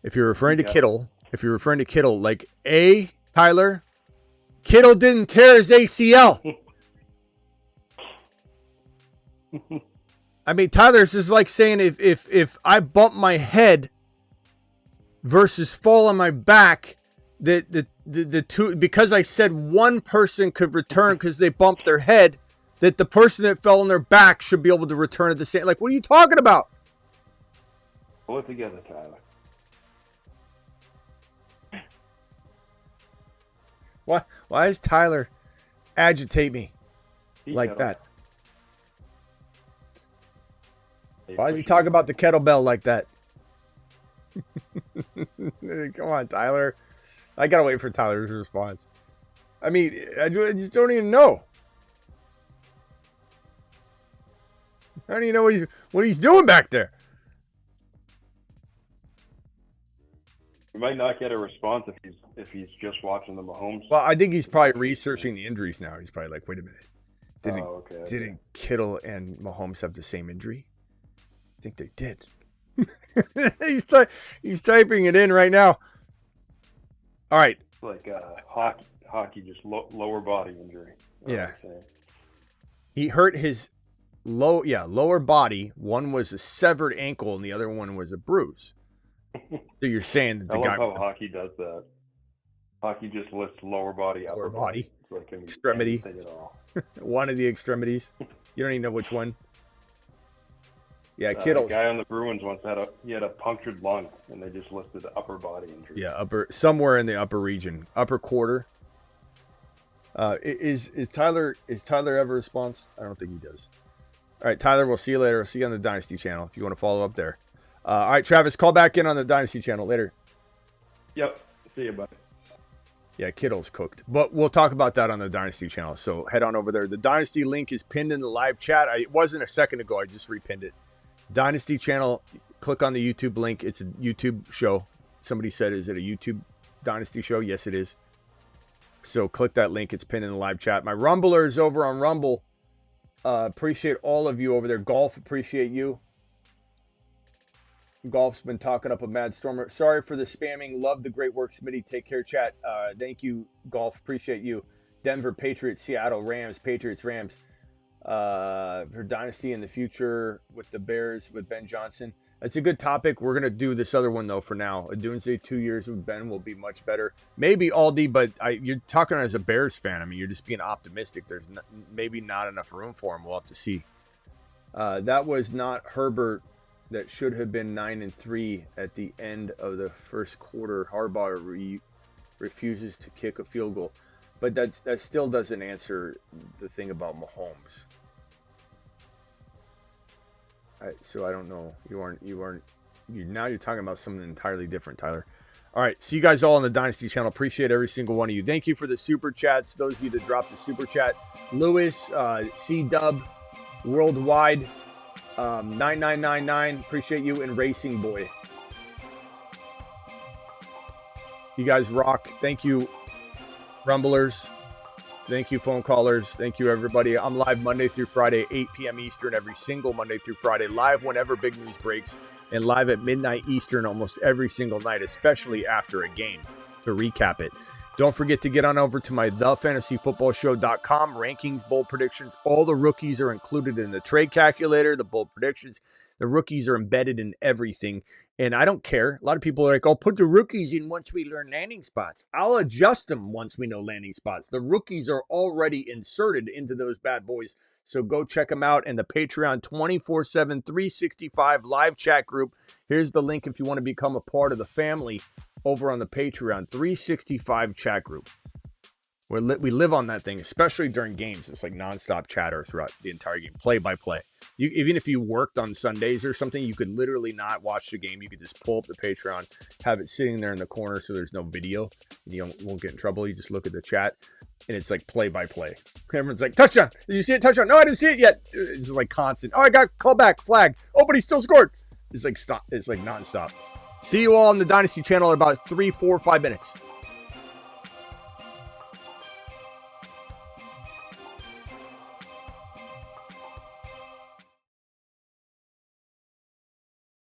If you're referring to Kittle, like Tyler, Kittle didn't tear his ACL. I mean, Tyler, this is like saying if I bump my head versus fall on my back, the two, because I said one person could return because they bumped their head, that the person that fell on their back should be able to return at the same. Like, what are you talking about? Pull it together, Tyler. Why does Tyler agitate me like that? Why does he talk about the kettlebell like that? Come on, Tyler. I gotta wait for Tyler's response. I mean, I just don't even know. I don't even know what he's doing back there. We might not get a response if he's just watching the Mahomes. Well, I think he's probably researching the injuries now. He's probably like, wait a minute. Didn't Kittle and Mahomes have the same injury? I think they did. He's typing it in right now. All right. Like hockey, just lower body injury. Yeah. He hurt his lower body. One was a severed ankle and the other one was a bruise. So you're saying that the guy... I love how hockey does that. Hockey just lists lower body, upper body. Like extremity. At all. One of the extremities. You don't even know which one. Yeah, Kittle. The guy on the Bruins once had a punctured lung, and they just listed upper body injury. Yeah, somewhere in the upper region, upper quarter. Is Tyler ever response? I don't think he does. All right, Tyler, we'll see you later. I'll see you on the Dynasty channel if you want to follow up there. All right, Travis, call back in on the Dynasty channel later. Yep. See you, buddy. Yeah, Kittle's cooked. But we'll talk about that on the Dynasty channel. So head on over there. The Dynasty link is pinned in the live chat. It wasn't a second ago. I just repinned it. Dynasty channel, click on the YouTube link. It's a YouTube show. Somebody said, is it a YouTube Dynasty show? Yes, it is. So click that link. It's pinned in the live chat. My Rumblers over on Rumble. Appreciate all of you over there. Golf, appreciate you. Golf's been talking up a mad stormer. Sorry for the spamming. Love the great work, Smitty. Take care, chat. Thank you, Golf. Appreciate you. Denver, Patriots, Seattle, Rams, Patriots, Rams. For Dynasty in the future with the Bears, with Ben Johnson. That's a good topic. We're going to do this other one, though, for now. A Doomsday 2 years with Ben will be much better. Maybe Aldi, but you're talking as a Bears fan. I mean, you're just being optimistic. There's maybe not enough room for him. We'll have to see. That was not Herbert. That should have been 9-3 at the end of the first quarter. Harbaugh refuses to kick a field goal. But that still doesn't answer the thing about Mahomes. So I don't know. Now you're talking about something entirely different, Tyler. All right. See you guys all on the Dynasty channel. Appreciate every single one of you. Thank you for the super chats. Those of you that dropped the super chat. Lewis, C-Dub, Worldwide, 9999. Appreciate you. And Racing Boy. You guys rock. Thank you, Rumblers. Thank you, phone callers. Thank you, everybody. I'm live Monday through Friday, 8 p.m. Eastern, every single Monday through Friday. Live whenever big news breaks, and live at midnight Eastern almost every single night, especially after a game, to recap it. Don't forget to get on over to my thefantasyfootballshow.com. Rankings, bold predictions. All the rookies are included in the trade calculator, the bold predictions. The rookies are embedded in everything. And I don't care. A lot of people are like, I'll put the rookies in once we learn landing spots. I'll adjust them once we know landing spots. The rookies are already inserted into those bad boys. So go check them out. And the Patreon 24/7, 365 live chat group. Here's the link if you want to become a part of the family over on the Patreon 365 chat group. We live on that thing, especially during games. It's like nonstop chatter throughout the entire game, play by play. Even if you worked on Sundays or something, you could literally not watch the game. You could just pull up the Patreon, have it sitting there in the corner so there's no video. And you won't get in trouble. You just look at the chat, and it's like play by play. Everyone's like, touchdown. Did you see it? Touchdown. No, I didn't see it yet. It's like constant. Oh, I got call back, flag. Oh, but he still scored. It's like stop. It's like nonstop. See you all on the Dynasty channel in about 3, 4, 5 minutes.